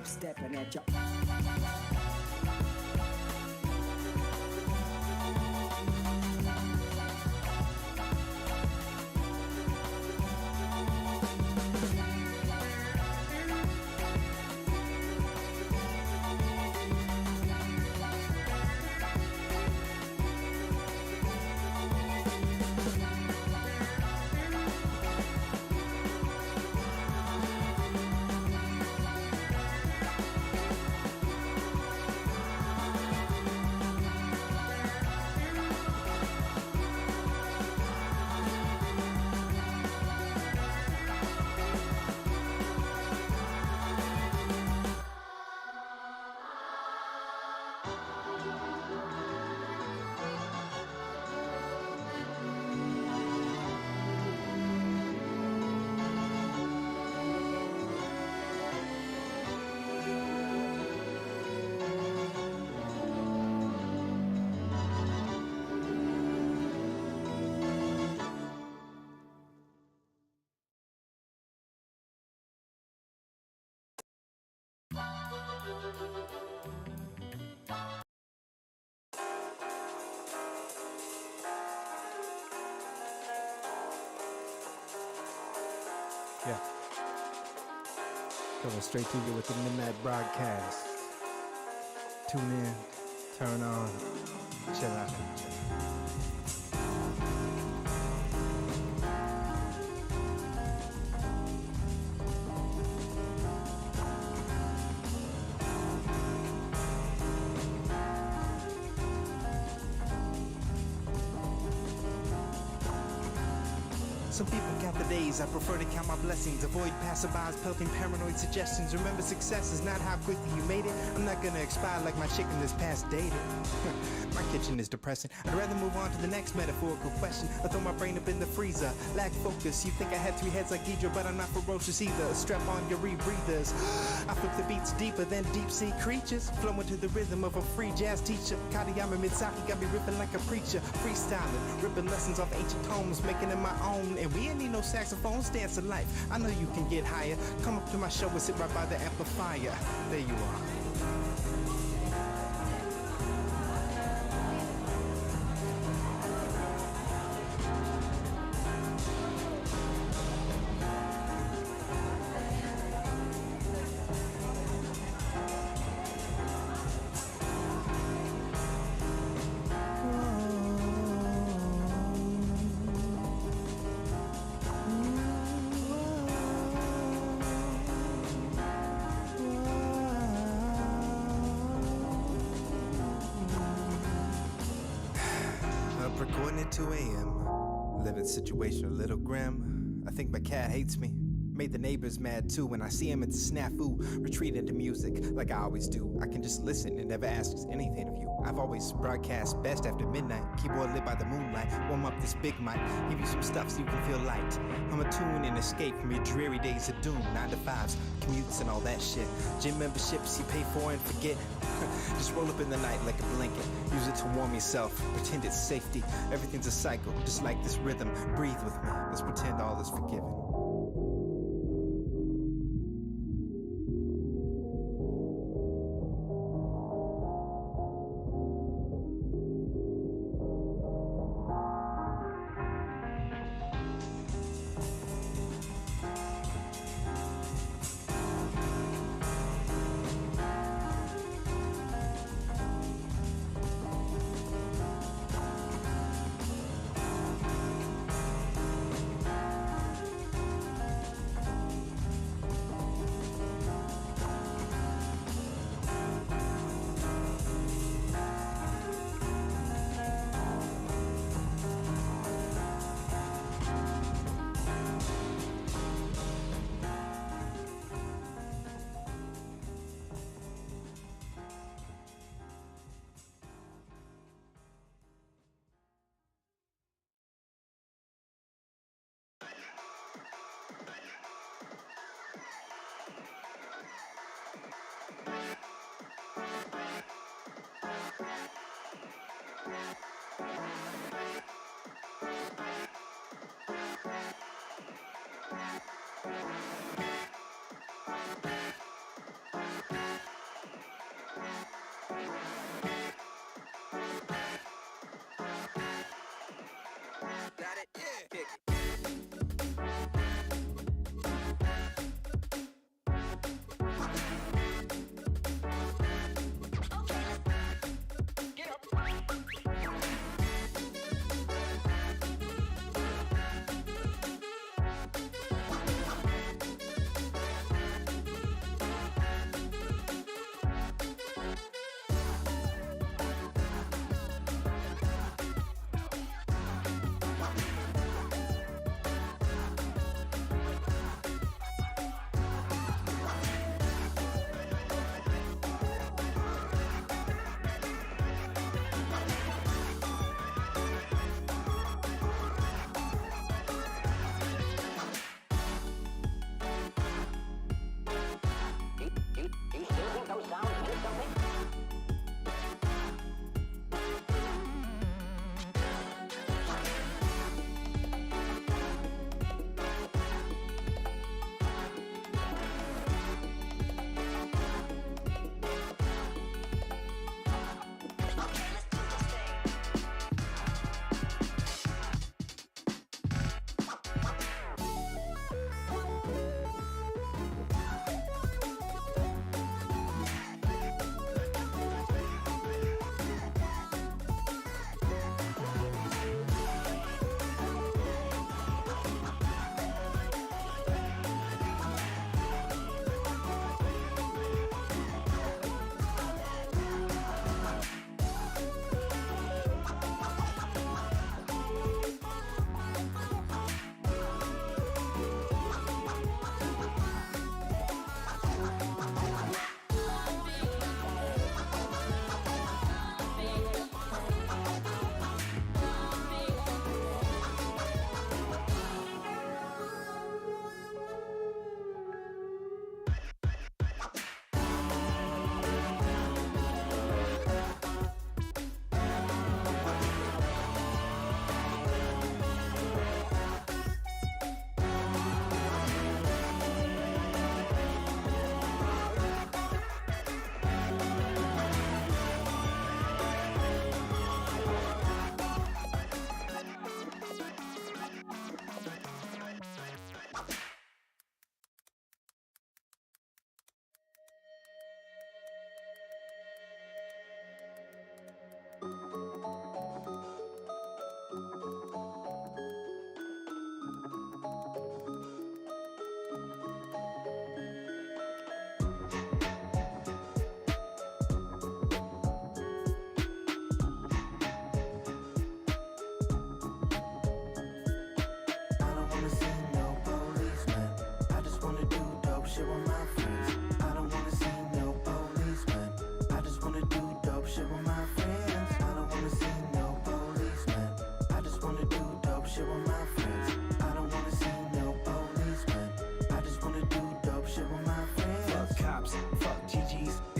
stepping at your Coming straight to you with the midnight broadcast. Tune in, turn on, chill out. Some people count the days, I prefer to count my blessings. Avoid passerbys, pelting paranoid suggestions. Remember, success is not how quickly you made it. I'm not gonna expire like my chicken this past dated. My kitchen is depressing. I'd rather move on to the next metaphorical question. I throw my brain up in the freezer, lack focus. You think I had 3 heads like Ghidra, but I'm not ferocious either. Strap on your rebreathers. I flip the beats deeper than deep sea creatures, flowing to the rhythm of a free jazz teacher. Kadayama Mitsaki got me ripping like a preacher, freestyling, ripping lessons off ancient tomes, making them my own. And we ain't need no saxophones, dance of life. I know you can get higher. Come up to my show and sit right by the amplifier. There you are. Recording at 2 a.m. Living situation a little grim. I think my cat hates me. Made the neighbors mad too. When I see him, it's a snafu. Retreat into music like I always do. I can just listen and never ask anything of you. I've always broadcast best after midnight. Keyboard lit by the moonlight. Warm up this big mic. Give you some stuff so you can feel light. I'm a tune and escape from your dreary days of doom. 9 to 5s, commutes and all that shit. Gym memberships you pay for and forget. Just roll up in the night like a blanket. Use it to warm yourself. Pretend it's safety. Everything's a cycle, just like this rhythm. Breathe with me. Let's pretend all is forgiven.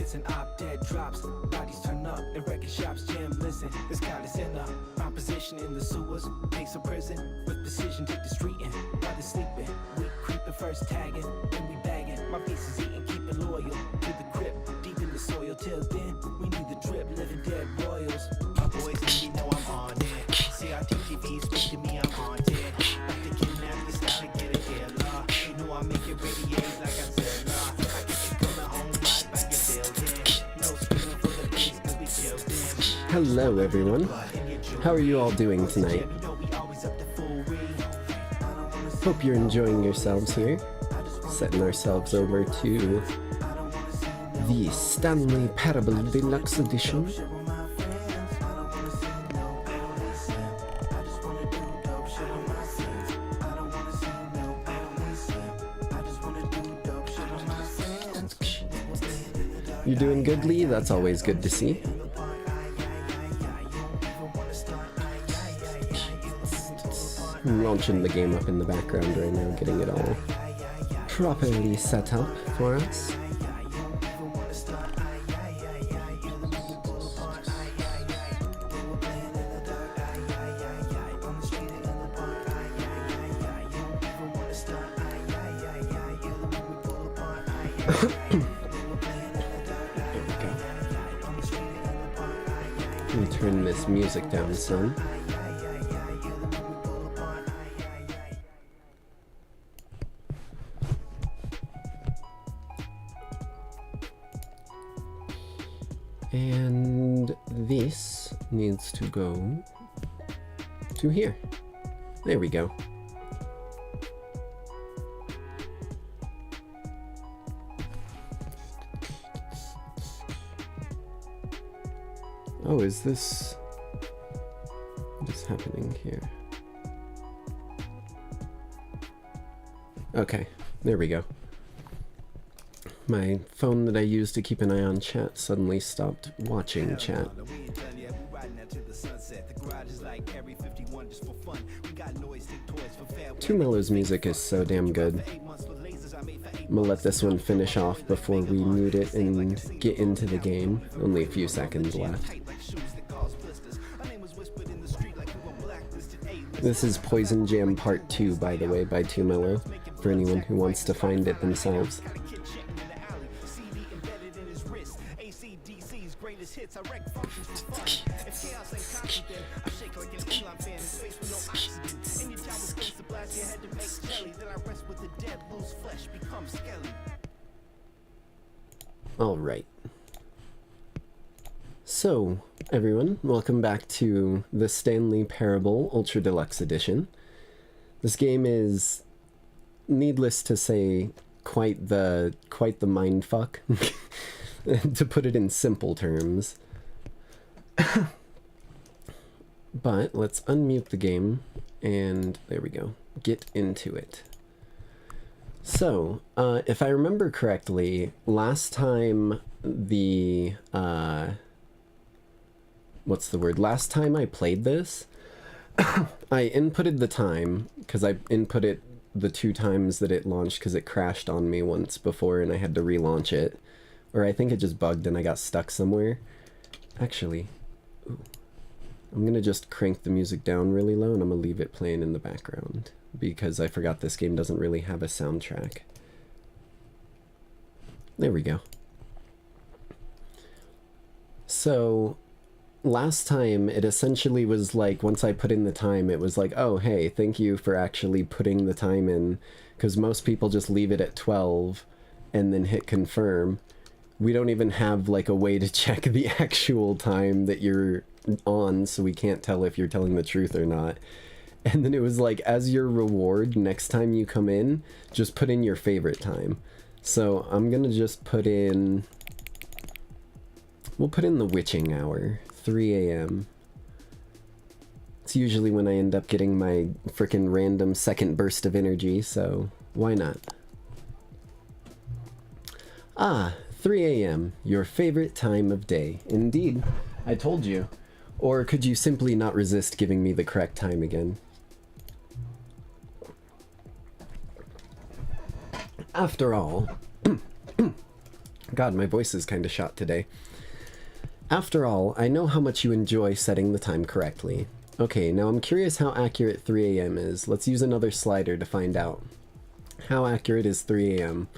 It's an op dead drops, bodies turn up in record shops, jam listen. This God is in the opposition in the sewers, takes a prison with precision, take the street in, while they're sleeping. We creeping first tagging, then we bagging. My piece is eating, keep it loyal to the grip, deep in the soil. Till then, we need the drip, living dead royals. My boys let me know I'm on it. CRTTV speak to me, I'm haunted. Like the kidnap, you style to get a killer. You know I make it radiate like I said, I get it coming home right by your building. No screaming for the bass cause we killed them. Hello everyone, how are you all doing tonight? Hope you're enjoying yourselves here. Setting ourselves over to the Stanley Parable Deluxe Edition. You're doing good, Lee? That's always good to see. I'm launching the game up in the background right now, getting it all properly set up for us. Let me turn this music down some. And this needs to go to here. There we go. Oh, is this... what is happening here? Okay, there we go. My phone that I use to keep an eye on chat suddenly stopped watching chat. Too Mellow's music is so damn good. I'm gonna let this one finish off before we mute it and get into the game. Only a few seconds left. This is Poison Jam Part 2, by the way, by Too Mellow, for anyone who wants to find it themselves. Alright. So, everyone, welcome back to the Stanley Parable Ultra Deluxe Edition. This game is, needless to say, quite the mindfuck, to put it in simple terms. But let's unmute the game, and there we go. Get into it. So, if I remember correctly, last time the, last time I played this, I inputted the time, because I inputted the 2 times that it launched because it crashed on me once before and I had to relaunch it. Or I think it just bugged and I got stuck somewhere. Actually, ooh, I'm gonna just crank the music down really low and I'm gonna leave it playing in the background, because I forgot this game doesn't really have a soundtrack. There we go. So, last time it essentially was like, once I put in the time, it was like, oh hey, thank you for actually putting the time in, because most people just leave it at 12 and then hit confirm. We don't even have like a way to check the actual time that you're on, so we can't tell if you're telling the truth or not. And then it was like, as your reward, next time you come in, just put in your favorite time. So I'm gonna just put in, we'll put in the witching hour, 3 a.m. It's usually when I end up getting my frickin' random second burst of energy, so why not? Ah, 3 a.m., your favorite time of day. Indeed, I told you. Or could you simply not resist giving me the correct time again? After all, God, my voice is kind of shot today. After all, I know how much you enjoy setting the time correctly. Okay, now I'm curious how accurate 3 a.m. is. Let's use another slider to find out. How accurate is 3 a.m.?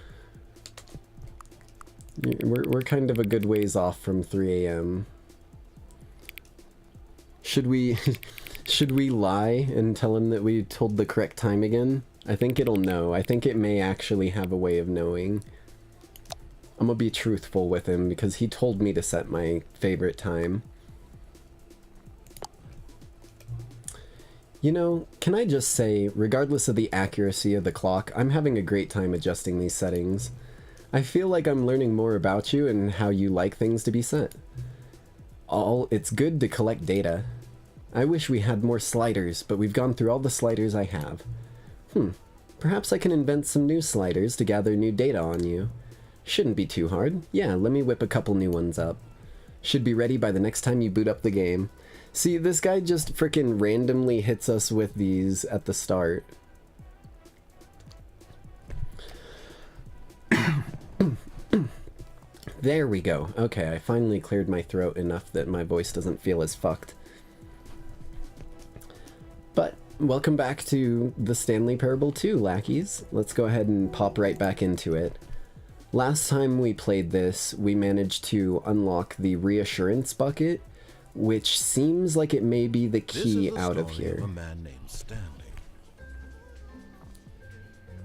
We're kind of a good ways off from 3 a.m. Should we should we lie and tell him that we told the correct time again? I think it'll know. I think it may actually have a way of knowing. I'm gonna be truthful with him because he told me to set my favorite time. You know, can I just say, regardless of the accuracy of the clock, I'm having a great time adjusting these settings. I feel like I'm learning more about you and how you like things to be set. It's good to collect data. I wish we had more sliders, but we've gone through all the sliders I have. Perhaps I can invent some new sliders to gather new data on you. Shouldn't be too hard. Yeah, let me whip a couple new ones up. Should be ready by the next time you boot up the game. See, this guy just frickin' randomly hits us with these at the start. There we go. Okay, I finally cleared my throat enough that my voice doesn't feel as fucked. But welcome back to the Stanley Parable 2, lackeys. Let's go ahead and pop right back into it. Last time we played this, we managed to unlock the reassurance bucket, which seems like it may be the key out of here. Of a man named Stanley.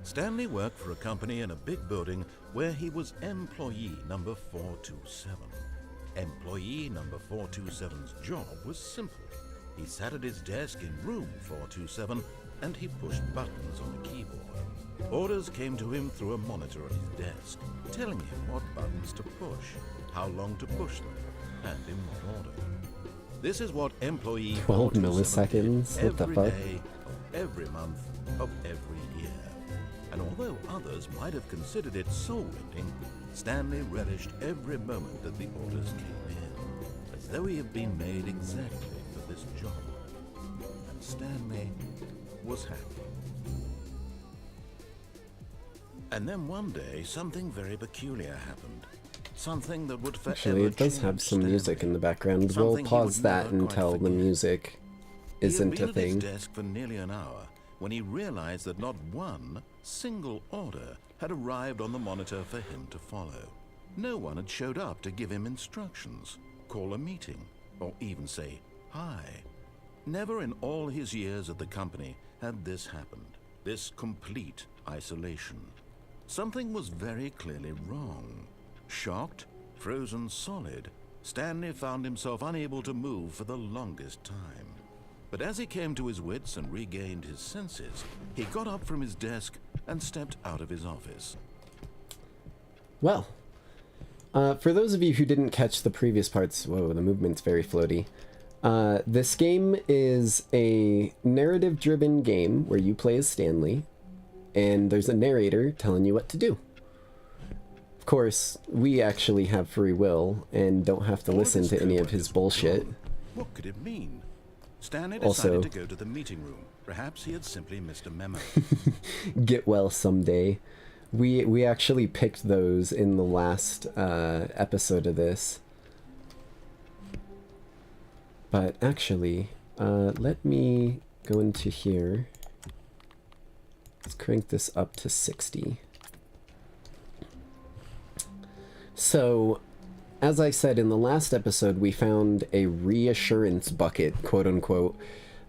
Stanley worked for a company in a big building where he was employee number 427. Employee number 427's job was simple. He sat at his desk in room 427 and he pushed buttons on a keyboard. Orders came to him through a monitor on his desk, telling him what buttons to push, how long to push them, and in what order. This is what employee 12 milliseconds? What the every fuck? day of every month of every year. And although others might have considered it soul-rending, Stanley relished every moment that the orders came in, as though he had been made exactly for this job. And Stanley was happy. And then one day, something very peculiar happened. Something that would forever Actually, it does have some music in the background. We'll pause that until the music isn't a thing. He had been at his desk for nearly an hour when he realized that not one single order had arrived on the monitor for him to follow. No one had showed up to give him instructions, call a meeting, or even say hi. Never in all his years at the company had this happened, this complete isolation. Something was very clearly wrong. Shocked, frozen solid, Stanley found himself unable to move for the longest time. But as he came to his wits and regained his senses, he got up from his desk and stepped out of his office. Well, for those of you who didn't catch the previous parts, whoa, the movement's very floaty. This game is a narrative-driven game where you play as Stanley, and there's a narrator telling you what to do. Of course, we actually have free will and don't have to listen to any of his bullshit. What could it mean? Stanley decided to go to the meeting room. Perhaps he had simply missed a memo. Get well someday. We actually picked those in the last episode of this. But actually, let me go into here. Let's crank this up to 60. So, as I said in the last episode, we found a reassurance bucket, quote unquote,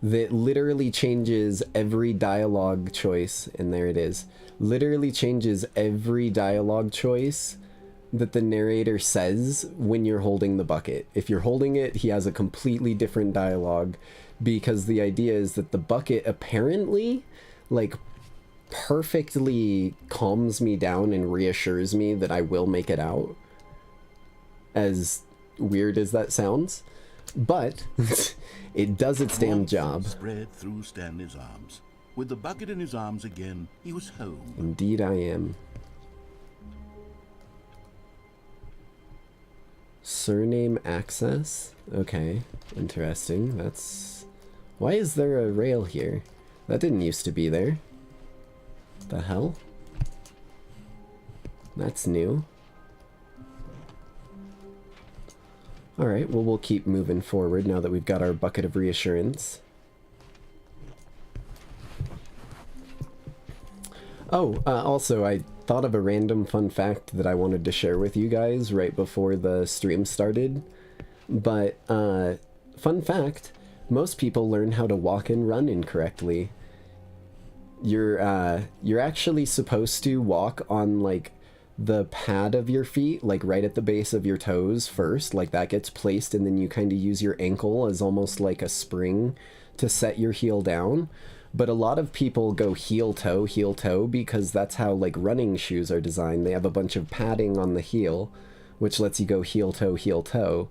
that literally changes every dialogue choice, and there it is, literally changes every dialogue choice that the narrator says when you're holding the bucket. If you're holding it, he has a completely different dialogue, because the idea is that the bucket apparently, like, perfectly calms me down and reassures me that I will make it out. As weird as that sounds, but it does its damn job. Spread through Stanley's arms. With the bucket in his arms again, he was home. Indeed I am. Surname access? Okay, interesting. That's... Why is there a rail here? That didn't used to be there. The hell? That's new. Alright, well, we'll keep moving forward now that we've got our bucket of reassurance. Oh, also, I thought of a random fun fact that I wanted to share with you guys right before the stream started. But, fun fact, most people learn how to walk and run incorrectly. You're actually supposed to walk on, like, the pad of your feet, like right at the base of your toes first, like that gets placed, and then you kind of use your ankle as almost like a spring to set your heel down. But a lot of people go heel toe, because that's how like running shoes are designed. They have a bunch of padding on the heel, which lets you go heel toe.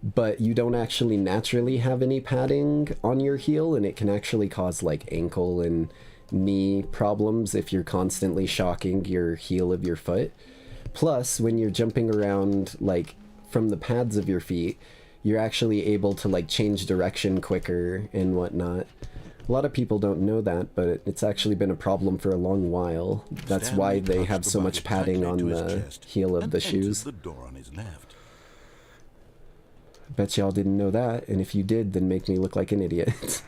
But you don't actually naturally have any padding on your heel, and it can actually cause like ankle and knee problems if you're constantly shocking your heel of your foot. Plus, when you're jumping around like from the pads of your feet, you're actually able to like change direction quicker and whatnot. A lot of people don't know that, but it's actually been a problem for a long while. That's Stanley why they touched have the so much bucket padding tightly on to his the chest heel of and the entered shoes. the door on his left. Bet y'all didn't know that, and if you did, then make me look like an idiot.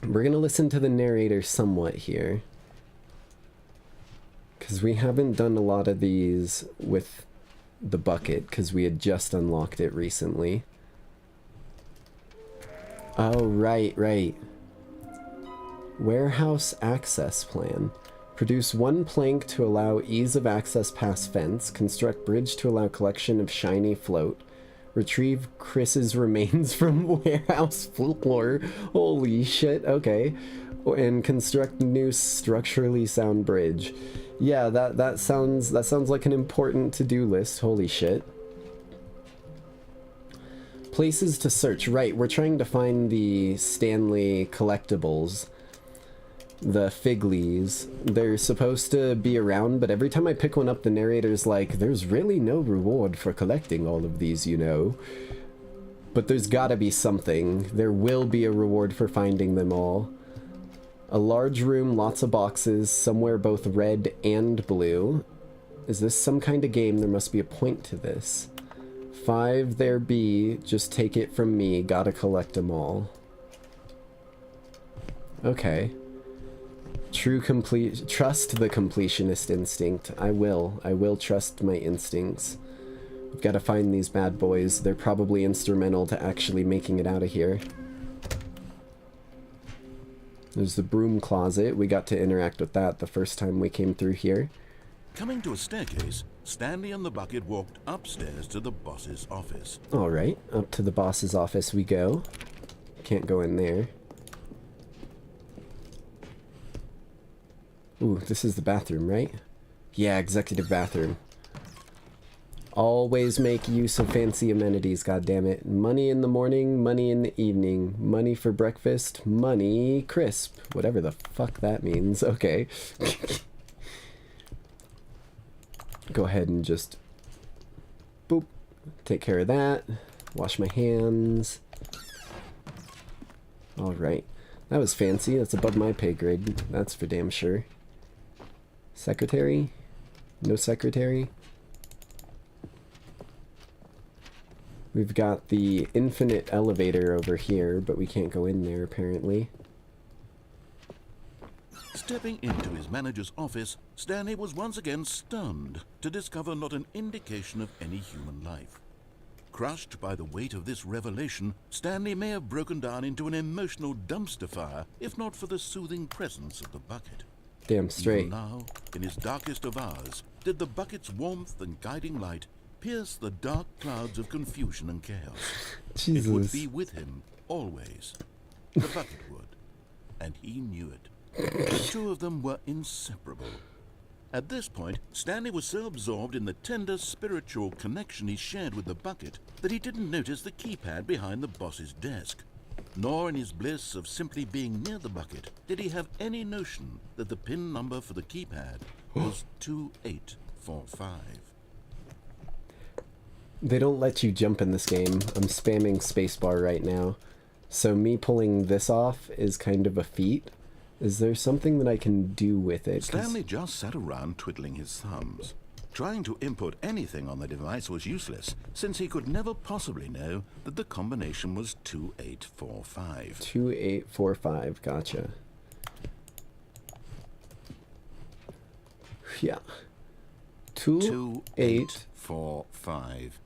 We're gonna listen to the narrator somewhat here, because we haven't done a lot of these with the bucket, because we had just unlocked it recently. Oh, right. Warehouse access plan. Produce one plank to allow ease of access past fence. Construct bridge to allow collection of shiny float. Retrieve Chris's remains from warehouse floor. Holy shit, okay. And construct new structurally sound bridge. Yeah, that sounds like an important to-do list. Holy shit. Places to search. Right, we're trying to find the Stanley collectibles. The Figlies. They're supposed to be around, but every time I pick one up, the narrator's like, there's really no reward for collecting all of these, you know. But there's gotta be something. There will be a reward for finding them all. A large room, lots of boxes, somewhere both red and blue. Is this some kind of game? There must be a point to this. 5 there be, just take it from me, gotta collect them all. Okay. Trust the completionist instinct. I will trust my instincts. We've got to find these bad boys. They're probably instrumental to actually making it out of here. There's the broom closet. We got to interact with that the first time we came through here. Coming to a staircase, Stanley and the bucket walked upstairs to the boss's office. Alright, up to the boss's office we go. Can't go in there. Ooh, this is the bathroom, right? Yeah, executive bathroom. Always make use of fancy amenities, goddammit. Money in the morning, money in the evening. Money for breakfast, money crisp. Whatever the fuck that means. Okay. Go ahead and just... boop. Take care of that. Wash my hands. Alright. That was fancy. That's above my pay grade. That's for damn sure. Secretary? No secretary? We've got the infinite elevator over here, but we can't go in there apparently. Stepping into his manager's office, Stanley was once again stunned to discover not an indication of any human life. Crushed by the weight of this revelation, Stanley may have broken down into an emotional dumpster fire if not for the soothing presence of the bucket. Damn straight. Even now, in his darkest of hours, did the bucket's warmth and guiding light pierce the dark clouds of confusion and chaos. Jesus. It would be with him always. The bucket would, and he knew it. The two of them were inseparable. At this point, Stanley was so absorbed in the tender spiritual connection he shared with the bucket that he didn't notice the keypad behind the boss's desk. Nor in his bliss of simply being near the bucket did he have any notion that the PIN number for the keypad was 2845. They don't let you jump in this game. I'm spamming spacebar right now. So me pulling this off is kind of a feat. Is there something that I can do with it? Stanley just sat around twiddling his thumbs. Trying to input anything on the device was useless, since he could never possibly know that the combination was 2845. 2845, gotcha. Yeah. 2845.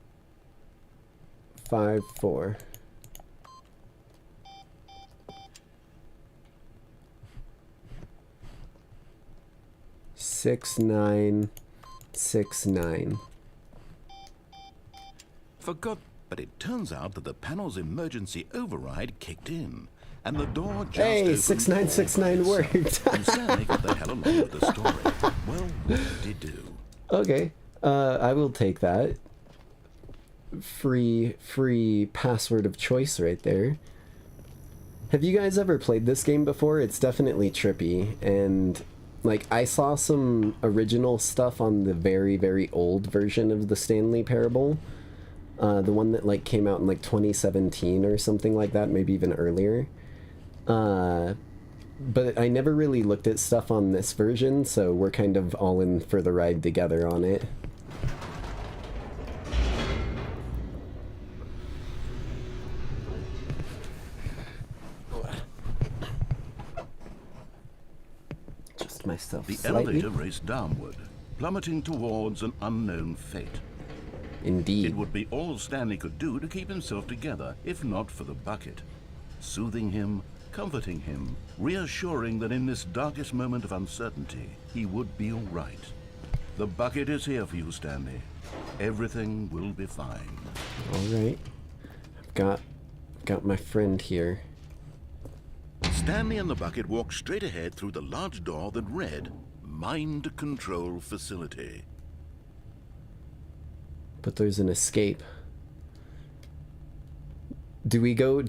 54. 6969. But it turns out that the panel's emergency override kicked in, and the door just Hey, opened 6969 all by worked. itself, and Stanley got the hell along with the story. Well, what did he do? Okay, I will take that. Free password of choice right there. Have you guys ever played this game before? It's definitely trippy, and like I saw some original stuff on the very old version of the Stanley Parable. The one that like came out in like 2017 or something like that, maybe even earlier. But I never really looked at stuff on this version, so we're kind of all in for the ride together on it. Just myself The slightly. elevator raced downward, plummeting towards an unknown fate. Indeed. It would be all Stanley could do to keep himself together, if not for the bucket. Soothing him, comforting him, reassuring that in this darkest moment of uncertainty, he would be all right. The bucket is here for you, Stanley. Everything will be fine. All right. I've got my friend here. Stanley and the bucket walked straight ahead through the large door that read, Mind Control Facility. But there's an escape. Do we go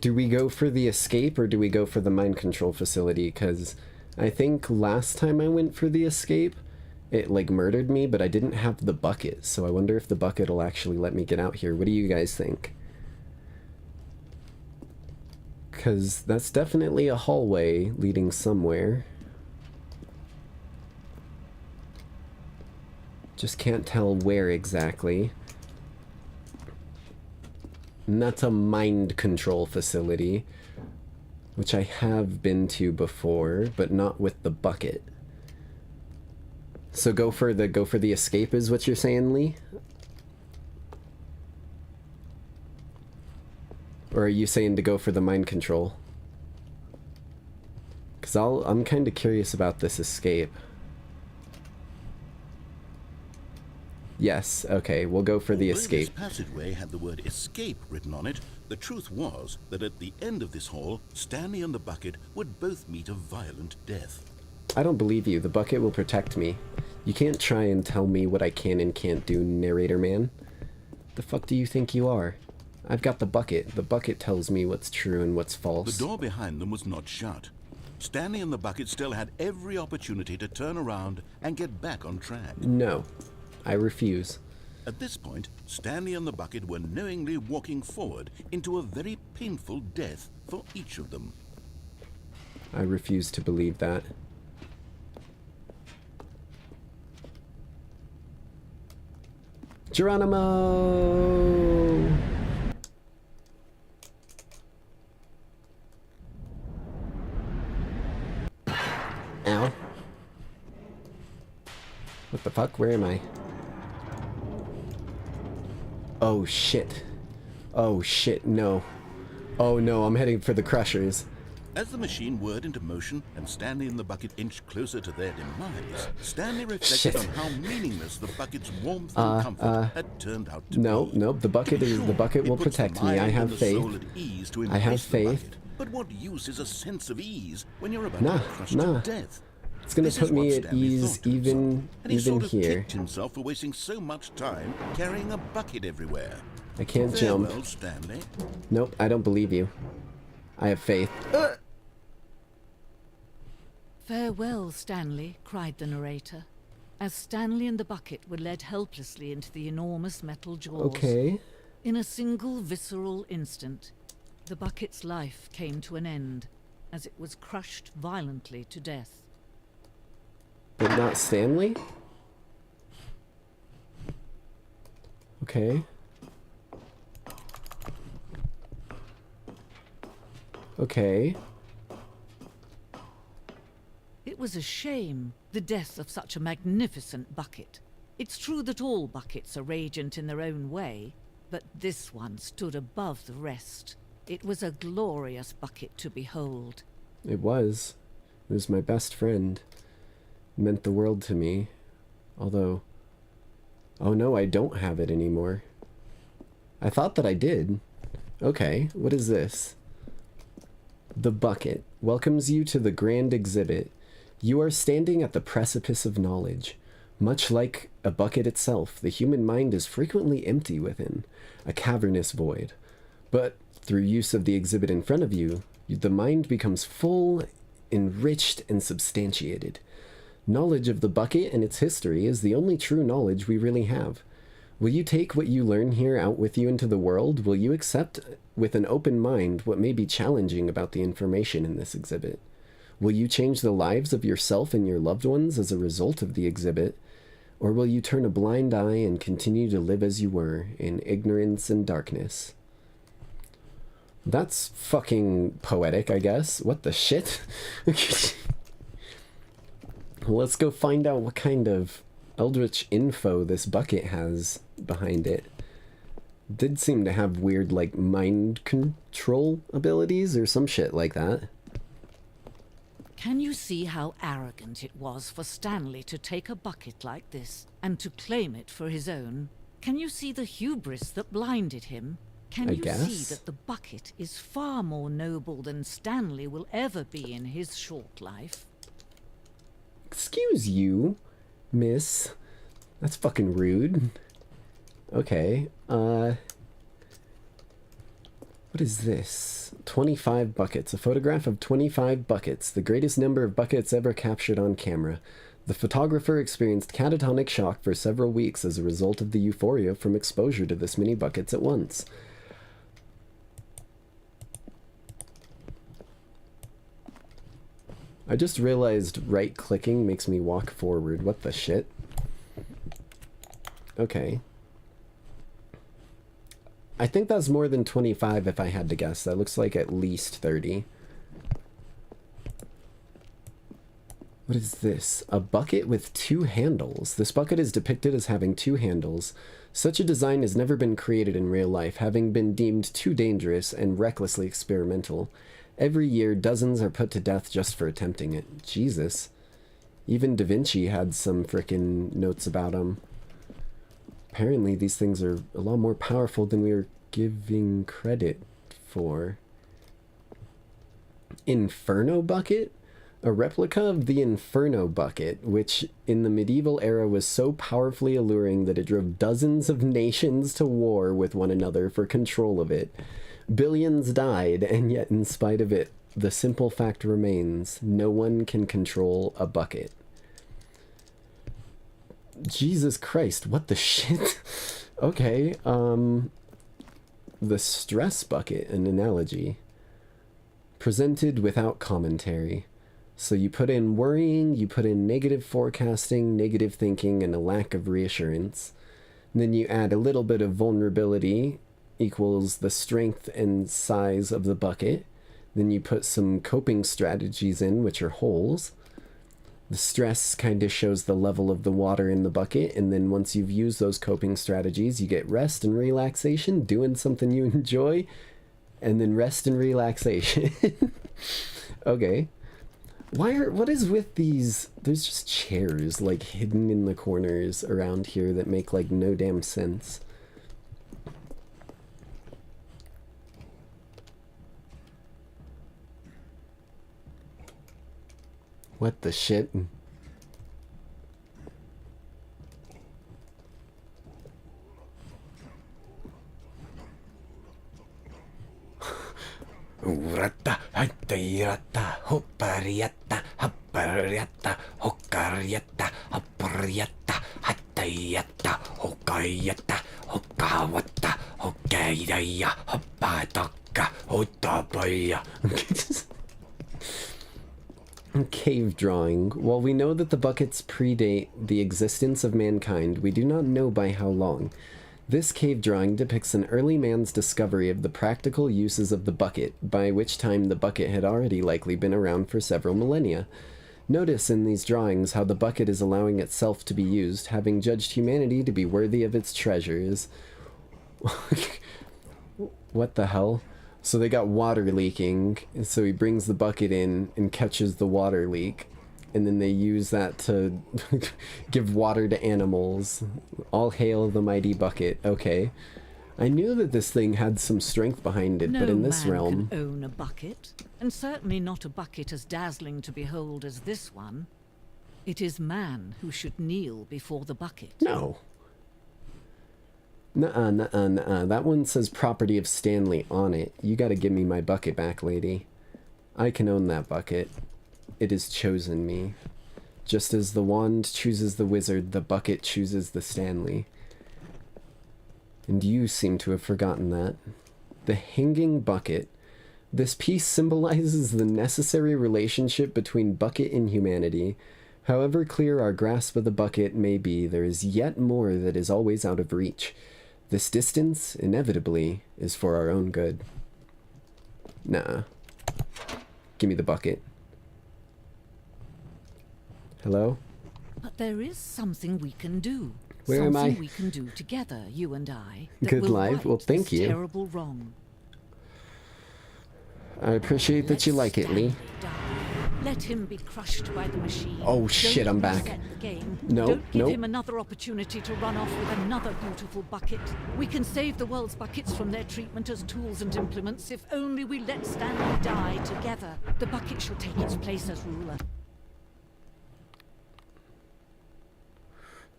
for the escape or do we go for the mind control facility? Because I think last time I went for the escape, it like murdered me, but I didn't have the bucket. So I wonder if the bucket will actually let me get out here. What do you guys think? Because that's definitely a hallway leading somewhere. Just can't tell where exactly. And that's a mind control facility, which I have been to before, but not with the bucket. So go for the escape is what you're saying, Lee? Or are you saying to go for the mind control? Cause I'm kind of curious about this escape. Yes, okay, we'll go for the escape. This passageway had the word escape written on it. The truth was that at the end of this hall, Stanley and the bucket would both meet a violent death. I don't believe you. The bucket will protect me. You can't try and tell me what I can and can't do, narrator man. The fuck do you think you are? I've got the bucket. The bucket tells me what's true and what's false. The door behind them was not shut. Stanley and the bucket still had every opportunity to turn around and get back on track. No. I refuse. At this point, Stanley and the bucket were knowingly walking forward into a very painful death for each of them. I refuse to believe that. Geronimo! Ow. What the fuck? Where am I? Oh shit. Oh shit, no. Oh no, I'm heading for the crushers. As the machine whirred into motion and Stanley and the bucket inched closer to their demise, Stanley reflected on how meaningless the bucket's warmth and comfort had turned out to be. Nope, the bucket will protect me. I have faith. I have faith. But what use is a sense of ease when you're about to be crushed to death? It's gonna put me at ease even here. Kicked himself for wasting so much time carrying a bucket everywhere. I can't jump. Farewell, Stanley. Nope, I don't believe you. I have faith. Farewell, Stanley, cried the narrator, as Stanley and the bucket were led helplessly into the enormous metal jaws. Okay. In a single visceral instant, the bucket's life came to an end, as it was crushed violently to death. But not Stanley? Okay. Okay. It was a shame, the death of such a magnificent bucket. It's true that all buckets are radiant in their own way, but this one stood above the rest. It was a glorious bucket to behold. It was. It was my best friend. It meant the world to me. Although... Oh no, I don't have it anymore. I thought that I did. Okay, what is this? The bucket welcomes you to the grand exhibit. You are standing at the precipice of knowledge. Much like a bucket itself, the human mind is frequently empty within, a cavernous void. But through use of the exhibit in front of you, the mind becomes full, enriched, and substantiated. Knowledge of the bucket and its history is the only true knowledge we really have. Will you take what you learn here out with you into the world? Will you accept with an open mind what may be challenging about the information in this exhibit? Will you change the lives of yourself and your loved ones as a result of the exhibit? Or will you turn a blind eye and continue to live as you were, in ignorance and darkness? That's fucking poetic, I guess. What the shit? Let's go find out what kind of eldritch info this bucket has behind it. Did seem to have weird, like, mind control abilities or some shit like that. Can you see how arrogant it was for Stanley to take a bucket like this and to claim it for his own? Can you see the hubris that blinded him? Can you see that the bucket is far more noble than Stanley will ever be in his short life? Excuse you, miss. That's fucking rude. Okay, what is this? 25 buckets. A photograph of 25 buckets, the greatest number of buckets ever captured on camera. The photographer experienced catatonic shock for several weeks as a result of the euphoria from exposure to this many buckets at once. I just realized right-clicking makes me walk forward. What the shit? Okay. I think that's more than 25 if I had to guess. That looks like at least 30. What is this? A bucket with 2 handles. This bucket is depicted as having 2 handles. Such a design has never been created in real life, having been deemed too dangerous and recklessly experimental. Every year, dozens are put to death just for attempting it. Jesus. Even Da Vinci had some frickin' notes about them. Apparently, these things are a lot more powerful than we were giving credit for. Inferno bucket? A replica of the Inferno bucket, which in the medieval era was so powerfully alluring that it drove dozens of nations to war with one another for control of it. Billions died, and yet in spite of it, the simple fact remains, no one can control a bucket. Jesus Christ, what the shit? Okay, the stress bucket, an analogy. Presented without commentary. So you put in worrying, you put in negative forecasting, negative thinking, and a lack of reassurance. And then you add a little bit of vulnerability equals the strength and size of the bucket. Then you put some coping strategies in, which are holes. The stress kind of shows the level of the water in the bucket, and then once you've used those coping strategies, you get rest and relaxation, doing something you enjoy, and then rest and relaxation. Okay. What is with these? There's just chairs, like, hidden in the corners around here that make, like, no damn sense. What the shit? Urata, hattayata, hoppariata, happariata, hokkariata, happariata, hattayata, hokkayata, hokkawata, hokkaidaya, hoppataka, hotabaya. Cave drawing. While we know that the buckets predate the existence of mankind, we do not know by how long. This cave drawing depicts an early man's discovery of the practical uses of the bucket, by which time the bucket had already likely been around for several millennia. Notice in these drawings how the bucket is allowing itself to be used, having judged humanity to be worthy of its treasures. What the hell? So they got water leaking, and so he brings the bucket in and catches the water leak. And then they use that to give water to animals. All hail the mighty bucket. Okay. I knew that this thing had some strength behind it, but in this realm... No man can own a bucket, and certainly not a bucket as dazzling to behold as this one. It is man who should kneel before the bucket. No. Nuh-uh, nuh-uh, nuh-uh. That one says property of Stanley on it. You gotta give me my bucket back, lady. I can own that bucket. It has chosen me. Just as the wand chooses the wizard, the bucket chooses the Stanley. And you seem to have forgotten that. The hanging bucket. This piece symbolizes the necessary relationship between bucket and humanity. However clear our grasp of the bucket may be, there is yet more that is always out of reach. This distance, inevitably, is for our own good. Nah. Give me the bucket. Hello? But there is something we can do. Where am I? Something we can do together, you and I. That Good will life. right Well, thank this you. Terrible wrong. I appreciate that you like it, Lee. Let him be crushed by the machine. Oh shit, Don't I'm back. reset the game. No, Don't give no. him another opportunity to run off with another beautiful bucket. We can save the world's buckets from their treatment as tools and implements if only we let Stanley die together. The bucket shall take its place as ruler.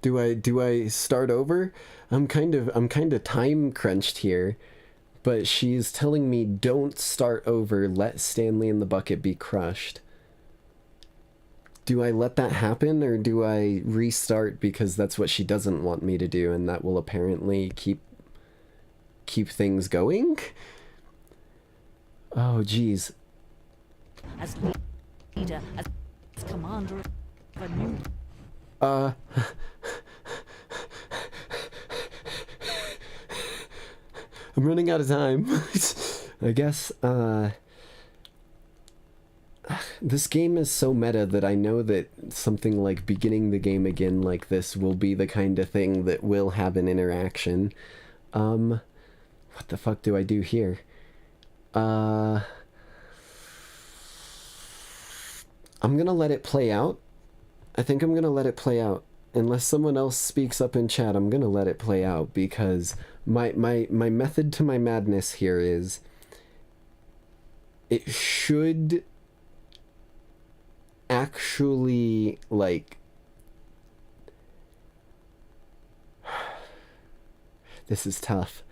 Do I start over? I'm kind of time crunched here. But she's telling me don't start over, let Stanley and the bucket be crushed. Do I let that happen, or do I restart because that's what she doesn't want me to do, and that will apparently keep things going? Oh, geez. As leader, as commander of a new... I'm running out of time. I guess, this game is so meta that I know that something like beginning the game again like this will be the kind of thing that will have an interaction. What the fuck do I do here? I'm gonna let it play out. I think I'm gonna let it play out. Unless someone else speaks up in chat, I'm gonna let it play out, because my method to my madness here is it should actually, like, this is tough.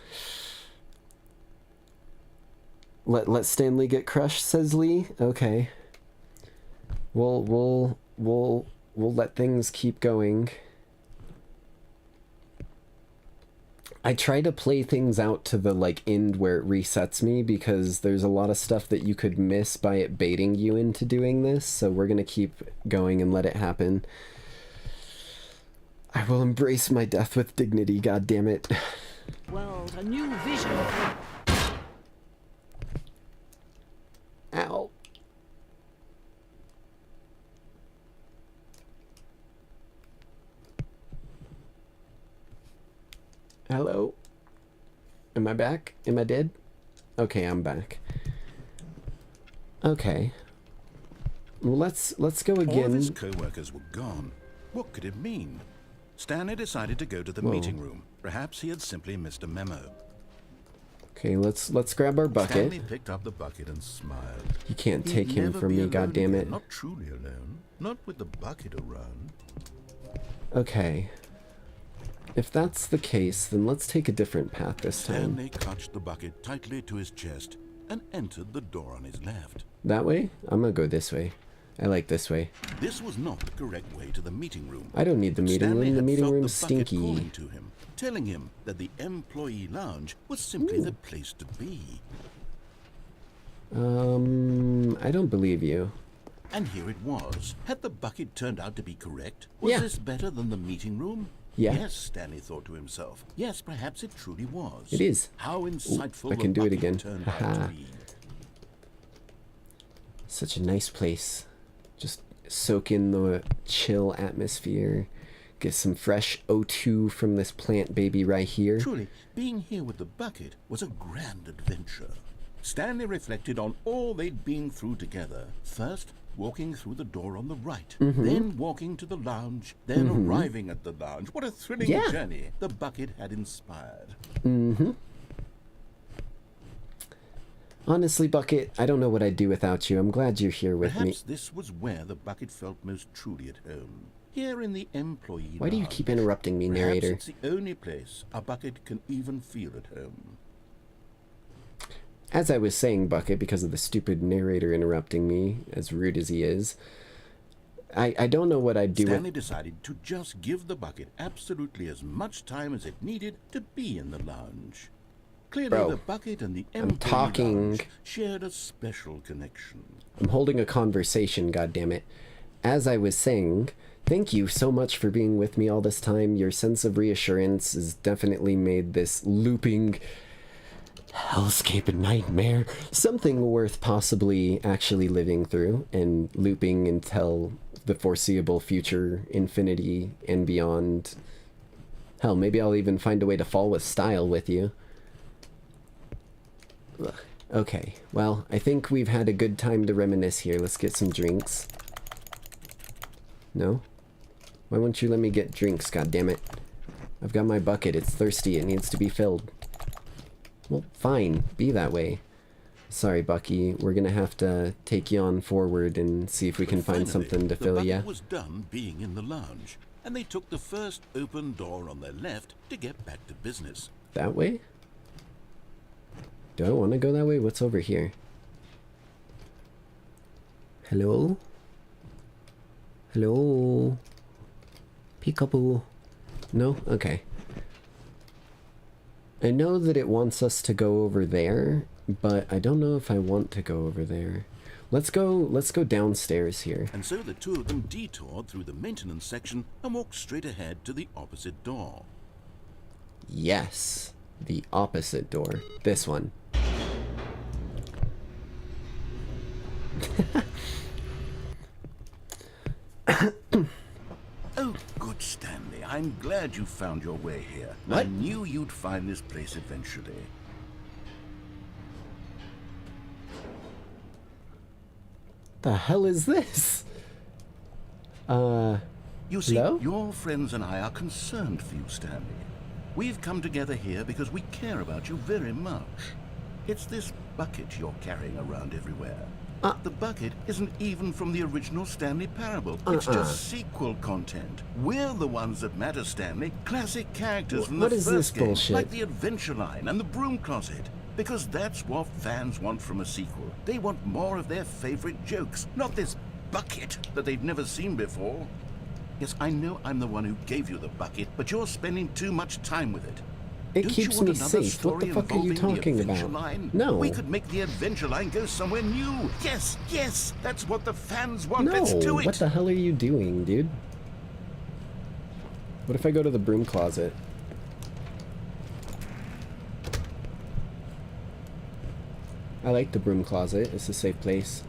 Let Stanley get crushed, says Lee. Okay. We'll let things keep going. I try to play things out to the, like, end where it resets me, because there's a lot of stuff that you could miss by it baiting you into doing this, so we're gonna keep going and let it happen. I will embrace my death with dignity, goddammit. World, a new vision. Ow. Hello? Am I back? Am I dead? Okay, I'm back. Okay. Well, let's go again. All of his co-workers were gone. What could it mean? Stanley decided to go to the meeting room. Perhaps he had simply missed a memo. Okay, let's grab our bucket. Stanley picked up the bucket and smiled. You can't He'd take him never from be me, alone goddammit. again. Not truly alone. Not with the bucket around. Okay. If that's the case, then let's take a different path this time. Stanley clutched the bucket tightly to his chest and entered the door on his left. That way? I'm gonna go this way. I like this way. This was not the correct way to the meeting room. I don't need the meeting Stanley room. The had meeting felt room's the bucket stinky. calling to him, telling him that the employee lounge was simply the place to be. I don't believe you. And here it was. Had the bucket turned out to be correct? Was Yeah. this better than the meeting room? Yeah. Yes, Stanley thought to himself. Yes, perhaps it truly was. It is. How insightful I can the do it bucket again. turned out Haha. to be. Such a nice place. Just soak in the chill atmosphere. Get some fresh O2 from this plant baby right here. Truly, being here with the bucket was a grand adventure. Stanley reflected on all they'd been through together. First, walking through the door on the right, then walking to the lounge, then arriving at the lounge. What a thrilling journey the bucket had inspired. Honestly, Bucket, I don't know what I'd do without you. I'm glad you're here with me. Perhaps this was where the bucket felt most truly at home. Here in the employee Why do you lounge. keep interrupting me, narrator? Perhaps it's the only place a bucket can even feel at home. As I was saying, Bucket, because of the stupid narrator interrupting me, as rude as he is, I don't know what I'd do Stanley decided to just give the bucket absolutely as much time as it needed to be in the lounge. Clearly, Bro, the bucket and the I'm employee talking. lounge shared a special connection. I'm holding a conversation, goddammit. As I was saying, thank you so much for being with me all this time. Your sense of reassurance has definitely made this looping hellscape nightmare something worth possibly actually living through and looping until the foreseeable future, infinity and beyond. Hell, maybe I'll even find a way to fall with style with you. Ugh. Okay, well, I think we've had a good time to reminisce here. Let's get some drinks. No? Why won't you let me get drinks, goddammit? I've got my bucket, it's thirsty, it needs to be filled. Well, fine, be that way. Sorry, Bucky, we're gonna have to take you on forward and see if we can find Finally, something to fill ya. The bucket was done being in the lounge, and they took the first open door on their left to get back to business. That way? Do I want to go that way? What's over here? Hello? Hello? Peekaboo. No? Okay. I know that it wants us to go over there, but I don't know if I want to go over there. Let's go downstairs here. And so the two of them detoured through the maintenance section and walked straight ahead to the opposite door. Yes. The opposite door. This one. Oh, good Stanley. I'm glad you found your way here. I What? knew you'd find this place eventually. The hell is this? You see, Hello? your friends and I are concerned for you, Stanley. We've come together here because we care about you very much. It's this bucket you're carrying around everywhere. The bucket isn't even from the original Stanley parable. It's just sequel content. We're the ones that matter, Stanley. Classic characters from the What is first this game, bullshit? like the Adventure Line and the Broom Closet. Because that's what fans want from a sequel. They want more of their favorite jokes, not this bucket that they've never seen before. Yes, I know I'm the one who gave you the bucket, but you're spending too much time with it. It Don't keeps you want me another safe. What the story fuck are you involving the talking Adventure about? Line? No. We could make the Adventure Line go somewhere new. Yes, yes, that's what the fans want. No, Let's do it. what the hell are you doing, dude? What if I go to the broom closet? I like the broom closet. It's a safe place.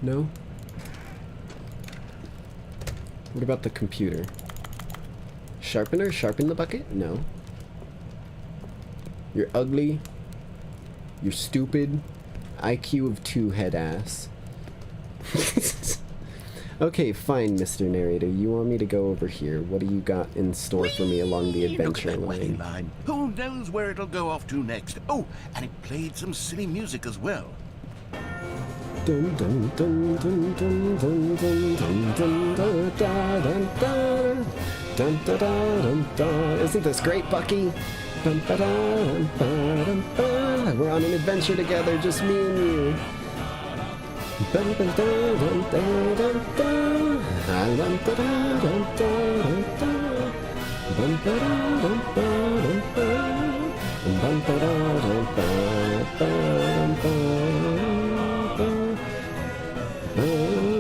No? What about the computer? Sharpener? Sharpen the bucket? No. You're ugly. You're stupid. IQ of 2 head ass. Okay, fine, Mr. Narrator. You want me to go over here. What do you got in store for me along the adventure Look at that wacky line? line. Who knows where it'll go off to next? Oh, and it played some silly music as well. Dun dun dun dun dun dun dun dun dun dun dun dun dun dun dun dun. Isn't this great, Bucky? Dun dun dun dun dun. We're on an adventure together, just me and you. Dun dun dun dun dun dun dun. Dun dun dun dun dun dun. Dun dun dun dun dun. Dun dun dun dun dun dun.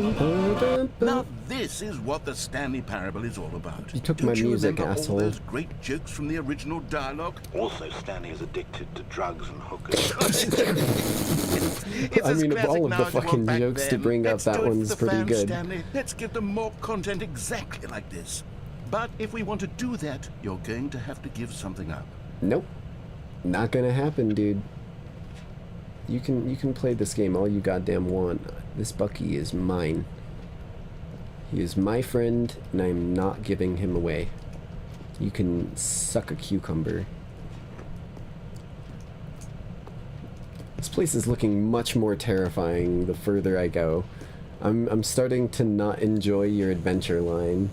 This is what the Stanley Parable is all about. You took Don't my you music, remember asshole. all those great jokes from the original dialogue? Also, Stanley is addicted to drugs and hookers. It's I as mean, of classic all of now the as it was fucking back jokes to then. bring up, Let's that do it for one's the pretty fans, good. Stanley. Let's give them more content exactly like this. But if we want to do that, you're going to have to give something up. Nope. Not gonna happen, dude. You can play this game all you goddamn want. This Bucky is mine. He is my friend, and I'm not giving him away. You can suck a cucumber. This place is looking much more terrifying the further I go. I'm starting to not enjoy your adventure line.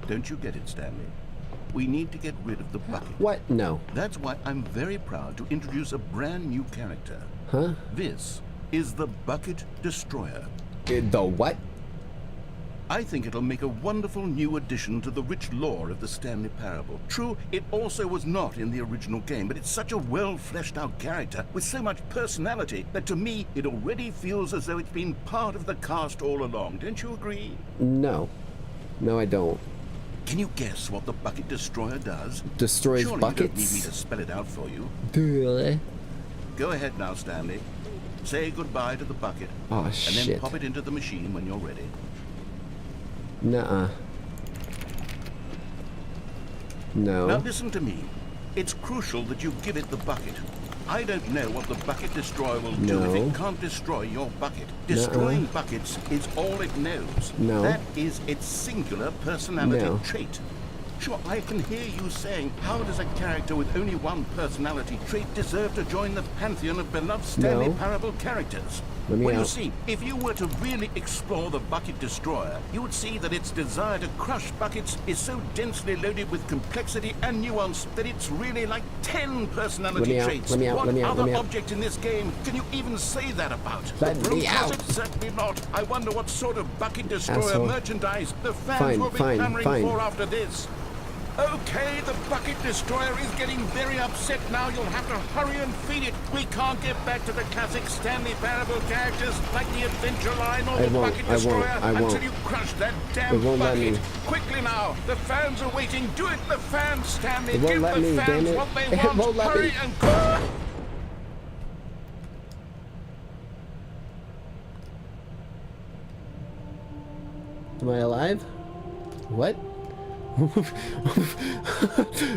Don't you get it, Stanley? We need to get rid of the bucket. What? No. That's why I'm very proud to introduce a brand new character. Huh? This is the Bucket Destroyer. The what? I think it'll make a wonderful new addition to the rich lore of the Stanley Parable. True, it also was not in the original game, but it's such a well-fleshed-out character with so much personality that to me, it already feels as though it's been part of the cast all along. Don't you agree? No. No, I don't. Can you guess what the Bucket Destroyer does? Destroys Surely buckets? you don't need me to spell it out for you. Really? Go ahead now, Stanley. Say goodbye to the bucket. Oh, and shit. then pop it into the machine when you're ready. Nuh-uh. No. Now listen to me. It's crucial that you give it the bucket. I don't know what the Bucket Destroyer will do if No. it can't destroy your bucket. Destroying buckets is all it knows. No. That is its singular personality No. trait. Sure, I can hear you saying, how does a character with only one personality trait deserve to join the pantheon of beloved Stanley No. Parable characters? Let me Well, you out. see, if you were to really explore the Bucket Destroyer, you would see that its desire to crush buckets is so densely loaded with complexity and nuance that it's really like 10 personality Let me out, traits. let me out, What let me out, other let me out. object in this game can you even say that about? Let The broom me out. closet? Certainly not. I wonder what sort of Bucket Destroyer Asshole. merchandise the fans Fine, will be fine, clamoring fine. for after this. Okay, the Bucket Destroyer is getting very upset now. You'll have to hurry and feed it. We can't get back to the classic Stanley Parable characters like the Adventure Line or I the won't, Bucket I won't, Destroyer I won't. until you crush that damn It won't let bucket. me. Quickly now, the fans are waiting. Do it, the fans, Stanley. It won't Give let the me, fans damn it. what they It want. won't let hurry me. and Am I alive? What?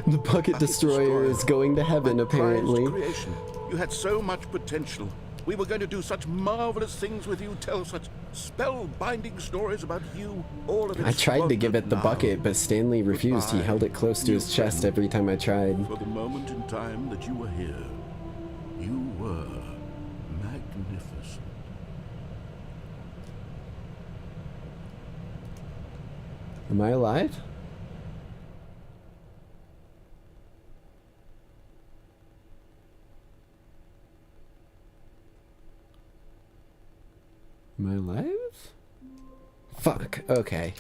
The Bucket Destroyer is going to heaven, My prized apparently. creation. You had so much potential. We were going to do such marvelous things with you, tell such spellbinding stories about you. All of it. I tried to give it the now. bucket, but Stanley refused. He Goodbye, held it close to new his chest friend. every time I tried. For the moment in time that you were here, you were magnificent. Am I alive? Am I alive? Fuck, okay.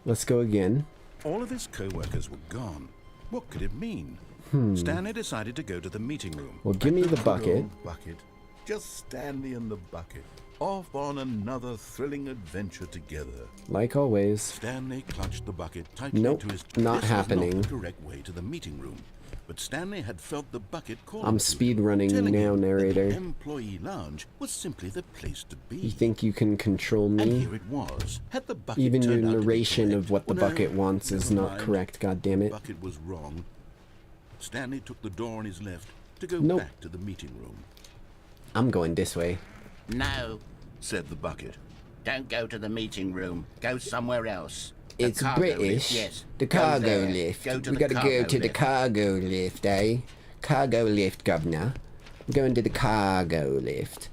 Let's go again. All of his co-workers were gone. What could it mean? Stanley decided to go to the meeting room. Well, give me the Good bucket. old bucket. Just Stanley and the bucket. Off on another thrilling adventure together. Like always. Stanley clutched the bucket tightly Nope, to his... not This happening. was not the correct way to the meeting room. But Stanley had felt the bucket calling I'm to him, speed running telling now, him that narrator. The employee lounge was simply the place to be. You think you can control And me? here it was. Had the bucket Even your turned out to be narration correct? of what the Well, no, bucket wants is never not mind. correct, goddammit. The bucket was wrong. Stanley took the door on his left to go Nope. back to the meeting room. I'm going this way. No, Said the bucket. don't go to the meeting room. Go somewhere else. The It's cargo British. lift, yes. The Go cargo there. lift. Go to We the gotta cargo go to the lift. cargo lift, eh? Cargo lift, governor. We're going to the cargo lift.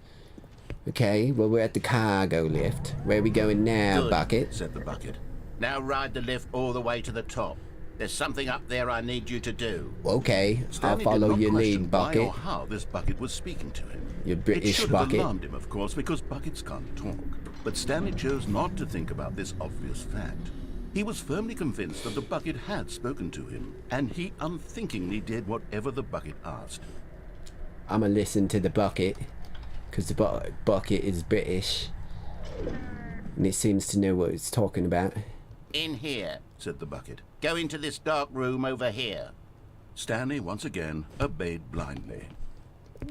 Okay, well, we're at the cargo lift. Where are we going now, Good. bucket? Said the bucket. Now ride the lift all the way to the top. There's something up there I need you to do. Okay, I'll Stanley follow did not your question lead, why bucket. or how this bucket was speaking to him. You British it should bucket. have alarmed him, of course, because buckets can't talk. But Stanley chose not to think about this obvious fact. He was firmly convinced that the bucket had spoken to him, and he unthinkingly did whatever the bucket asked. I'ma listen to the bucket. because the bucket is British. And it seems to know what it's talking about. In here, said the bucket. Go into this dark room over here. Stanley once again obeyed blindly.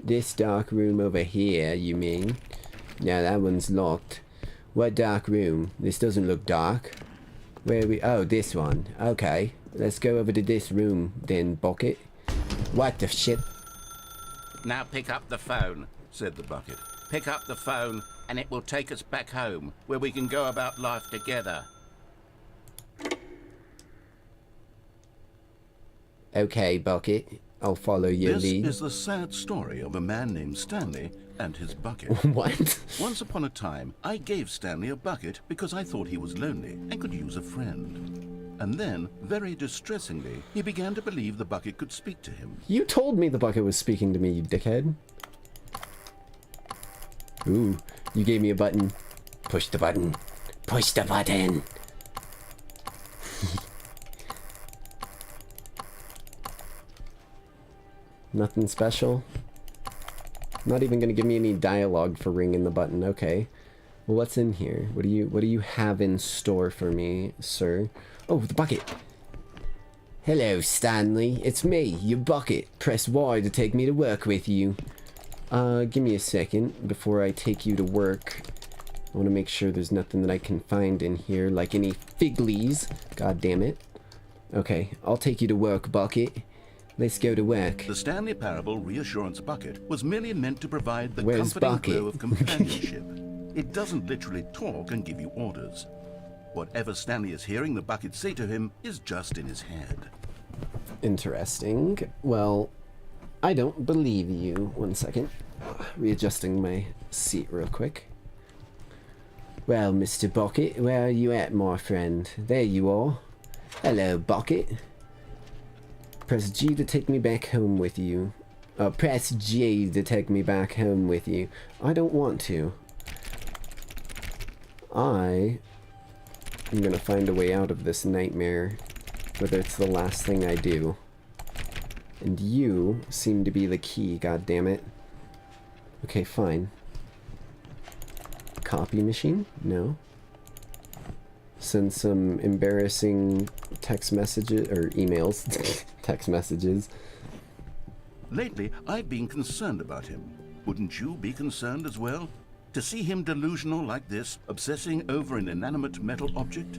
This dark room over here, you mean? No, that one's locked. What dark room? This doesn't look dark. Where are we? Oh, this one. Okay. Let's go over to this room then, bucket. What the shit? Now pick up the phone, Said the bucket. pick up the phone, and it will take us back home, where we can go about life together. Okay, bucket. I'll follow your This lead. is the sad story of a man named Stanley and his bucket. What? Once upon a time, I gave Stanley a bucket because I thought he was lonely and could use a friend. And then, very distressingly, he began to believe the bucket could speak to him. You told me the bucket was speaking to me, you dickhead. Ooh, you gave me a button. Push the button. Push the button. Nothing special. Not even gonna give me any dialogue for ringing the button. Okay. Well, what's in here? What do you have in store for me, sir? Oh, the bucket. Hello, Stanley. It's me, your bucket. Press Y to take me to work with you. Give me a second before I take you to work. I want to make sure there's nothing that I can find in here, like any figlies. God damn it. Okay, I'll take you to work, bucket. Let's go to work. The Stanley Parable Reassurance Bucket was merely meant to provide the Where's comforting Bucket? glow of companionship. It doesn't literally talk and give you orders. Whatever Stanley is hearing the bucket say to him is just in his head. Interesting. Well, I don't believe you. One second. Readjusting my seat real quick. Well, Mr. Bucket, where are you at, my friend? There you are. Hello, Bucket. Press G to take me back home with you. Press G to take me back home with you. I don't want to. I am gonna find a way out of this nightmare, whether it's the last thing I do. And you seem to be the key, goddammit. Okay, fine. Copy machine? No. Send some embarrassing text messages, or emails. Text messages. Lately, I've been concerned about him. Wouldn't you be concerned as well? To see him delusional like this, obsessing over an inanimate metal object?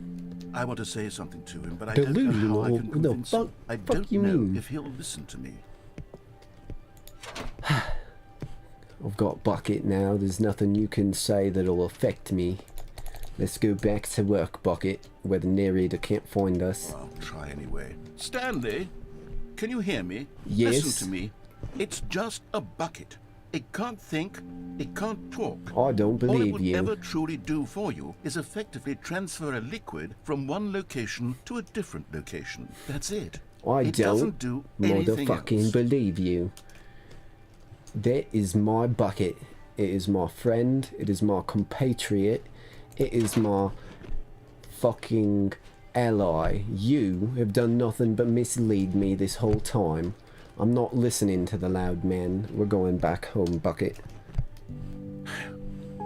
I want to say something to him, but I don't know how I can convince him. I don't know if he'll listen to me. I've got Bucket now. There's nothing you can say that'll affect me. Let's go back to work, Bucket, where the narrator can't find us. I'll try anyway. Stanley, can you hear me? Yes. Listen to me. It's just a bucket. It can't think. It can't talk. I don't All it believe would you. ever truly do for you is effectively transfer a liquid from one location to a different location. That's it. I It doesn't do anything motherfucking else. believe you. That is my Bucket. It is my friend. It is my compatriot. It is my fucking ally. You have done nothing but mislead me this whole time. I'm not listening to the loud man. We're going back home, Bucket.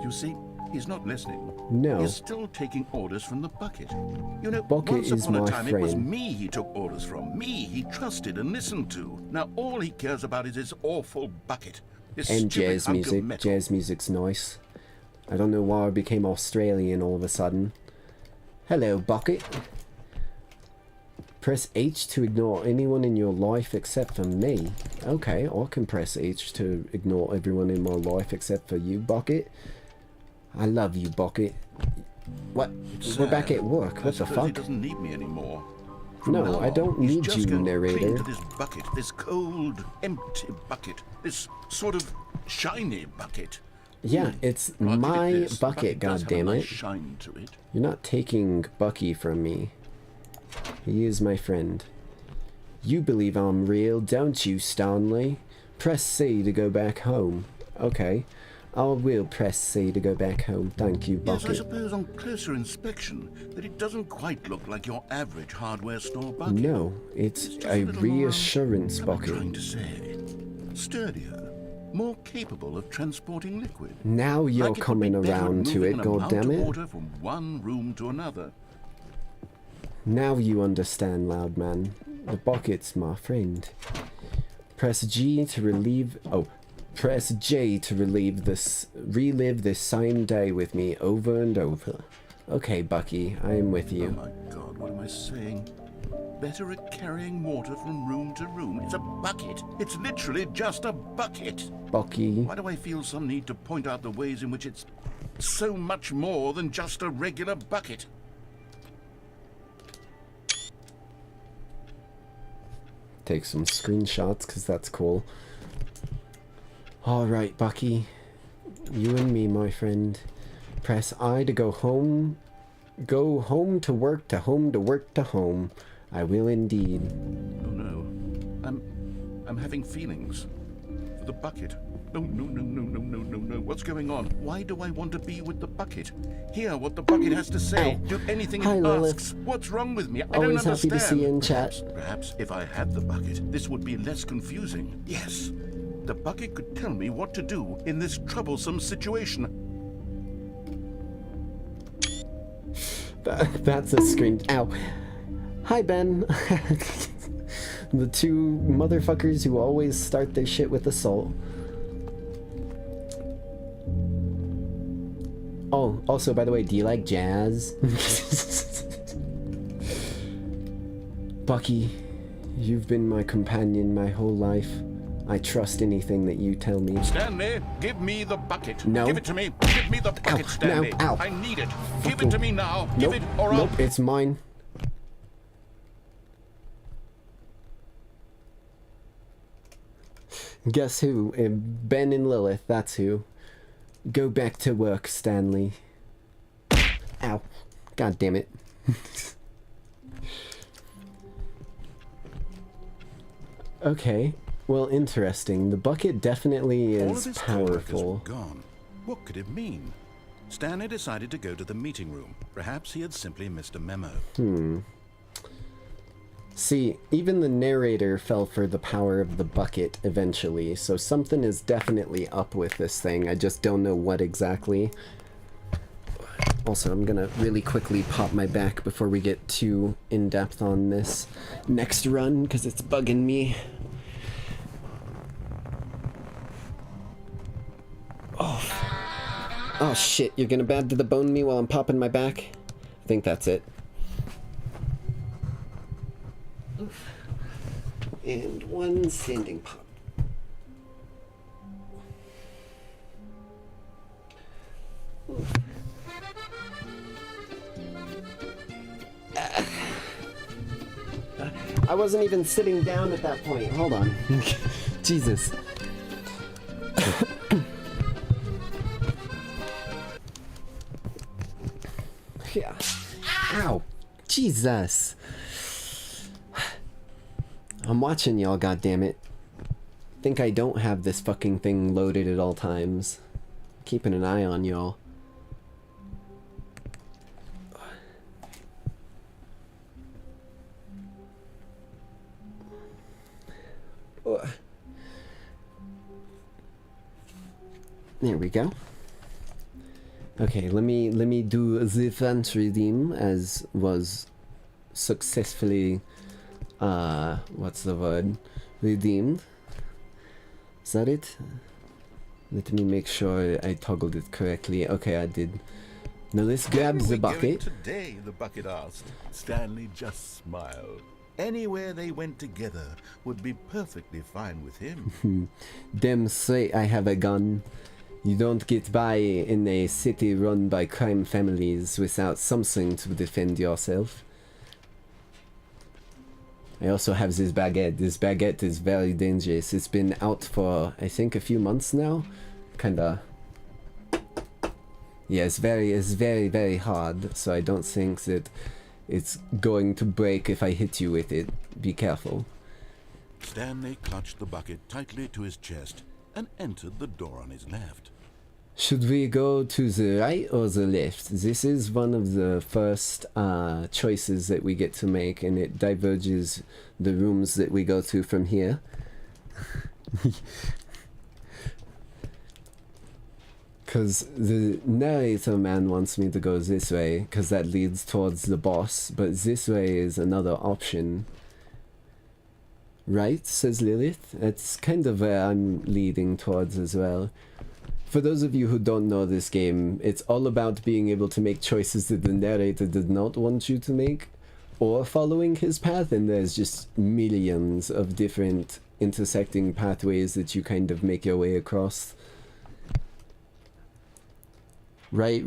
You see, he's not listening. No. He's still taking orders from the bucket. You know, Bucket once is upon a my time it was friend. me he took orders from. Me he trusted and listened to. Now all he cares about is his awful bucket. This And stupid jazz hunk of music. metal. Jazz music's nice. I don't know why I became Australian all of a sudden. Hello, Bucket. Press H to ignore anyone in your life except for me. Okay, I can press H to ignore everyone in my life except for you, Bucket. I love you, Bucket. What? We're back at work. I What the suppose He fuck? doesn't need me anymore. From No, now I don't on, he's need just you, going to narrator. cling to this bucket, this cold, empty bucket, this sort of shiny bucket. Yeah, it's I'll give it my this. The bucket, does have a goddammit. nice shine to it. You're not taking Bucky from me. He is my friend. You believe I'm real, don't you, Stanley? Press C to go back home. Okay. I will press C to go back home. Thank you, Yes, I Bucket. suppose on closer inspection that it doesn't quite look like your average hardware store bucket. No, it's Just a little more, reassurance what am I bucket. trying to say? Sturdier. more capable of transporting liquid. Now you're Like it would coming be better at around to moving it, an amount of goddammit. water from one room to another. Now you understand, loud man. The bucket's my friend. Press G to relieve... Oh. Press J to relive this same day with me over and over. Okay, Bucky, I am with Oh you. my God, what am I saying? Better at carrying water from room to room. It's a bucket. It's literally just a bucket. Bucky. Why do I feel some need to point out the ways in which it's so much more than just a regular bucket? Take some screenshots, because that's cool. Alright, Bucky. You and me, my friend. Press I to go home. Go home to work to home to work to home. I will indeed. Oh no. I'm having feelings. For the bucket. No. What's going on? Why do I want to be with the bucket? Hear what the bucket has to say. Ow. Do anything Hi, it Lilith. asks. What's wrong with me? I Always don't happy understand. to see you in chat. Perhaps if I had the bucket, this would be less confusing. Yes. The bucket could tell me what to do in this troublesome situation. That's a screen. Ow. Hi, Ben. The two motherfuckers who always start their shit with assault. Oh, also, by the way, do you like jazz? Bucky, you've been my companion my whole life. I trust anything that you tell me. Stanley, give me the bucket. No. Give it to me. Give me the bucket, Stanley. no, ow. I need it. Give it to me now. Nope, Give it or nope, I'll... it's mine. Guess who? Ben and Lilith, that's who. Go back to work, Stanley. Ow. God damn it. Okay. Well, interesting. The bucket definitely All of is his co-workers powerful. were gone. What could it mean? Stanley decided to go to the meeting room. Perhaps he had simply missed a memo. See, even the narrator fell for the power of the bucket eventually, so something is definitely up with this thing. I just don't know what exactly. Also, I'm gonna really quickly pop my back before we get too in-depth on this next run, because it's bugging me. Oh shit, you're gonna bad to the bone me while I'm popping my back? I think that's it. Oof. And one sanding pop. Oof. I wasn't even sitting down at that point. Hold on. Jesus. Yeah. Ow. Jesus. I'm watching y'all, goddammit. Think I don't have this fucking thing loaded at all times. Keeping an eye on y'all. There we go. Okay, let me do the fence redeem as was successfully what's the word? Redeemed. Is that it? Let me make sure I toggled it correctly. Okay, I did. Now let's grab the bucket. Today, the bucket asked. Stanley just smiled. Anywhere they went together would be perfectly fine with him. Damn straight I have a gun. You don't get by in a city run by crime families without something to defend yourself. I also have this baguette. This baguette is very dangerous. It's been out for, I think, a few months now. Kinda. Yeah, it's very, very hard. So I don't think that it's going to break if I hit you with it. Be careful. Stanley clutched the bucket tightly to his chest and entered the door on his left. Should we go to the right or the left? This is one of the first choices that we get to make, and it diverges the rooms that we go to from here. Because the narrator man wants me to go this way, because that leads towards the boss, but this way is another option. Right, says Lilith. That's kind of where I'm leading towards as well. For those of you who don't know this game, it's all about being able to make choices that the narrator did not want you to make, or following his path, and there's just millions of different intersecting pathways that you kind of make your way across. Right.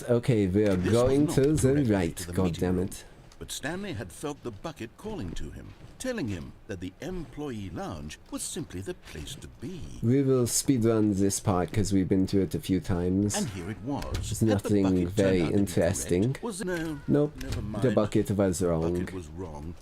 Okay, we are going to the right, God damn it. But Stanley had felt the bucket calling to him, telling him that the employee lounge was simply the place to be. We will speedrun this part because we've been to it a few times. And here it was. There's nothing very interesting. Nope, never mind. the bucket was wrong. The bucket was wrong.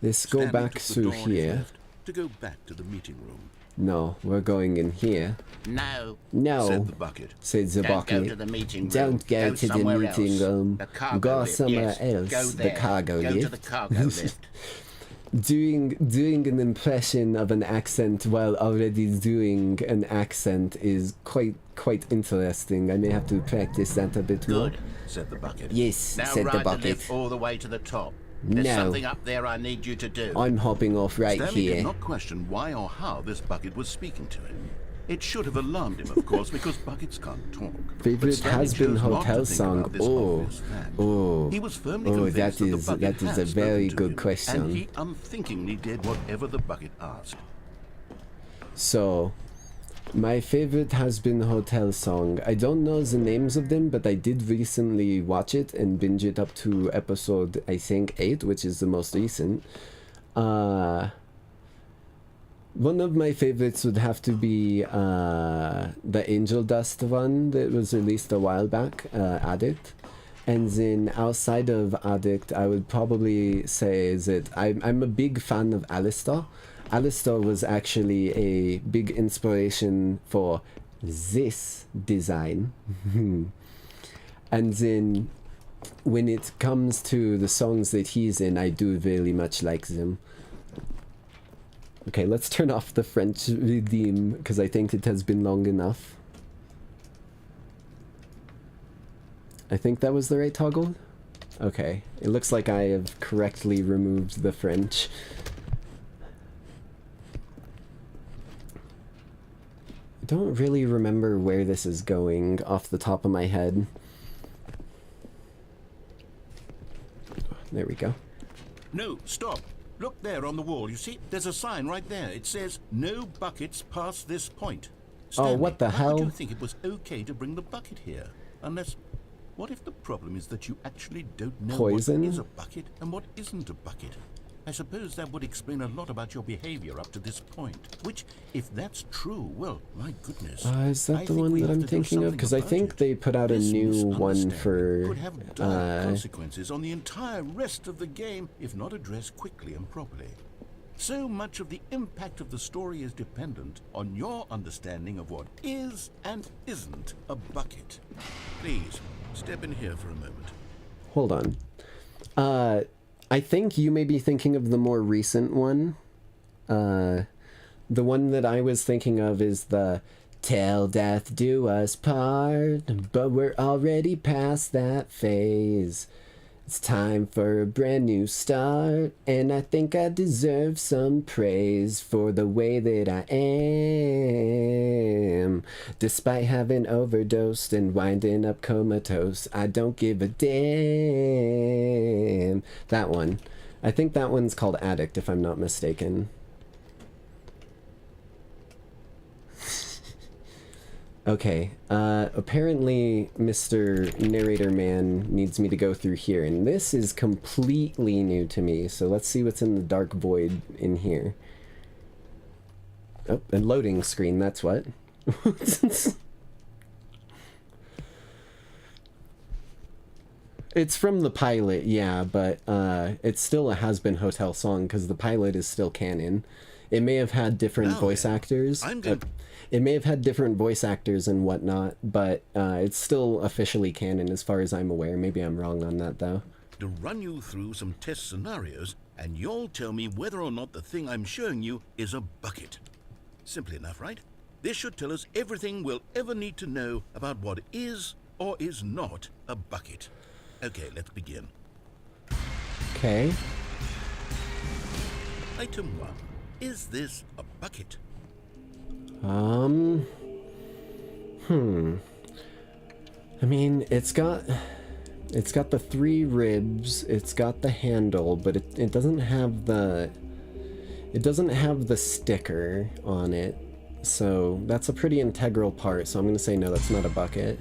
Let's go Stanley back took the through door on his here. left to go back to the meeting room. No, we're going in here. No, No, Said the bucket. said the don't bucket. go to the meeting room. Don't go to the somewhere meeting else. room. The cargo Go lift, somewhere yes. else. Go The there. cargo Go lift. to the cargo lift. Doing an impression of an accent while already doing an accent is quite interesting. I may have to practice that a bit more. Good. Said the bucket. Yes, Now said the ride the bucket. lift all the way to the top. There's No. something up there I need you to do. I'm hopping off right Stanley here. did not question why or how this bucket was speaking to him. It should have alarmed him, of course, because buckets can't talk. But Favorite Stanley has-been chose not to hotel think song. about this Oh, obvious fact. oh, He was firmly oh, convinced that the is bucket that is had a very spoken to good him, question. And he unthinkingly did whatever the bucket asked. So, my favorite has been hotel song. I don't know the names of them, but I did recently watch it and binge it up to episode, I think, 8, which is the most recent. One of my favorites would have to be the Angel Dust one that was released a while back, Addict. And then outside of Addict, I would probably say that I'm a big fan of Alistair. Alistair was actually a big inspiration for this design. And then when it comes to the songs that he's in, I do very much like them. Okay, let's turn off the French redeem because I think it has been long enough. I think that was the right toggle. Okay, it looks like I have correctly removed the French. I don't really remember where this is going off the top of my head. There we go. No, stop. Look there on the wall. You see, there's a sign right there. It says, "No buckets past this point." Stanley, what the how hell? could you think it was okay to bring the bucket here? Unless, what if the problem is that you actually don't know Poison? what is a bucket and what isn't a bucket? I suppose that would explain a lot about your behavior up to this point. Which, if that's true, well, my goodness. Is that I the think one we that have I'm to do thinking of? something Because I about think it. they put out a This new one misunderstanding for... could have dire consequences on the entire rest of the game if not addressed quickly and properly. So much of the impact of the story is dependent on your understanding of what is and isn't a bucket. Please, step in here for a moment. Hold on. I think you may be thinking of the more recent one. The one that I was thinking of is the "Till death do us part," but we're already past that phase. It's time for a brand new start, and I think I deserve some praise for the way that I am. Despite having overdosed and winding up comatose, I don't give a damn. That one. I think that one's called Addict, if I'm not mistaken. Okay, apparently Mr. Narrator Man needs me to go through here, and this is completely new to me, so let's see what's in the dark void in here. Oh, a loading screen, that's what. It's from the pilot, yeah, but it's still a has-been hotel song, because the pilot is still canon. It may have had different voice actors. It may have had different voice actors and whatnot, but it's still officially canon as far as I'm aware. Maybe I'm wrong on that, though. To run you through some test scenarios, and you'll tell me whether or not the thing I'm showing you is a bucket. Simple enough, right? This should tell us everything we'll ever need to know about what is or is not a bucket. Okay, let's begin. Okay. Item 1. Is this a bucket? I mean, it's got the 3 ribs, it's got the handle, but it doesn't have the sticker on it. So that's a pretty integral part, so I'm gonna say no, that's not a bucket.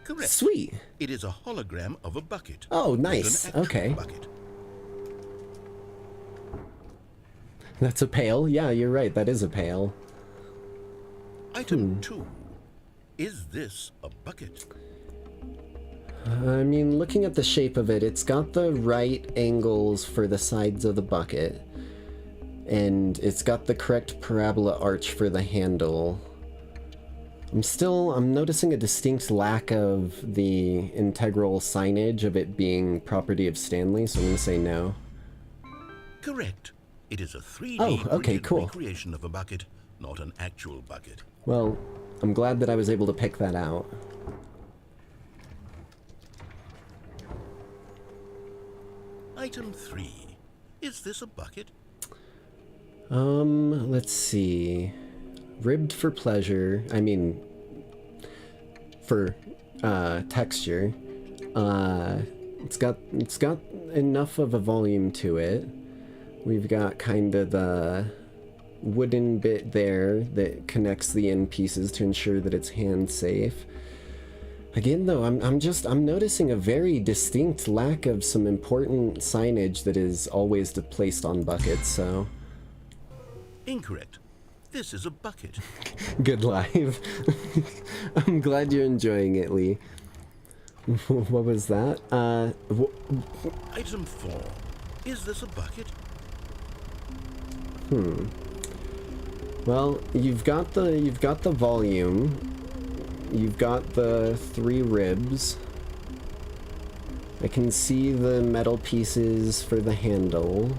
Correct. Sweet. It is a hologram of a bucket. Oh, Not nice. an actual Okay. Bucket. That's a pail. Yeah, you're right, that is a pail. Item 2. Is this a bucket? I mean, looking at the shape of it, it's got the right angles for the sides of the bucket. And it's got the correct parabola arch for the handle. I'm noticing a distinct lack of the integral signage of it being property of Stanley, so I'm gonna say no. Correct. It is a 3D Oh, okay, printed cool. recreation of a bucket, not an actual bucket. Well, I'm glad that I was able to pick that out. Item 3. Is this a bucket? Let's see. Ribbed for pleasure. I mean, for texture. It's got enough of a volume to it. We've got kind of the wooden bit there that connects the end pieces to ensure that it's hand safe. Again, though, I'm noticing a very distinct lack of some important signage that is always placed on buckets. So Incorrect. This is a bucket. good live. I'm glad you're enjoying it, Lee. What was that? Item 4. Is this a bucket? Well, you've got the volume. You've got the 3 ribs. I can see the metal pieces for the handle.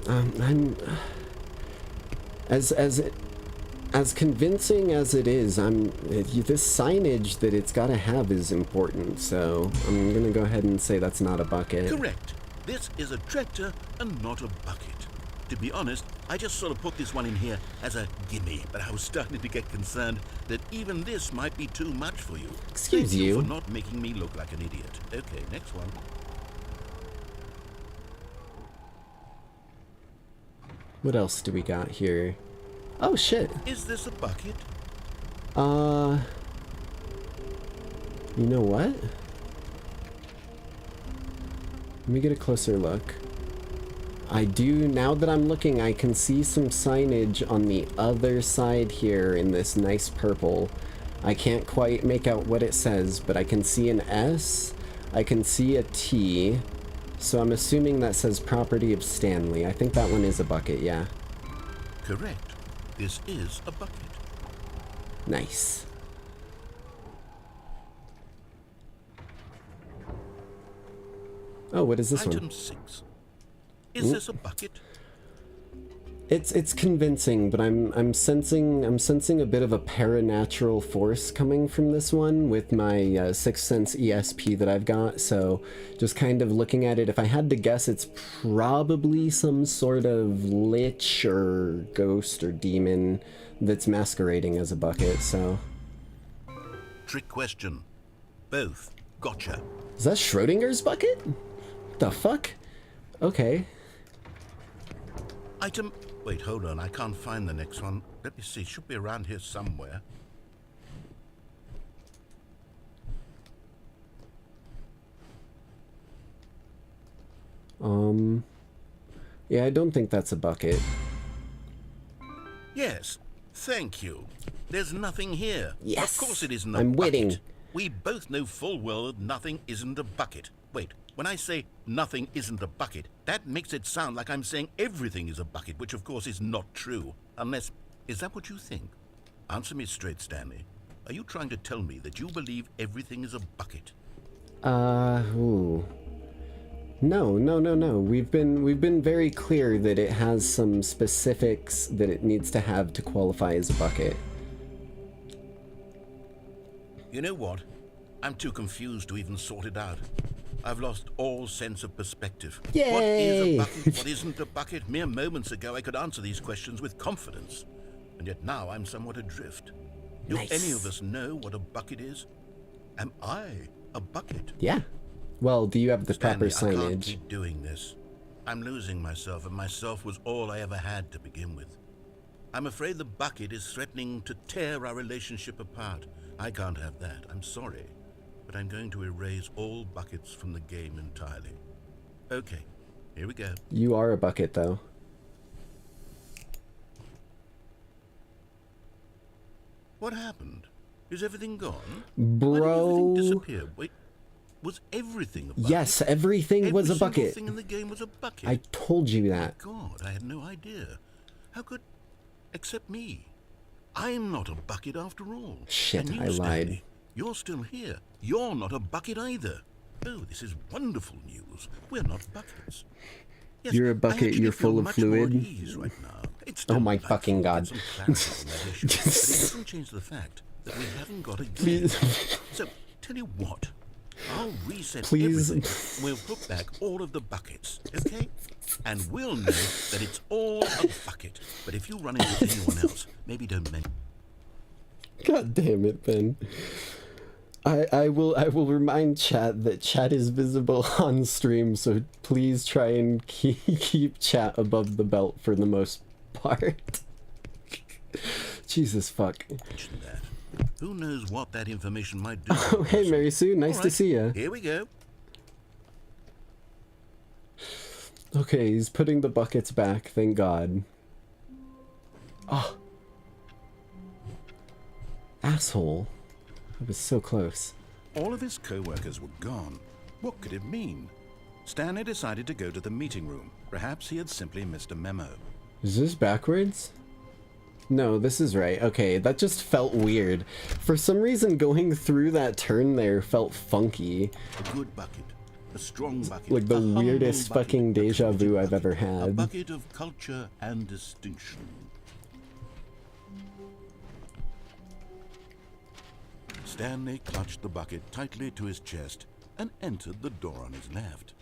I'm as convincing as it is. This signage that it's got to have is important. So I'm gonna go ahead and say that's not a bucket. Correct. This is a tractor and not a bucket. To be honest, I just sort of put this one in here as a gimme, but I was starting to get concerned that even this might be too much for you. Excuse Thank you. for not making me look like an idiot. Okay, next one. What else do we got here? Oh shit. Is this a bucket? You know what? Let me get a closer look. I do, now that I'm looking, I can see some signage on the other side here in this nice purple. I can't quite make out what it says, but I can see an S, I can see a T, so I'm assuming that says property of Stanley. I think that one is a bucket, yeah. Correct. This is a bucket. Nice. Oh, what is this one? Item 6. Is this a bucket? It's convincing, but I'm sensing a bit of a paranatural force coming from this one with my Sixth Sense ESP that I've got. So just kind of looking at it, if I had to guess, it's probably some sort of lich or ghost or demon that's masquerading as a bucket. So Trick question. Both. Gotcha. is that Schrodinger's bucket? The fuck? Okay. Item... Wait, hold on. I can't find the next one. Let me see. Should be around here somewhere. Yeah, I don't think that's a bucket. Yes. Thank you. There's nothing here. Yes! Of course it isn't a I'm bucket. winning. We both know full well that nothing isn't a bucket. Wait, when I say nothing isn't a bucket, that makes it sound like I'm saying everything is a bucket, which of course is not true. Unless... Is that what you think? Answer me straight, Stanley. Are you trying to tell me that you believe everything is a bucket? Ooh. No, no, no, no. We've been very clear that it has some specifics that it needs to have to qualify as a bucket. You know what? I'm too confused to even sort it out. I've lost all sense of perspective. Yay! What is a bucket? What isn't a bucket? Mere moments ago I could answer these questions with confidence. And yet now I'm somewhat adrift. Do Nice. any of us know what a bucket is? Am I a bucket? Yeah. Well, do you have the proper Stanley, I can't signage? keep doing this. I'm losing myself, and myself was all I ever had to begin with. I'm afraid the bucket is threatening to tear our relationship apart. I can't have that. I'm sorry. But I'm going to erase all buckets from the game entirely. Okay, here we go. You are a bucket, though. What happened? Is everything gone? Bro. Why did everything disappear? Wait, was everything a bucket? Yes, everything was a Every bucket. single thing in the game was a bucket. I told you that. God, I had no idea. How could... except me. I'm not a bucket after all. Shit, And you, I lied. Stanley, you're still here. You're not a bucket either. Oh, this is wonderful news. We're not buckets. Yes, You're a I bucket, actually you're feel full of much more at fluid. ease right now. It's Oh still my delightful fucking to get God. some clarity on that issue, but it doesn't change the fact that we haven't got a game. Please. So, tell you what. I'll reset Please. everything. We'll put back all of the buckets, okay? And we'll know that it's all a bucket. But if you run into anyone else, maybe don't mention. God damn it, Ben. I will remind chat that chat is visible on stream, so please try and keep chat above the belt for the most part. Jesus fuck. that. Who knows what that information might do? Oh, hey Mary Sue, nice All to right, see ya. Here we go. Okay, he's putting the buckets back, thank God. Oh. Asshole. I was so close. All of his co-workers were gone. What could it mean? Stanley decided to go to the meeting room. Perhaps he had simply missed a memo. Is this backwards? No, this is right. Okay, that just felt weird. For some reason, going through that turn there felt funky. A good bucket. A strong bucket. Like the a humble weirdest bucket, fucking a deja committed vu I've bucket, ever A had. bucket of culture and distinction. Stanley clutched the bucket tightly to his chest and entered the door on his left.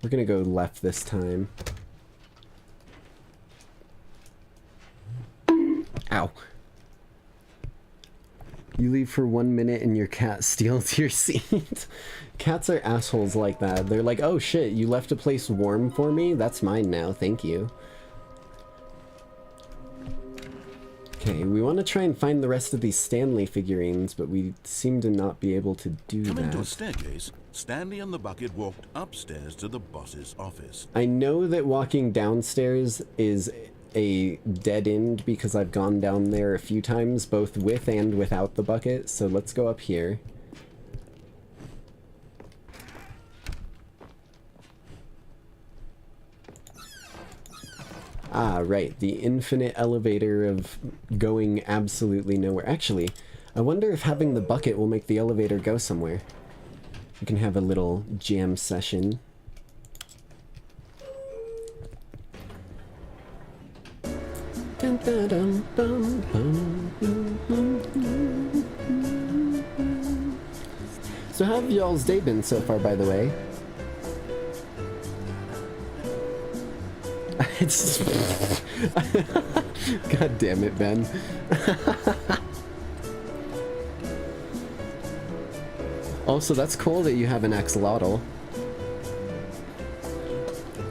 We're gonna go left this time. Ow. You leave for 1 minute and your cat steals your seat. Cats are assholes like that. They're like, oh shit, you left a place warm for me? That's mine now, thank you. Okay, we want to try and find the rest of these Stanley figurines, but we seem to not be able to do Coming to a that. staircase, Stanley and the bucket walked upstairs to the boss's office. I know that walking downstairs is a dead end because I've gone down there a few times, both with and without the bucket, so let's go up here. Ah, right, the infinite elevator of going absolutely nowhere. Actually, I wonder if having the bucket will make the elevator go somewhere. We can have a little jam session. Dun, dun, dun, dun, dun, dun, dun, dun. So how have y'all's day been so far, by the way? It's God damn it, Ben. Also, that's cool that you have an axolotl.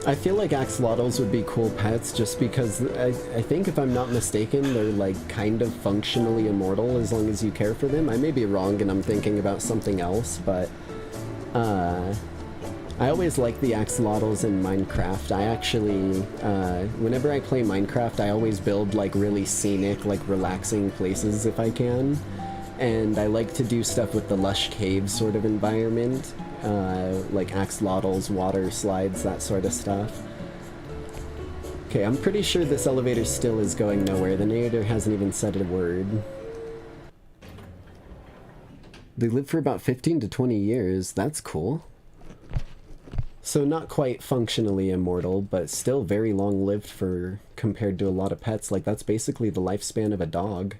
I feel like axolotls would be cool pets just because I think, if I'm not mistaken, they're like kind of functionally immortal as long as you care for them. I may be wrong and I'm thinking about something else, but I always like the axolotls in Minecraft. I actually, whenever I play Minecraft, I always build like really scenic, like relaxing places if I can. And I like to do stuff with the lush cave sort of environment. Like axolotls, water slides, that sort of stuff. Okay, I'm pretty sure this elevator still is going nowhere. The narrator hasn't even said a word. They live for about 15 to 20 years. That's cool. So not quite functionally immortal, but still very long-lived for compared to a lot of pets. Like, that's basically the lifespan of a dog.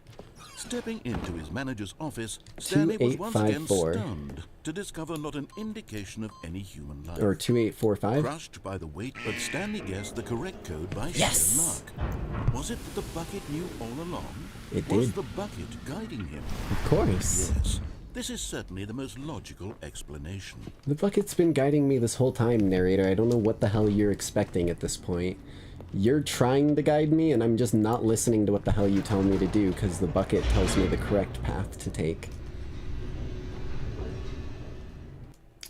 Stepping into his manager's office, Stanley was once again 2854. stunned to discover not an indication of any human life. Or 2845. Crushed by the weight, but Stanley guessed the correct code by Yes! sheer luck. Was it that the bucket knew all along? It Was did. the bucket guiding him? Of course. Yes. This is certainly the most logical explanation. The bucket's been guiding me this whole time, narrator. I don't know what the hell you're expecting at this point. You're trying to guide me, and I'm just not listening to what the hell you tell me to do, because the bucket tells me the correct path to take.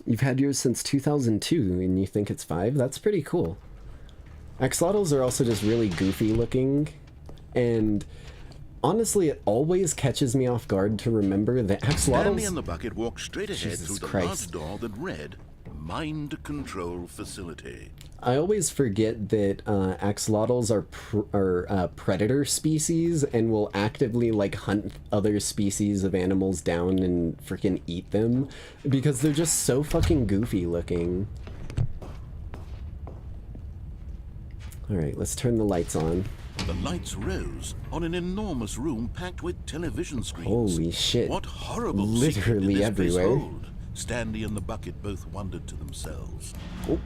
You've had yours since 2002, and you think it's 5? That's pretty cool. Axolotls are also just really goofy looking, and honestly, it always catches me off guard to remember that axolotls... Stanley and the bucket walked straight ahead Jesus through the Christ. large door that read, Mind Control Facility. I always forget that axolotls are predator species and will actively like hunt other species of animals down and freaking eat them because they're just so fucking goofy looking. Alright, let's turn the lights on. The lights rose on an enormous room packed with television screens. Holy shit. What horrible Literally secret did this everywhere. place hold? Stanley and the bucket both wondered to themselves. Oh.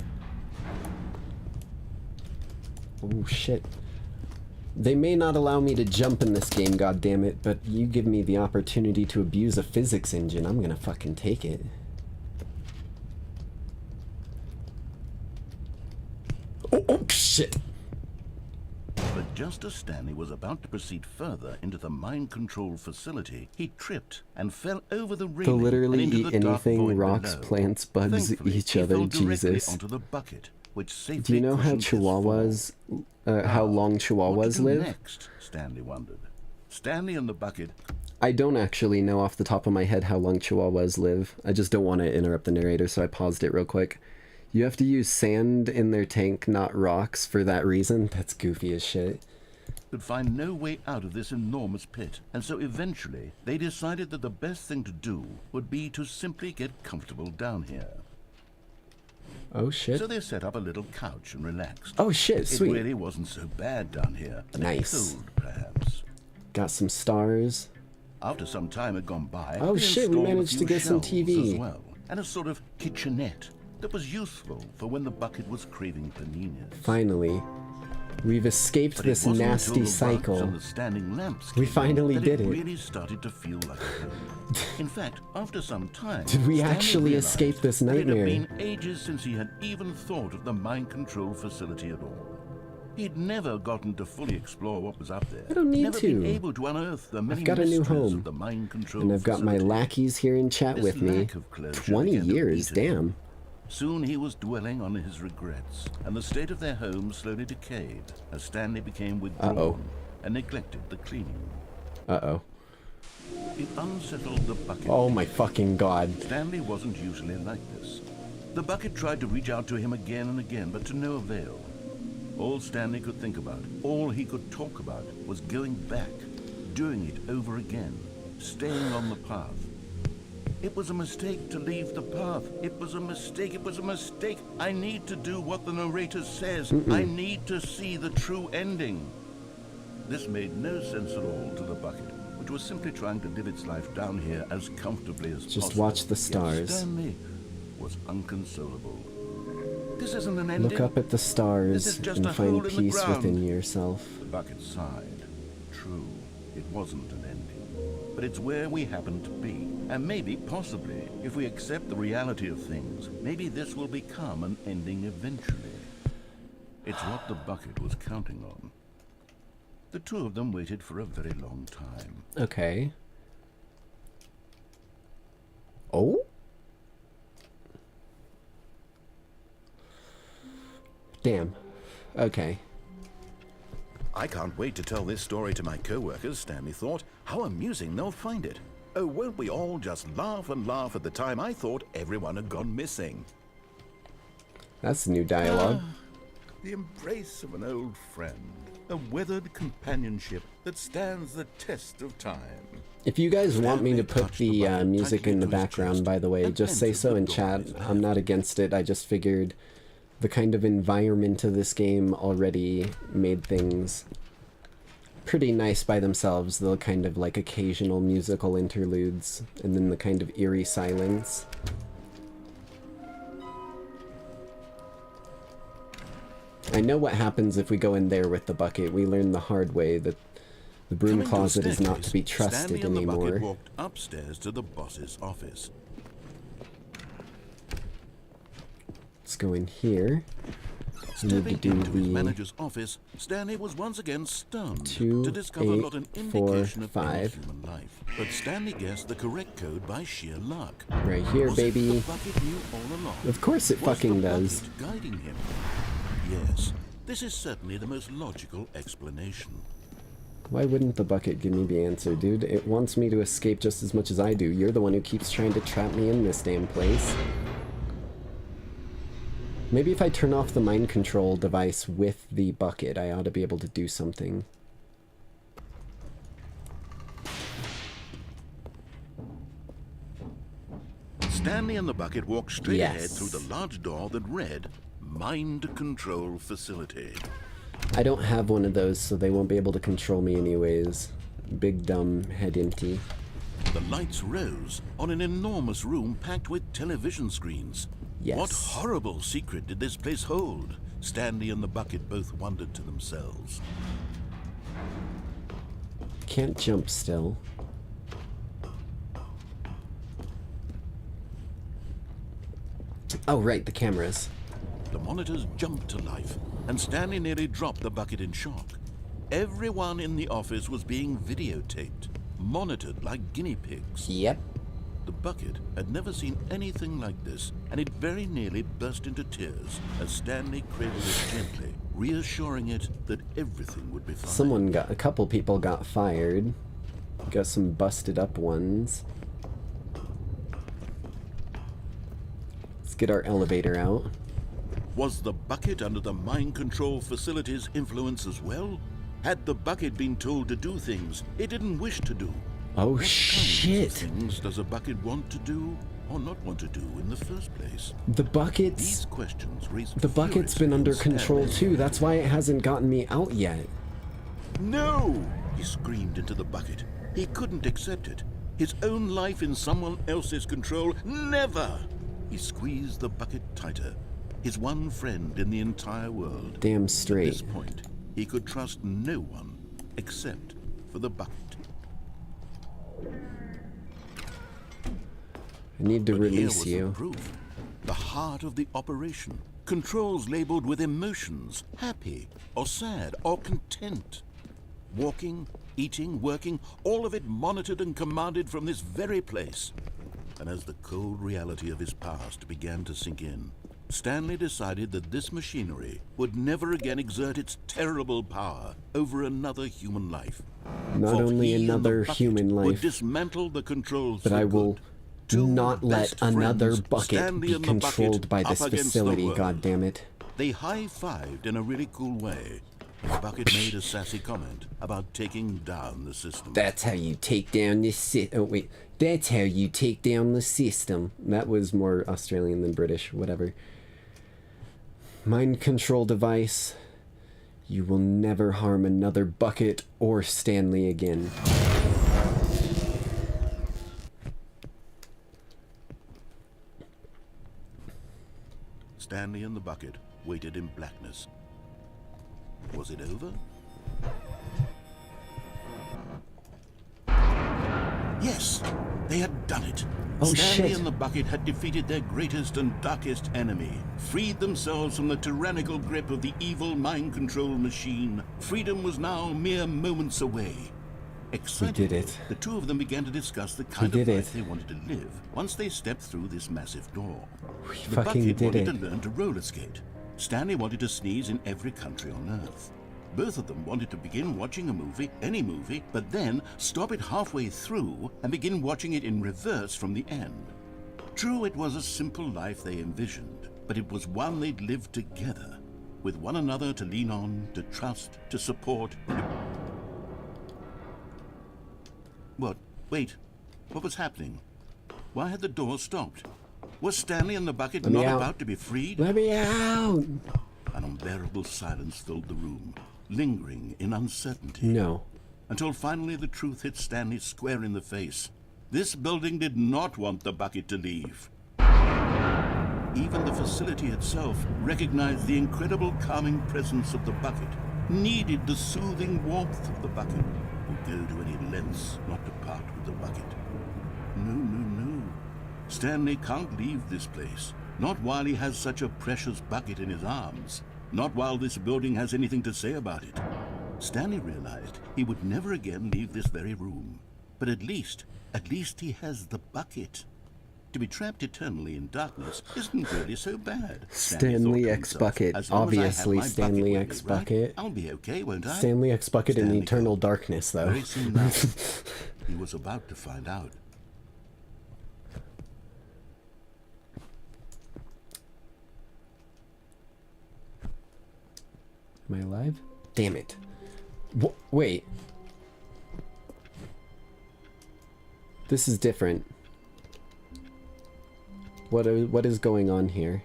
Oh shit. They may not allow me to jump in this game, goddammit, but you give me the opportunity to abuse a physics engine, I'm gonna fucking take it. Oh shit! But just as Stanley was about to proceed further into the mind control facility, he tripped and fell over the railing. They'll literally and into eat the dark anything, void rocks, below. plants, bugs, Thankfully, each he other, fell directly Jesus. onto the bucket, which safely Do you know how cushioned his fall. chihuahuas, how long What chihuahuas to do live? next? Stanley wondered. Stanley and the bucket. I don't actually know off the top of my head how long chihuahuas live. I just don't want to interrupt the narrator, so I paused it real quick. You have to use sand in their tank, not rocks, for that reason? That's goofy as shit. Could find no way out of this enormous pit, and so eventually they decided that the best thing to do would be to simply get comfortable down here. Oh shit. So they set up a little couch and relaxed. Oh shit, sweet. It really wasn't so bad down here. A bit Nice. cold, perhaps. Got some stars. After some time had gone by, Oh they shit, we installed a managed to few get some shelves TV. as well, and a sort of kitchenette that was useful for when the bucket was craving paninis. Finally. We've escaped But it this wasn't nasty until the rugs cycle. and the standing lamps We came finally that did it it. really started to feel like a home. In fact, after some time, Did we Stanley actually realized escape this that nightmare? It had been ages since he had even thought of the mind control facility at all. He'd never gotten to fully explore what was up there. I don't need never to. been able to unearth the many I've got a new mysteries home. of the mind control And I've got my facility. lackeys here in chat This with me. lack of closure 20 began to years, eat at him. damn. Soon he was dwelling on his regrets, and the state of their home slowly decayed as Stanley became withdrawn Uh-oh. and neglected the cleaning. Uh-oh. It unsettled the bucket. Oh my fucking god. Stanley wasn't usually like this. The bucket tried to reach out to him again and again, but to no avail. All Stanley could think about, all he could talk about, was going back, doing it over again, staying on the path. It was a mistake to leave the path. It was a mistake. It was a mistake. I need to do what the narrator says. I need to see the true ending. This made no sense at all to the bucket, which was simply trying to live its life down here as comfortably as possible. Just watch the Yet stars. Stanley was unconsolable. This isn't an ending. Look up at the This stars is just and a find hole in the peace ground. within yourself. The bucket sighed. True, it wasn't an ending. But it's where we happen to be. And maybe, possibly, if we accept the reality of things, maybe this will become an ending eventually. It's what the bucket was counting on. The two of them waited for a very long time. Okay. Oh? Damn. Okay. I can't wait to tell this story to my co-workers, Stanley thought. How amusing they'll find it. Oh, won't we all just laugh and laugh at the time I thought everyone had gone missing? That's new dialogue. The embrace of an old friend. A weathered companionship that stands the test of time. If you guys want me to Stanley put clutched the the bucket music tightly in the to his background, chest by the way, and just say entered so the in door chat. with his I'm hand. not against it. I just figured the kind of environment of this game already made things pretty nice by themselves. The kind of like occasional musical interludes and then the kind of eerie silence. I know what happens if we go in there with the bucket. We learned the hard way that the broom Coming to the closet is not to be staircase, trusted Stanley and the bucket anymore. walked upstairs to the boss's office. Let's go in here. We need to Stepping do into his the manager's office, Stanley was once again stunned 2, to discover 8, not an 4, indication of any 5. human life. But Stanley guessed the correct code by sheer luck. Right here, Was it baby. the bucket knew all along? Of course it Was fucking the does. bucket guiding him? Yes, this is certainly the most logical explanation. Why wouldn't the bucket give me the answer, dude? It wants me to escape just as much as I do. You're the one who keeps trying to trap me in this damn place. Maybe if I turn off the mind control device with the bucket, I ought to be able to do something. Stanley and the bucket walked straight Yes. ahead through the large door that read, Mind Control Facility. I don't have one of those, so they won't be able to control me anyways. Big dumb head empty. The lights rose on an enormous room packed with television screens. Yes. What horrible secret did this place hold? Stanley and the bucket both wondered to themselves. Can't jump still. Oh, right, the cameras. The monitors jumped to life, and Stanley nearly dropped the bucket in shock. Everyone in the office was being videotaped, monitored like guinea pigs. Yep. The bucket had never seen anything like this, and it very nearly burst into tears as Stanley cradled it gently, reassuring it that everything would be fine. A couple people got fired. Got some busted up ones. Let's get our elevator out. Was the bucket under the mind control facility's influence as well? Had the bucket been told to do things it didn't wish to do? Oh What shit! kinds of things does a bucket want to do or not want to do in the first place? The These bucket's questions raised the bucket's been furious under in control Stanley. too. That's why it hasn't gotten me out yet. No! He screamed into the bucket. He couldn't accept it. His own life in someone else's control. Never! He squeezed the bucket tighter. His one friend in the entire world. Damn At this straight. point, he could trust no one except for the bucket. I need to But here release was the you. proof. The heart of the operation. Controls labeled with emotions, happy or sad or content. Walking, eating, working, all of it monitored and commanded from this very place. And as the cold reality of his past began to sink in, Stanley decided that this machinery would never again exert its terrible power over another human life. Not For only he and the another bucket human would life, dismantle the controls but for I will good. Two not let best another friends, bucket Stanley be and the bucket, controlled by up this against the facility, world. God damn it. They high-fived in a really cool way. The bucket made a sassy comment about taking down the system. That's how you take down this oh wait. That's how you take down the system. That was more Australian than British, whatever. Mind control device. You will never harm another bucket or Stanley again. Stanley and the bucket waited in blackness. Was it over? Yes, they had done it. Oh, Stanley shit. and the bucket had defeated their greatest and darkest enemy, freed themselves from the tyrannical grip of the evil mind control machine. Freedom was now mere moments away. Excited, did it. the two of them began to discuss the kind did of life it. they wanted to live once they stepped through this massive door. We The fucking bucket did wanted it. to learn to roller skate. Stanley wanted to sneeze in every country on Earth. Both of them wanted to begin watching a movie, any movie, but then stop it halfway through and begin watching it in reverse from the end. True, it was a simple life they envisioned, but it was one they'd lived together. with one another to lean on, to trust, to support. What? Wait. What was happening? Why had the door stopped? Was Stanley and the bucket not about to be freed? Let me out! An unbearable silence filled the room, lingering in uncertainty. No. Until finally the truth hit Stanley square in the face. This building did not want the bucket to leave. Even the facility itself recognized the incredible calming presence of the bucket, needed the soothing warmth of the bucket, would go to any lengths not to part with the bucket. No, no, no. Stanley can't leave this place. Not while he has such a precious bucket in his arms. Not while this building has anything to say about it. Stanley realized he would never again leave this very room. But at least he has the bucket. To be trapped eternally in darkness isn't really so bad. Stanley X Bucket. Obviously Stanley X Bucket. I'll be okay, won't I? Stanley X Bucket in eternal darkness, though. Very soon now, he was about to find out. Am I alive? Damn it. Wait. This is different. What is going on here?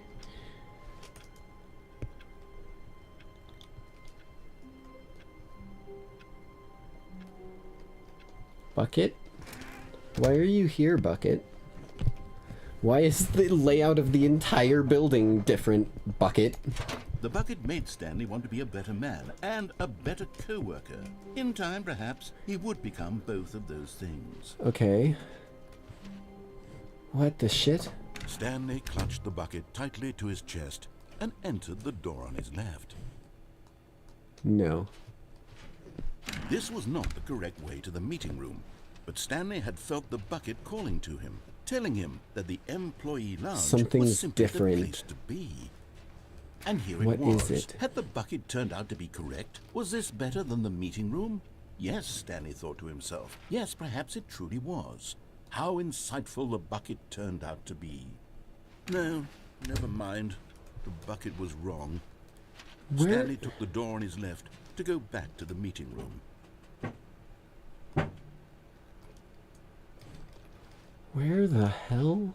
Bucket? Why are you here, Bucket? Why is the layout of the entire building different, Bucket? The bucket made Stanley want to be a better man and a better co-worker. In time, perhaps, he would become both of those things. Okay. What the shit? Stanley clutched the bucket tightly to his chest and entered the door on his left. No. This was not the correct way to the meeting room, but Stanley had felt the bucket calling to him, telling him that the employee lounge Something's was simply different. the place to be. And here it What was. is it? Had the bucket turned out to be correct? Was this better than the meeting room? Yes, Stanley thought to himself. Yes, perhaps it truly was. How insightful the bucket turned out to be. No, never mind. The bucket was wrong. Where? Stanley took the door on his left to go back to the meeting room. Where the hell?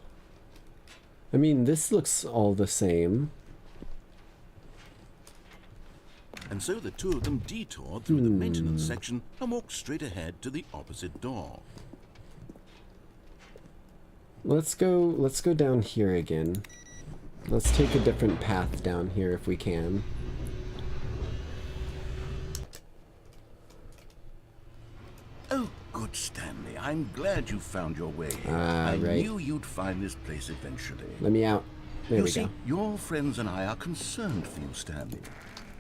I mean, this looks all the same. And so the two of them detoured through the maintenance section and walked straight ahead to the opposite door. Let's go down here again. Let's take a different path down here if we can. Oh, good, Stanley. I'm glad you found your way. Ah, I right. knew you'd find this place eventually. Let me out. There You we see, go. your friends and I are concerned for you, Stanley.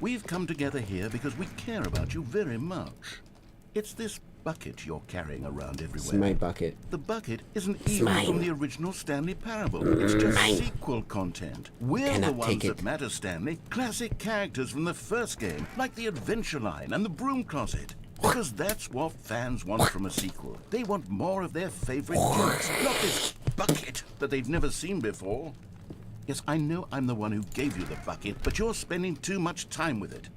We've come together here because we care about you very much. It's this bucket you're carrying around everywhere. It's my bucket. The bucket isn't even from the original Stanley parable. It's just sequel content. We're the Cannot ones take that it. matter, Stanley. Classic characters from the first game, like the Adventure Line and the Broom Closet. Because that's what fans want from a sequel. They want more of their favorite jokes, not this bucket that they've never seen before. Yes, I know I'm the one who gave you the bucket, but you're spending too much time with it.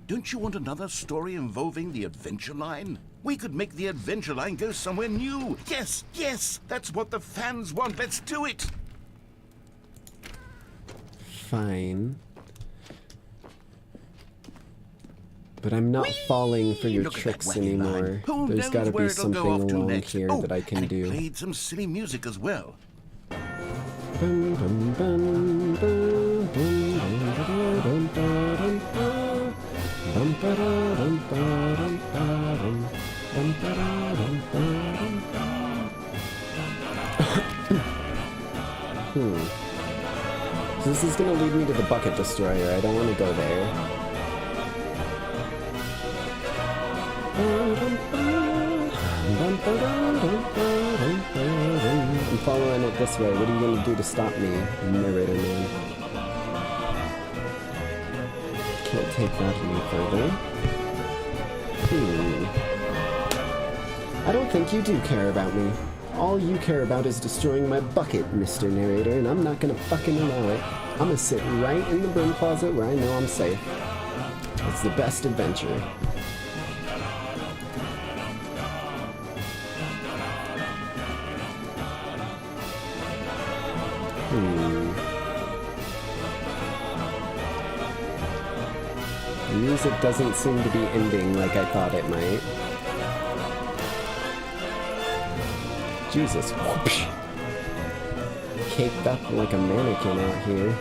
Don't you want another story involving the Adventure Line? We could make the Adventure Line go somewhere new. Yes, yes, that's what the fans want. Let's do it. Fine. But I'm not falling for your Look at that tricks wacky line. anymore. Who There's knows gotta where be it'll something go off to along next? here Oh, that I can and do. It played some silly music as well. Bum, bum, bum, bum, bum, ba-da-dum, ba-dum, ba. Bum, ba-da-dum, ba-dum, ba-dum. Bum, ba-da-dum, ba-dum, ba. This is gonna lead me to the Bucket Destroyer. I don't want to go there. I'm following it this way. What are you going to do to stop me, Narrator Man? Can't take that any further. I don't think you do care about me. All you care about is destroying my bucket, Mr. Narrator, and I'm not gonna fucking allow it. I'm gonna sit right in the broom closet where I know I'm safe. It's the best adventure. The music doesn't seem to be ending like I thought it might. Jesus. Whoosh. Caked up like a mannequin out here.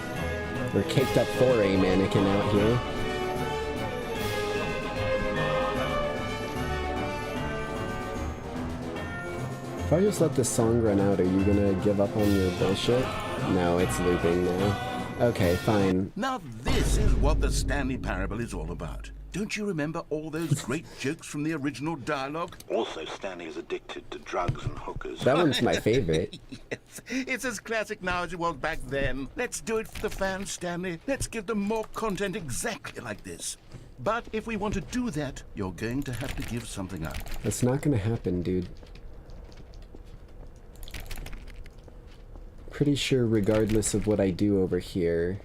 Or caked up for a mannequin out here. If I just let this song run out, are you gonna give up on your bullshit? No, it's looping now. Okay, fine. Now this is what the Stanley Parable is all about. Don't you remember all those great jokes from the original dialogue? Also, Stanley is addicted to drugs and hookers. That one's my favorite. Yes, it's as classic now as it was back then. Let's do it for the fans, Stanley. Let's give them more content exactly like this. But if we want to do that, you're going to have to give something up. That's not gonna happen, dude. Pretty sure regardless of what I do over here,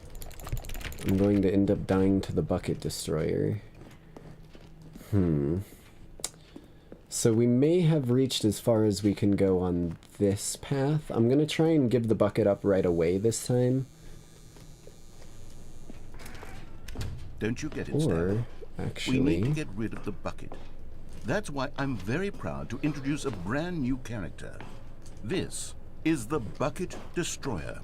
I'm going to end up dying to the bucket destroyer. So we may have reached as far as we can go on this path. I'm gonna try and give the bucket up right away this time. Don't you get it, Or, Stanley? actually... We need to get rid of the bucket. That's why I'm very proud to introduce a brand new character. This is the Bucket Destroyer.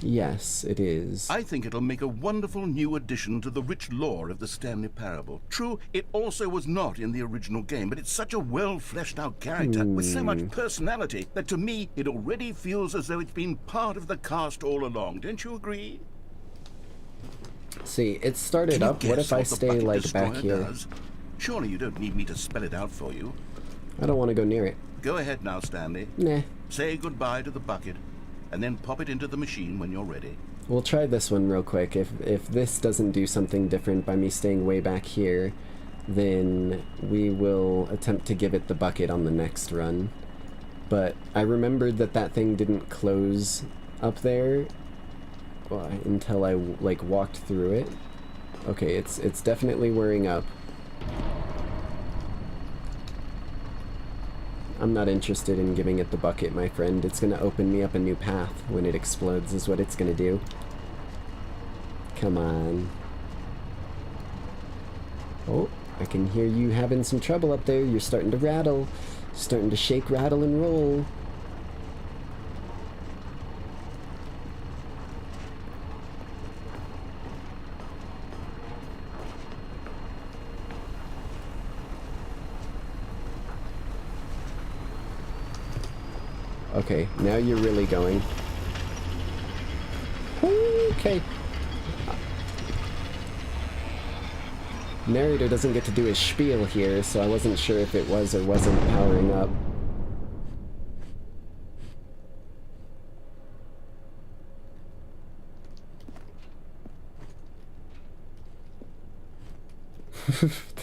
Yes, it is. I think it'll make a wonderful new addition to the rich lore of the Stanley Parable. True, it also was not in the original game, but it's such a well-fleshed-out character with so much personality that to me it already feels as though it's been part of the cast all along. Don't you agree? See, it started up. What if I stay, like, back here? Does? Surely you don't need me to spell it out for you. I don't want to go near it. Go ahead now, Stanley. Nah. Say goodbye to the bucket, and then pop it into the machine when you're ready. We'll try this one real quick. If this doesn't do something different by me staying way back here, then we will attempt to give it the bucket on the next run. But I remembered that that thing didn't close up there until I, like, walked through it. Okay, it's definitely whirring up. I'm not interested in giving it the bucket, my friend. It's gonna open me up a new path when it explodes, is what it's gonna do. Come on. Oh, I can hear you having some trouble up there. You're starting to rattle. Starting to shake, rattle, and roll. Okay, now you're really going. Okay. Narrator doesn't get to do his spiel here, so I wasn't sure if it was or wasn't powering up.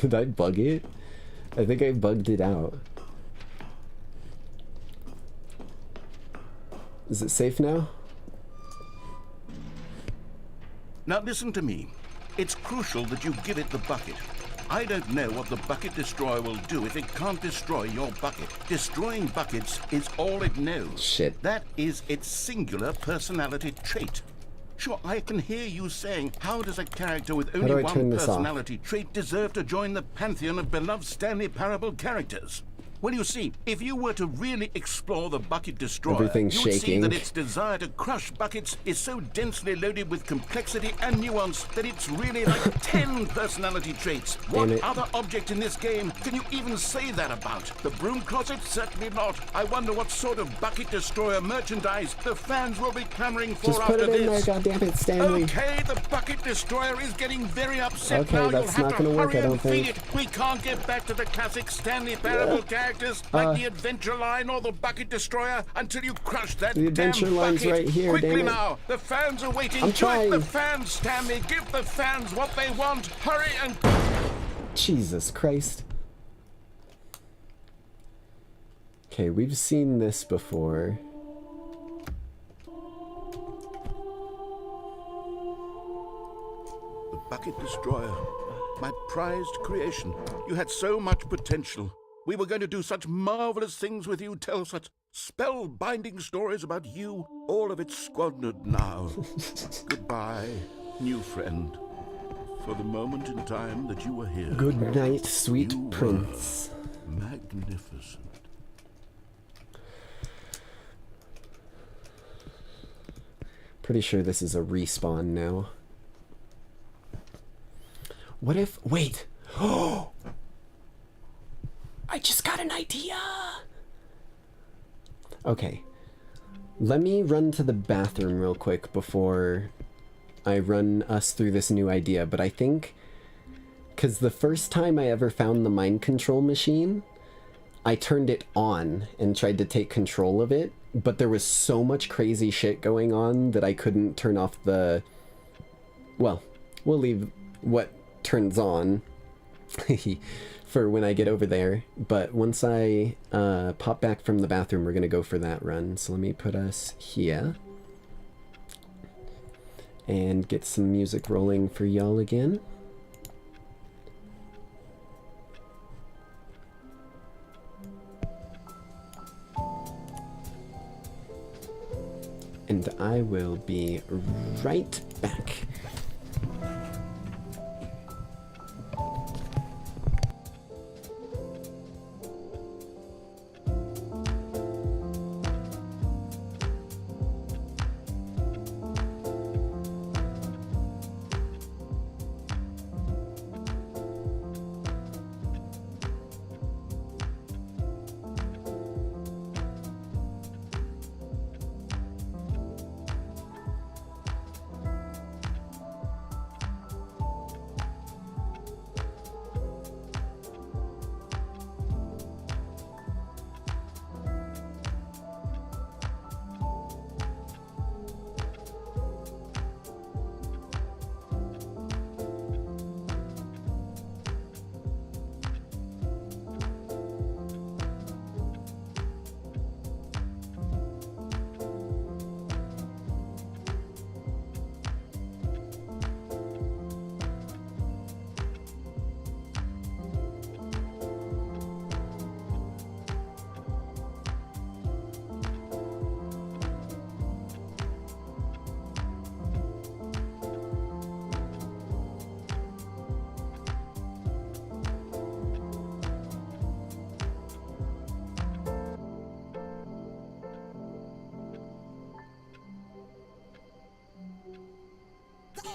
Did I bug it? I think I bugged it out. Is it safe now? Now listen to me. It's crucial that you give it the bucket. I don't know what the bucket destroyer will do if it can't destroy your bucket. Destroying buckets is all it knows. Shit. That is its singular personality trait. Sure, I can hear you saying, how does a character with only one personality trait deserve to join the pantheon of beloved Stanley Parable characters? Well, you see, if you were to really explore the Bucket Destroyer, you would see that its desire to crush buckets is so densely loaded with complexity and nuance that it's really like 10 personality traits. What other object in this game can you even say that about? The broom closet? Certainly not. I wonder what sort of Bucket Destroyer merchandise the fans will be clamoring for after this. Just put it in there, goddammit, Stanley. Okay, the Bucket Destroyer is getting very upset okay, now. That's You'll not have to gonna work, hurry I don't and think. feed it. We can't get back to the classic Stanley Parable characters like the Adventure Line or the Bucket Destroyer until you crush that the Adventure damn Line's bucket. right here, Quickly damn it. now, the fans are waiting. I'm trying. The fans, Stanley, give the fans what they want. Hurry and... Jesus Christ. Okay, we've seen this before. The Bucket Destroyer. My prized creation. You had so much potential. We were going to do such marvelous things with you, tell such spellbinding stories about you. All of it squandered now. Goodbye, new friend. For the moment in time that you were here. Good night, sweet you prince. were magnificent. Pretty sure this is a respawn now. What if... Wait! Oh! I just got an idea! Okay. Let me run to the bathroom real quick before I run us through this new idea, but I think... Because the first time I ever found the mind control machine, I turned it on and tried to take control of it, but there was so much crazy shit going on that I couldn't turn off the... Well, we'll leave what turns on for when I get over there, but once I pop back from the bathroom, we're gonna go for that run. So let me put us here and get some music rolling for y'all again. And I will be right back.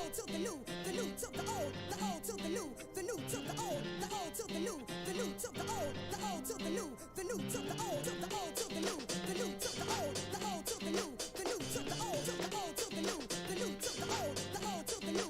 To the new to the old to the new to the old to the new to the old to the new to the old to the new to the old to the new to the old to the new to the old to the new to the new.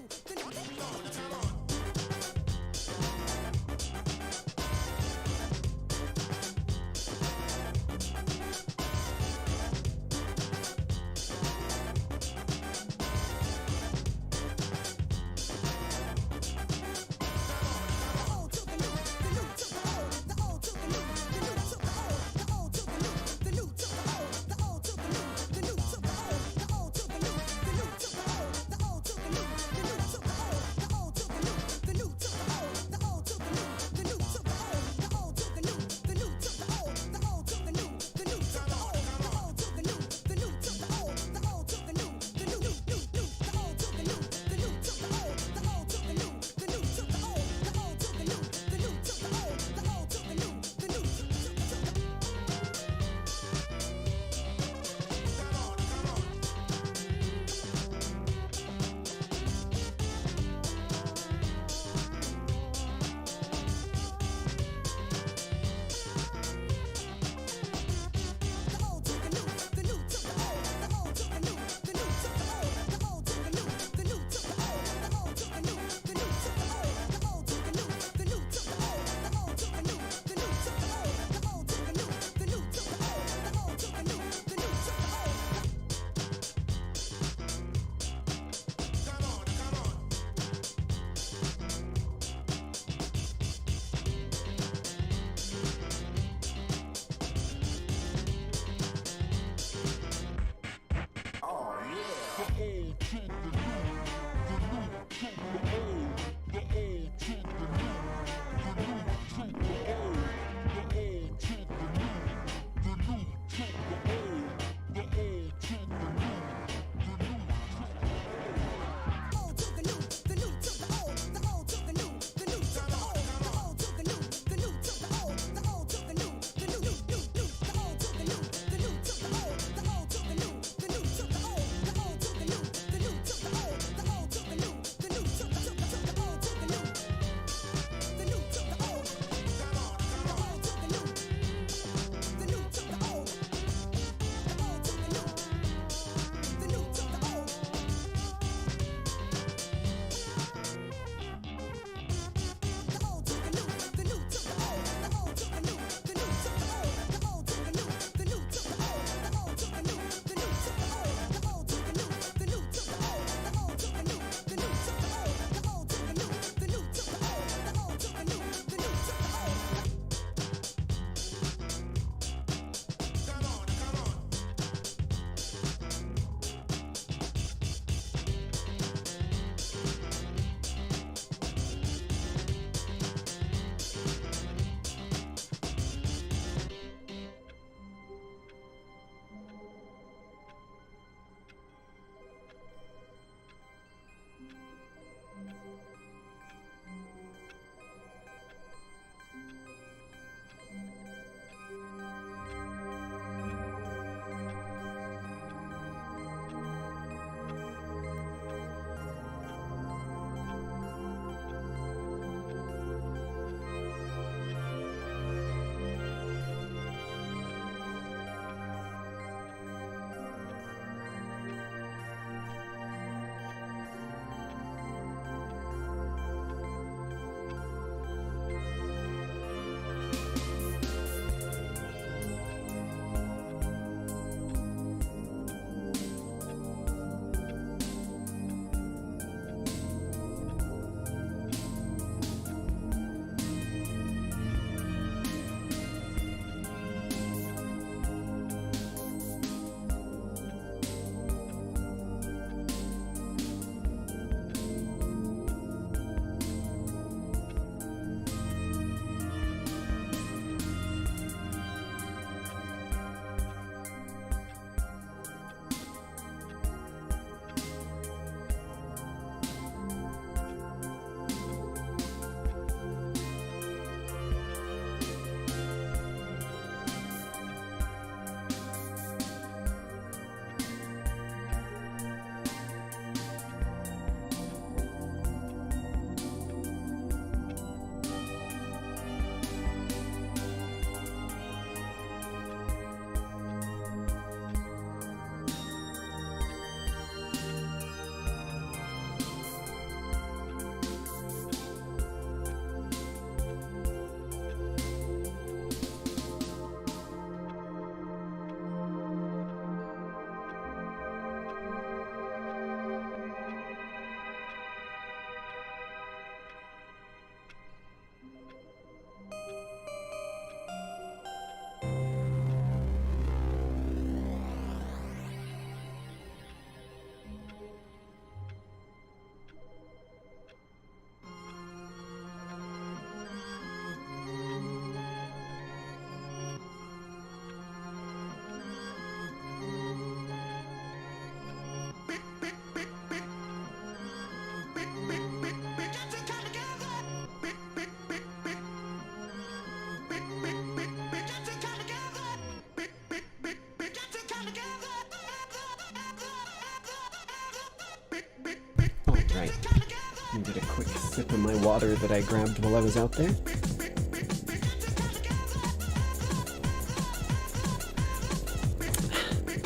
of my water that I grabbed while I was out there.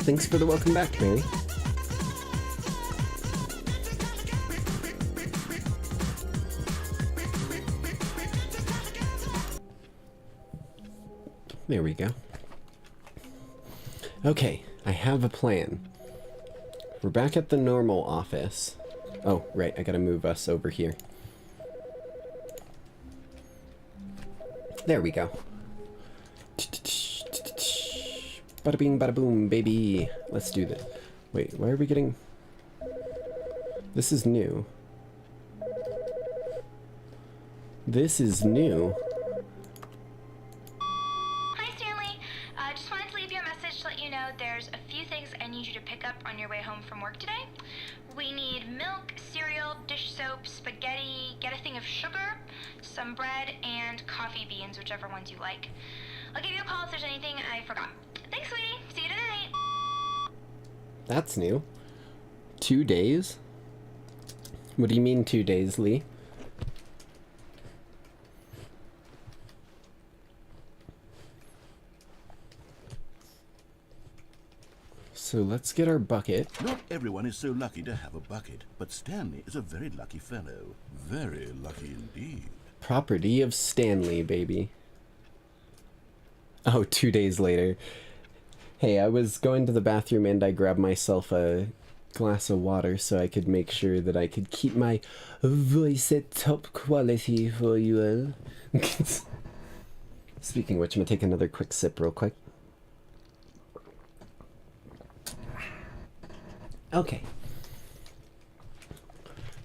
Thanks for the welcome back, Mary. There we go. Okay, I have a plan. We're back at the normal office. Oh, right, I gotta move us over here. There we go. Bada bing, bada boom, baby. Let's do this. Wait, why are we getting... This is new. This is new. Hi, Stanley. Just wanted to leave you a message to let you know there's a few things I need you to pick up on your way home from work today. We need milk, cereal, dish soap, spaghetti, get a thing of sugar, some bread, and coffee beans, whichever ones you like. I'll give you a call if there's anything I forgot. Thanks, sweetie. See you tonight. That's new. 2 days? What do you mean 2 days, Lee? So let's get our bucket. Not everyone is so lucky to have a bucket, but Stanley is a very lucky fellow. Very lucky indeed. Property of Stanley, baby. Oh, 2 days later. Hey, I was going to the bathroom and I grabbed myself a glass of water so I could make sure that I could keep my voice at top quality for you all. Speaking of which, I'm gonna take another quick sip real quick. Okay.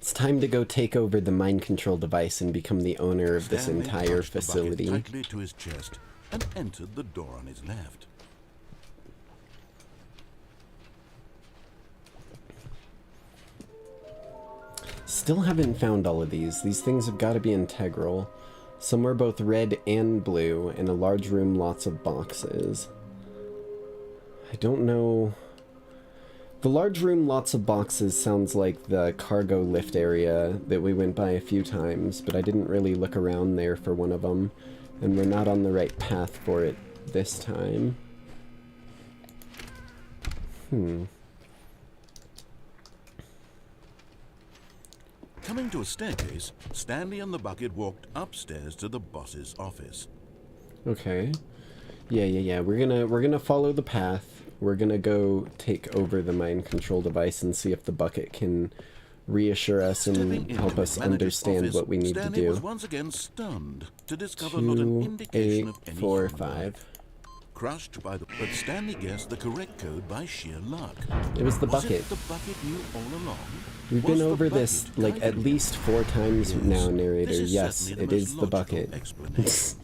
It's time to go take over the mind control device and become the owner of this Stanley entire touched the bucket facility. tightly to his chest and entered the door on his left. Still haven't found all of these. These things have got to be integral. Some are both red and blue, in a large room, lots of boxes. I don't know... The large room, lots of boxes sounds like the cargo lift area that we went by a few times, but I didn't really look around there for one of them, and we're not on the right path for it this time. Coming to a staircase, Stanley and the bucket walked upstairs to the boss's office. Okay. Yeah. We're gonna follow the path. We're gonna go take over the mind control device and see if the bucket can reassure us and help us understand what we need to Stanley was do. once again stunned to discover not an indication of any 2845. crushed by the... But Stanley guessed the correct code by sheer luck. It was the Was bucket. it the bucket knew all along? We've Was been the over bucket this like at guiding least 4 times Yes, now, narrator. this is Yes, certainly it the is most the logical bucket. explanation.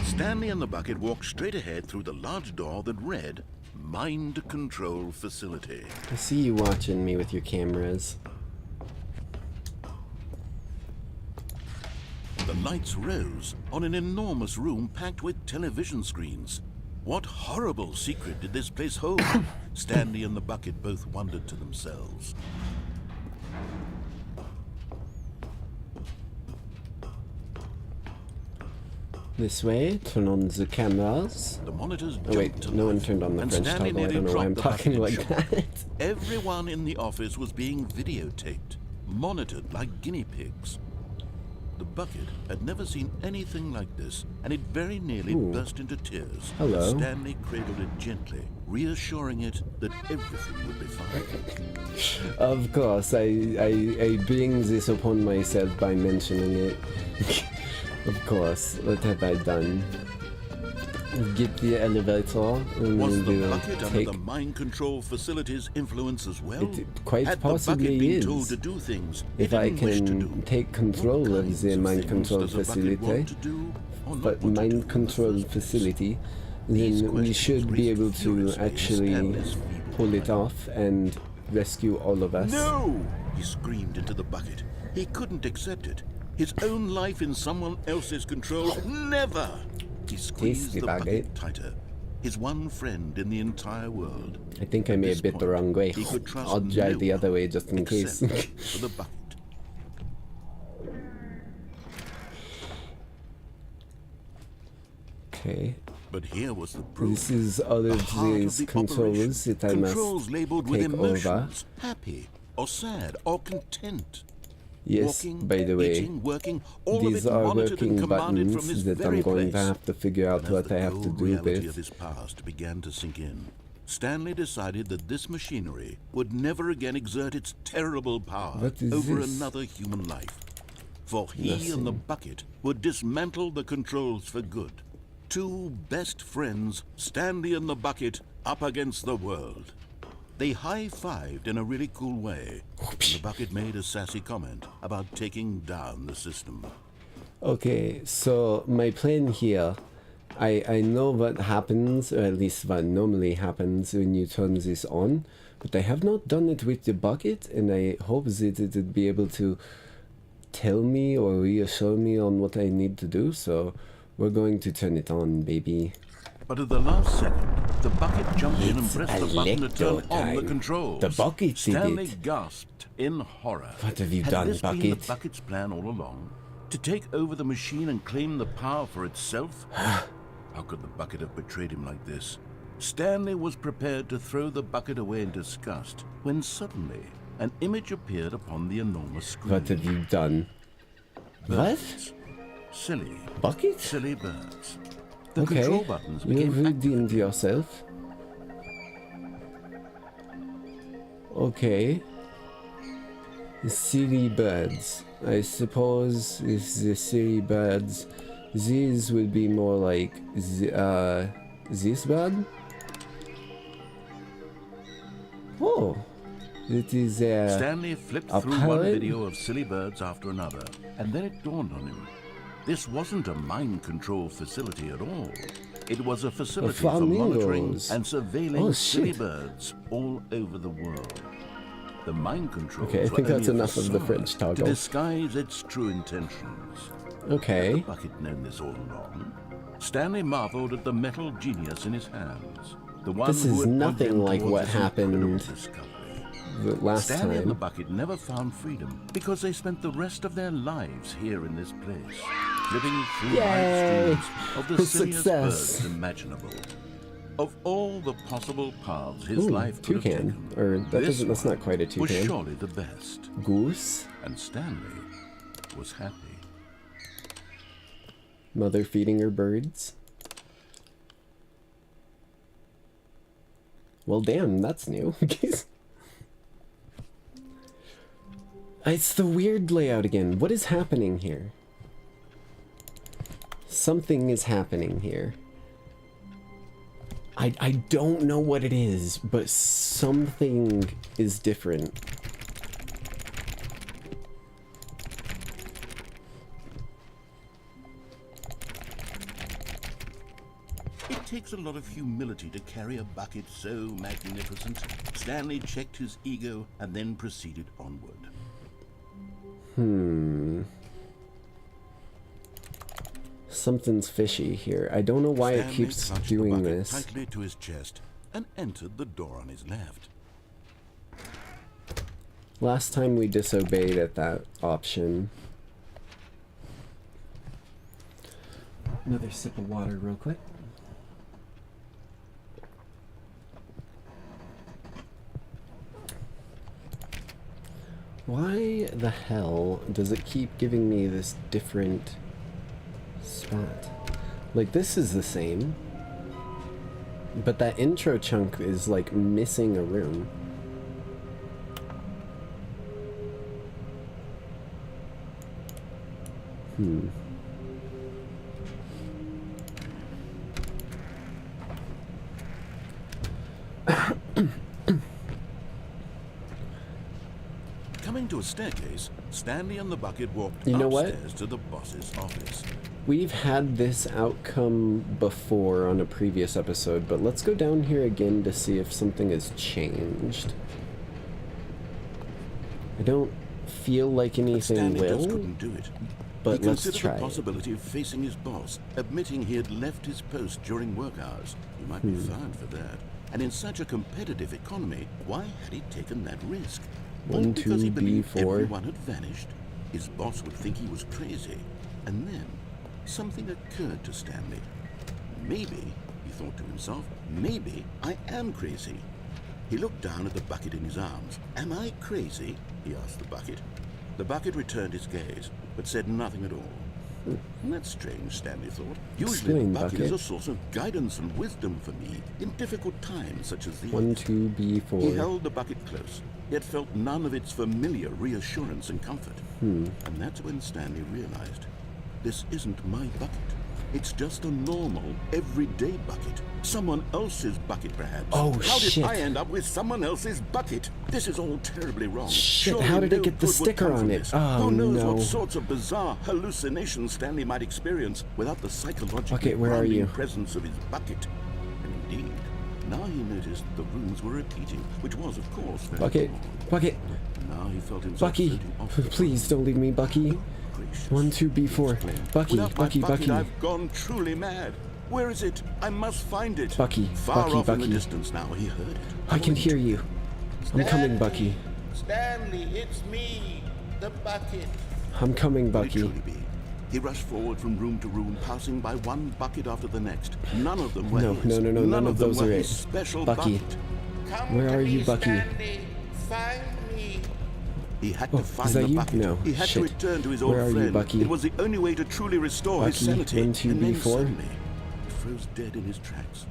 Stanley and the bucket walked straight ahead through the large door that read, Mind Control Facility. I see you watching me with your cameras. The lights rose on an enormous room packed with television screens. What horrible secret did this place hold? Stanley and the bucket both wondered to themselves. This way, turn on the cameras. The monitors Oh wait, jumped to no one life, turned on the and French Stanley toggle. I nearly don't know why I'm dropped the talking bucket like and that. Everyone in the office was being videotaped, monitored like guinea pigs. The bucket had never seen anything like this, and it very nearly Ooh. burst into tears. Hello. Stanley cradled it gently, reassuring it that everything would be fine. Of course, I bring this upon myself by mentioning it. Of course, what have I done? Get the elevator and Was the we'll bucket under take... the mind control facility's influence as well? It quite Had possibly the bucket been is. told to do things If it I didn't wish to do? can take What control of kinds the mind things control does a bucket facility, want to do or not but want to do in mind the control first place? facility, These then we questions should be breathed able to furiously in actually Stanley's feeble pull it mind. off and rescue all of us. No! He screamed into the bucket. He couldn't accept it. His own life in someone else's control. Never! He squeezed the bucket tighter. His one friend in the entire world. I think I made a bit the wrong way. I'll drive the other way just in case. For the bucket. Okay. But here was the proof. This is all of these controls that I must labeled with take over. emotions, happy or sad or content. Yes, Walking, by the way, eating, working, all these of it are monitored working and commanded from buttons this that very I'm going to place. have to figure out And what as I the have to cold do reality with. of his past began to sink in, Stanley decided that this machinery would never again exert its terrible power over this? another human life. For he and the bucket would dismantle the controls for good. Two best friends, Stanley and the bucket, up against the world. They high-fived in a really cool way. The bucket made a sassy comment about taking down the system. Okay, so my plan here, I know what happens, or at least what normally happens when you turn this on, but I have not done it with the bucket, and I hope that it would be able to tell me or reassure me on what I need to do, so we're going to turn it on, baby. But at the last second, the bucket jumped in and pressed the button to turn on the controls. The bucket Stanley did it. gasped in horror. What have you Had done, this been Bucket? the bucket's plan all along? To take over the machine and claim the power for itself? How could the bucket have betrayed him like this? Stanley was prepared to throw the bucket away in disgust when suddenly an image appeared upon the enormous screen. What have you done? Birds. Silly. Bucket? Silly birds. The Okay, control buttons you've became redeemed yourself. Okay. Silly birds. I suppose if the silly birds, these will be more like this bird. Oh, it is Stanley flipped a through one parrot? video of silly birds after another, and then it dawned on him. This wasn't a mind control facility at all. It was a facility for monitoring flamingos. and surveilling Oh, silly shit. birds all over the world. The mind controls Okay, I think were that's only a enough of the facade French to toggle. disguise its true intentions. Okay. Had the bucket known this all along? Stanley marveled at the metal genius in his hands. The one This who is had pointed nothing him like towards what this incredible happened discovery. the last Stanley and the time. bucket never found freedom because they spent the rest of their lives here in this place, flipping through Yay! live streams of the silliest Success. birds imaginable. Of all the possible paths his Ooh, life could have toucan. taken, Or that this doesn't. That's one not quite a was toucan. surely the best. Goose. And Stanley was happy. Mother feeding her birds. Well, damn, that's new. It's the weird layout again. What is happening here? Something is happening here. I don't know what it is, but something is different. It takes a lot of humility to carry a bucket so magnificent. Stanley checked his ego and then proceeded onward. Something's fishy here. I don't know why it Stanley keeps clutched doing the bucket this. tightly to his chest and entered the door on his left. Last time we disobeyed at that option. Another sip of water real quick. Why the hell does it keep giving me this different spot? Like, this is the same, but that intro chunk is like missing a room. Coming to a staircase, Stanley and the bucket walked You know what? upstairs to the boss's office. We've had this outcome before on a previous episode, but let's go down here again to see if something has changed. I don't feel like anything Stanley just will, couldn't do it. but He let's considered try the it. possibility of facing his boss, admitting he had left his post during work hours. He might be fired for that. And in such a competitive economy, why had he taken that risk? All 1, because he 2, believed B4. everyone had vanished. His boss would think he was crazy. And then, something occurred to Stanley. Maybe, he thought to himself, maybe I am crazy. He looked down at the bucket in his arms. Am I crazy? He asked the bucket. The bucket returned his gaze, but said nothing at all. That's strange, Stanley thought. Usually Explain, the bucket bucket. is a source of guidance and wisdom for me in difficult times such as these. 1, 2, B4. He held the bucket close, yet felt none of its familiar reassurance and comfort. And that's when Stanley realized, this isn't my bucket. It's just a normal, everyday bucket. Someone else's bucket, perhaps. Oh, How did shit. I end up with someone else's bucket? This is all terribly wrong. Shit, Surely how did it no get the good would sticker come from on it? this. Oh, Who knows no. what sorts of bizarre hallucinations Stanley might experience without the psychological Bucket, where are grounding you? presence of his bucket. And indeed, now he noticed the rooms were repeating, which was, of course, very Bucket, odd. bucket, Now he felt himself Bucky, floating off the please don't leave me, Bucky. gracious. 1, 2, B4. Bucky, Without my Bucky, bucket, Bucky. I've gone truly mad. Where is it? I must find it. Bucky, Far Bucky, off in Bucky. the distance now, he heard it. I can hear you. I'm coming, Bucky. Stanley, it's me, the bucket. I'm coming, Could it Bucky. truly be? He rushed forward from room to room, passing by one bucket after the next. None of them were No, his. no, no, no, none of them those were are his it. special Bucky. bucket. Come Where to are me, you, Bucky? Stanley. Find me. He had Oh, to is find that the you? bucket. No, He had shit. to return to his old Where are you, friend. Bucky? It was the only way to truly restore his Bucky, sanity. 1, 2, and then B4. suddenly, he froze dead in his tracks.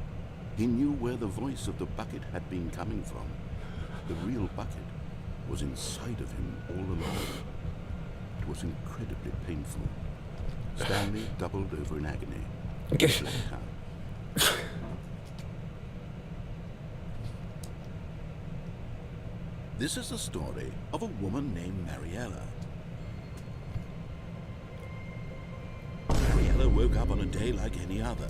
He knew where the voice of the bucket had been coming from. The real bucket was inside of him all along. It was incredibly painful. Stanley doubled over in agony. He lay down. This is the story of a woman named Mariella. Mariella woke up on a day like any other.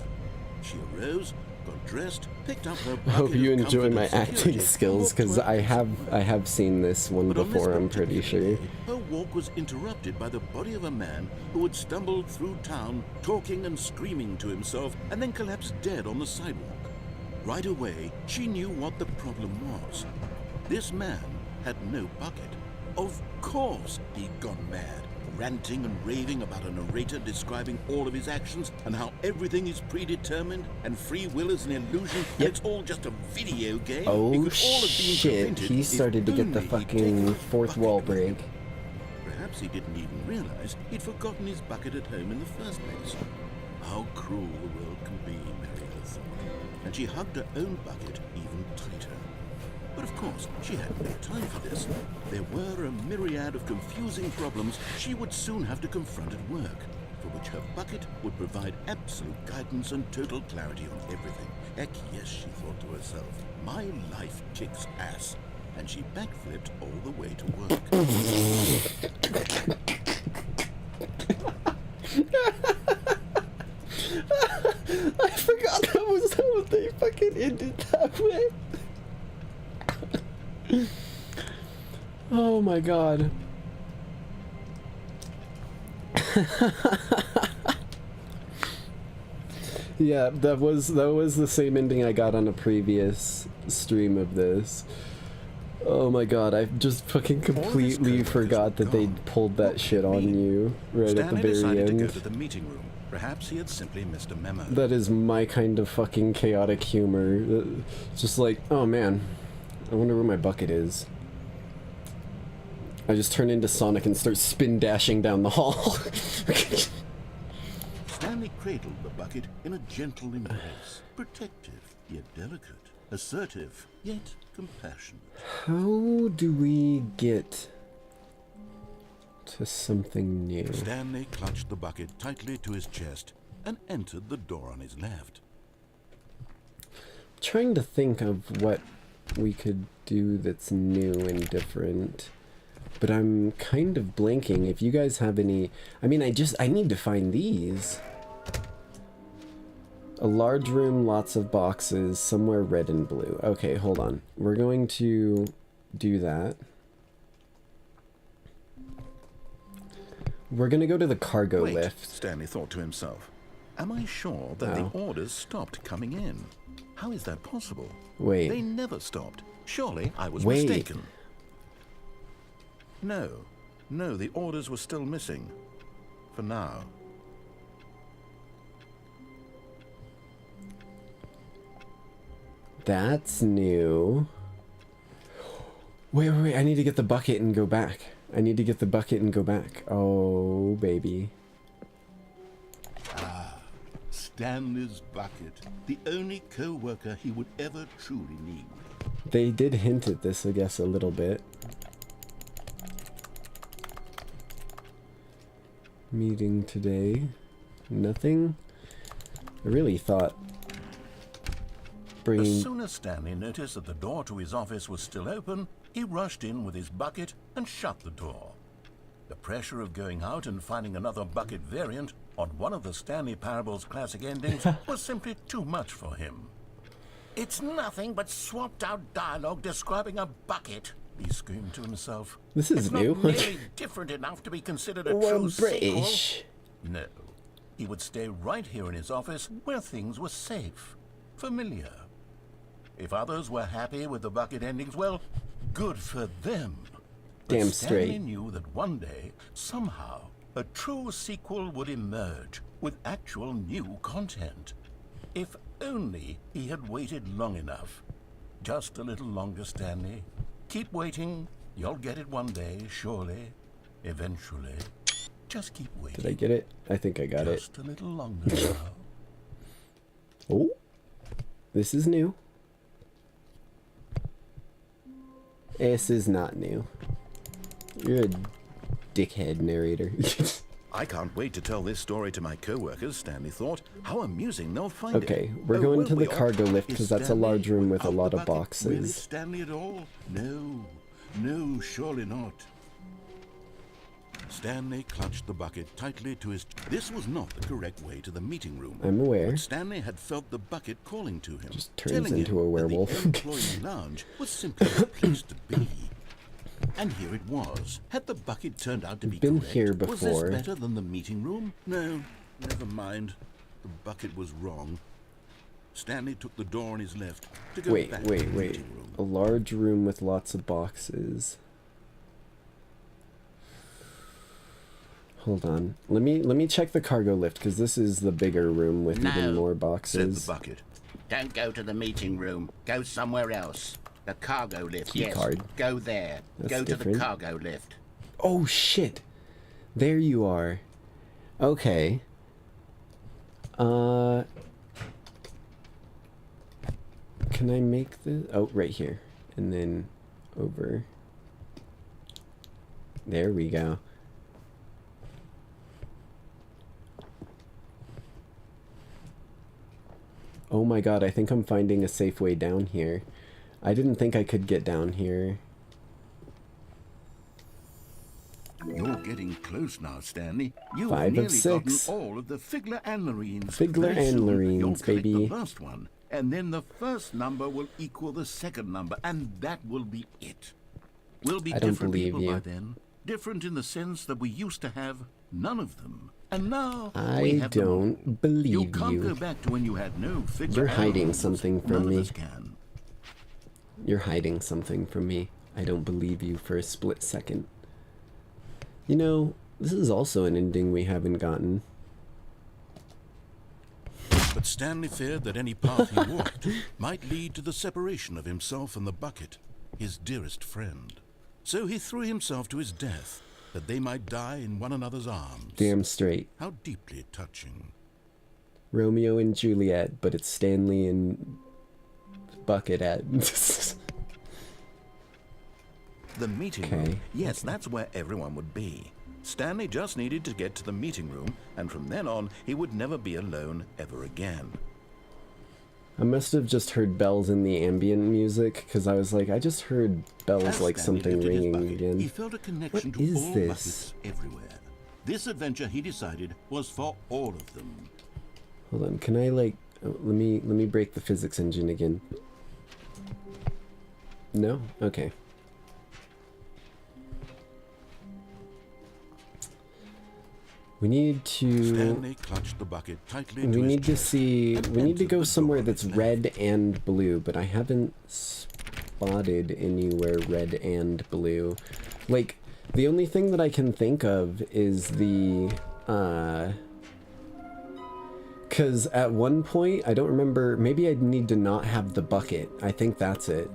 She arose, got dressed, picked up her I hope bucket you of enjoy comfort my and acting security, skills, and because walked I toward have seen this one but on this before, I'm pretty particular sure. day, her walk was interrupted by the body of a man who had stumbled through town, talking and screaming to himself, and then collapsed dead on the sidewalk. Right away, she knew what the problem was. This man had no bucket. Of course he'd gone mad, ranting and raving about a narrator describing all of his actions and how everything is predetermined and free will is an illusion and it's all just a video game. It Oh could all have been shit, prevented he if started to get the only he'd taken fucking a fourth bucket wall with him. break. Perhaps he didn't even realize he'd forgotten his bucket at home in the first place. How cruel the world can be, Mariella thought, and she hugged her own bucket even tighter. But of course, she had no time for this. There were a myriad of confusing problems she would soon have to confront at work, for which her bucket would provide absolute guidance and total clarity on everything. Heck yes, she thought to herself, my life kicks ass. And she backflipped all the way to work. I forgot that was how they fucking ended that way. Oh my god. Yeah, that was the same ending I got on a previous stream of this. Oh my god, I just fucking completely forgot that they pulled that shit on you right at the Stanley very decided to go end. to the meeting room. Perhaps he had simply missed a memo. That is my kind of fucking chaotic humor. It's just like, oh man, I wonder where my bucket is. I just turn into Sonic and start spin dashing down the hall. Stanley cradled the bucket in a gentle embrace. Protective, yet delicate. Assertive, yet compassionate. How do we get to something new? Stanley clutched the bucket tightly to his chest and entered the door on his left. Trying to think of what we could do that's new and different. But I'm kind of blanking. If you guys have any... I mean, I need to find these. A large room, lots of boxes, somewhere red and blue. Okay, hold on. We're going to do that. We're gonna go to the cargo Wait, lift. Stanley thought to himself. Am I sure that the orders stopped coming in? How is that possible? Wait. They never stopped. Surely I was Wait. mistaken. No, the orders were still missing. For now. That's new. Wait, I need to get the bucket and go back. Oh, baby. Stanley's bucket. The only co-worker he would ever truly need. They did hint at this, I guess, a little bit. Meeting today. Nothing? I really thought bringing... As soon as Stanley noticed that the door to his office was still open, he rushed in with his bucket and shut the door. The pressure of going out and finding another bucket variant on one of the Stanley Parable's classic endings was simply too much for him. It's nothing but swapped-out dialogue describing a bucket, he screamed to himself. This is it's new. Not nearly different enough to be considered a We're true British. sequel. No, he would stay right here in his office where things were safe, familiar. If others were happy with the bucket endings, well, good for them. But Damn Stanley straight. knew that one day, somehow, a true sequel would emerge with actual new content. If only he had waited long enough. Just a little longer, Stanley. Keep waiting. You'll get it one day, surely. Eventually. Just keep waiting. Did I get it? I think I got it. Just a little longer now. Oh, this is new. This is not new. You're a dickhead, narrator. I can't wait to tell this story to my co-workers, Stanley thought. How amusing they'll find it. Okay, we're Oh, going won't to the we all? cargo lift Is because that's a large Stanley room with a without lot the of bucket really boxes. Stanley at all? No, surely not. Stanley clutched the bucket tightly to his... This was not the correct way to the meeting room. I'm aware. But Stanley had felt the bucket calling to him. Just turns telling into him a werewolf. That the employee lounge was simply the place to be. And here it was. Had the bucket turned out to be Been correct? here Was before. this better than the meeting room? No, never mind. The bucket was wrong. Stanley took the door on his left to go back to the meeting room. A large room with lots of boxes. Hold on. Let me check the cargo lift because this is the bigger room with even more Said boxes. the bucket. Don't go to the meeting room. Go somewhere else. The cargo lift. Key Yes. card. Go there. That's go to different. the cargo lift. Oh shit! There you are. Okay. Can I make the... Oh, right here. And then over. There we go. Oh my god, I think I'm finding a safe way down here. I didn't think I could get down here. You're getting close now, Stanley. You've 5 of nearly 6. gotten all of the Figler and Lorines. Figler Very and soon, Lorines, you'll collect baby. the last one, and then the first number will equal the second number, and that will be it. We'll be I don't different believe people you. by then. Different in the sense that we used to have none of them. And now we I have them all. don't believe You can't you. go back to when you had no Figler You're and hiding Lorines. something None from of me. us can. You're hiding something from me. I don't believe you for a split second. You know, this is also an ending we haven't gotten. But Stanley feared that any path he walked might lead to the separation of himself and the bucket, his dearest friend. So he threw himself to his death, that they might die in one another's arms. Damn straight. How deeply touching. Romeo and Juliet, but it's Stanley and Bucket at. The meeting room. Yes, that's where everyone would be. Stanley just needed to get to the meeting room, and from then on, he would never be alone ever again. I must have just heard bells in the ambient music, because I was like, I just heard bells As like Stanley something lifted his ringing bucket, again. He felt a connection What to is all this? buckets everywhere. This adventure, he decided, was for all of them. Hold on, can I like... Oh, let me break the physics engine again. No? Okay. We need to... Stanley clutched the bucket tightly We to his need to chest see... and We need to entered go the somewhere door that's on his red left. and blue, but I haven't spotted anywhere red and blue. Like, the only thing that I can think of is the... Because at one point, I don't remember... Maybe I need to not have the bucket. I think that's it.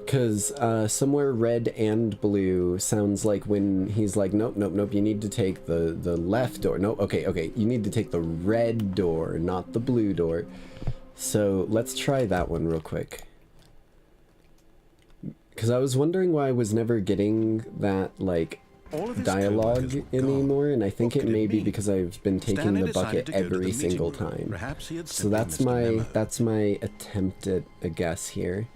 Because somewhere red and blue sounds like when he's like, nope, nope, nope, you need to take the left door. No, okay, okay, you need to take the red door, not the blue door. So let's try that one real quick. Because I was wondering why I was never getting that, like, dialogue anymore, and I think it may be because I've been taking the bucket every single time. So that's my attempt at a guess here.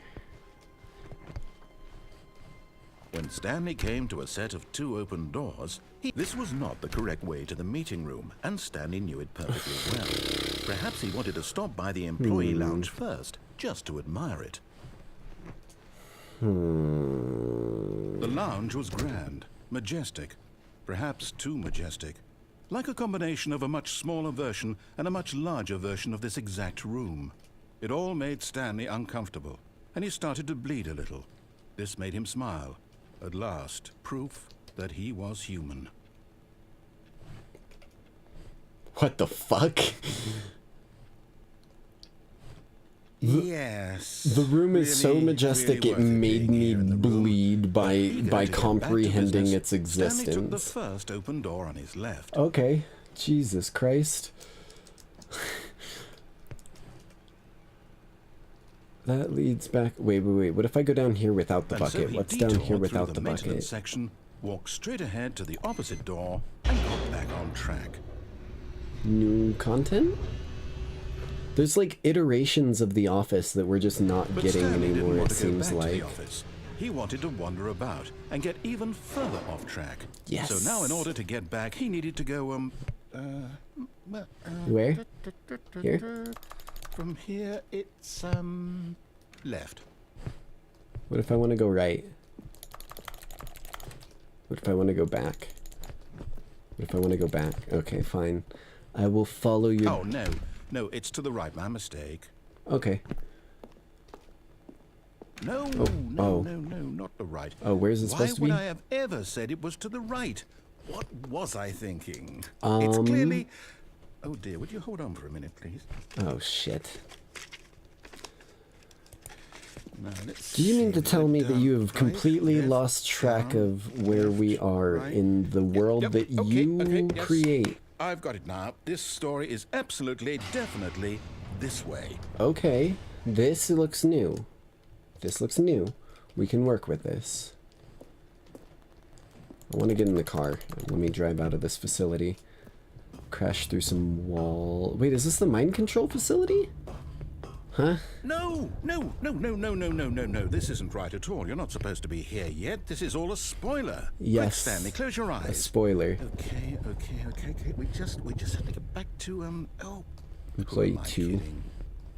When Stanley came to a set of 2 open doors, this was not the correct way to the meeting room, and Stanley knew it perfectly well. Perhaps he wanted to stop by the employee lounge first, just to admire it. The lounge was grand, majestic, perhaps too majestic, like a combination of a much smaller version and a much larger version of this exact room. It all made Stanley uncomfortable, and he started to bleed a little. This made him smile. At last, proof that he was human. What the fuck? Yes. The room is so majestic it made me bleed by comprehending its existence. Stanley took the first open door on his left. Okay. Jesus Christ. That leads back... Wait, wait, wait. What if I go down here without the bucket? What's down here without the bucket? Section, walked straight ahead to the opposite door, and got back on track. New content? There's like iterations of The Office that we're just not getting anymore, it seems like. He wanted to wander about and get even further off track. Yes. So now in order to get back, he needed to go, Where? Here? From here, it's, left. What if I want to go right? What if I want to go back? What if I want to go back? Okay, fine. I will follow your... Oh, no. No, it's to the right. My mistake. Okay. No, no, not the right. Oh, where's it supposed to be? Why would I have ever said it was to the right? What was I thinking? It's clearly... Oh, dear. Would you hold on for a minute, please? Oh, shit. Now, do you mean to tell me that you have completely lost track of where we are in the world that you create? I've got it now. This story is absolutely, definitely this way. Okay. This looks new. This looks new. We can work with this. I want to get in the car. Let me drive out of this facility. Crash through some wall. Wait, is this the mind control facility? Huh? No. This isn't right at all. You're not supposed to be here yet. This is all a spoiler. Yes. Quick, Stanley, close your eyes. A spoiler. Okay. We just have to get back to Employee 2.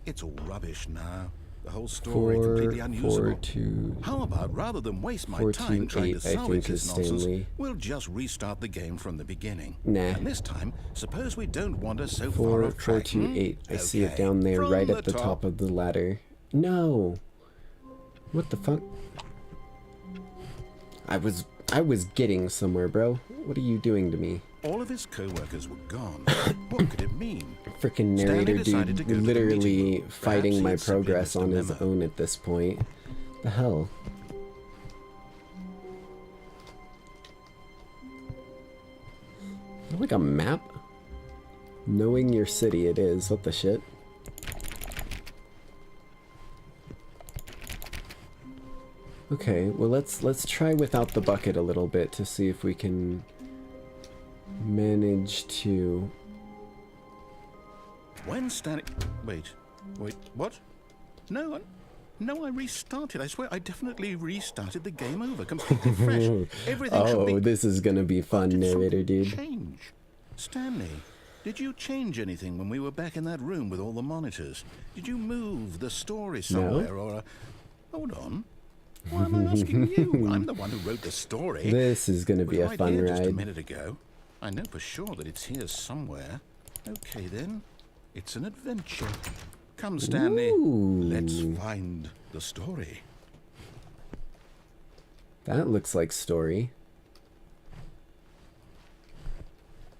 It's all rubbish now. The whole story completely unusable. 4-2. How about rather than waste my time trying to salvage this nonsense, we'll just restart the game from the beginning. Nah. And this time, suppose we don't wander so far off track. 4-2-8. I see it down there, right at the top of the ladder. No. What the fuck? I was getting somewhere, bro. What are you doing to me? All of his co-workers were gone. What could it mean? Freaking narrator dude literally fighting my progress on his own at this point. The hell? Like a map? Knowing your city it is. What the shit? Okay, well let's try without the bucket a little bit to see if we can manage to... When Stanley... Wait, what? No, I restarted. I swear, I definitely restarted the game over, completely fresh. Everything should be... Oh, this is gonna be fun, narrator dude. Change. Stanley, did you change anything when we were back in that room with all the monitors? Did you move the story somewhere, or... Hold on. Why am I asking you? I'm the one who wrote the story. This is gonna be a fun ride. Just a minute ago. I know for sure that it's here somewhere. Okay then, it's an adventure. Come, Stanley, Ooh. let's find the story. That looks like story.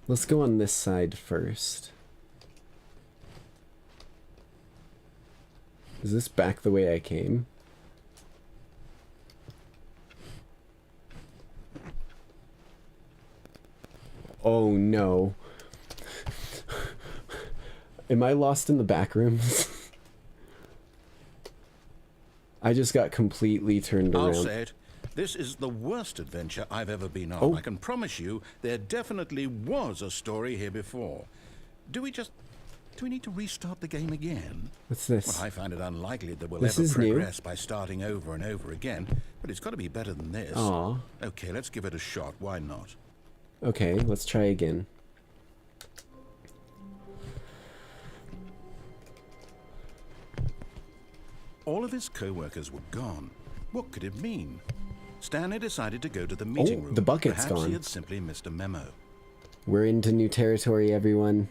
Let's go on this side first. Is this back the way I came? Oh no. Am I lost in the back rooms? I just got completely turned around. I'll say it. This is the worst adventure I've ever been on. Oh. I can promise you there definitely was a story here before. Do we need to restart the game again? What's this? Well, I find it unlikely that we'll This ever is new. progress by starting over and over again, but it's got to be better than this. Aw. Okay, let's give it a shot. Why not? Okay, let's try again. All of his co-workers were gone. What could it mean? Stanley decided to go to the meeting room. The bucket's Perhaps gone. he had simply missed a memo. We're into new territory, everyone.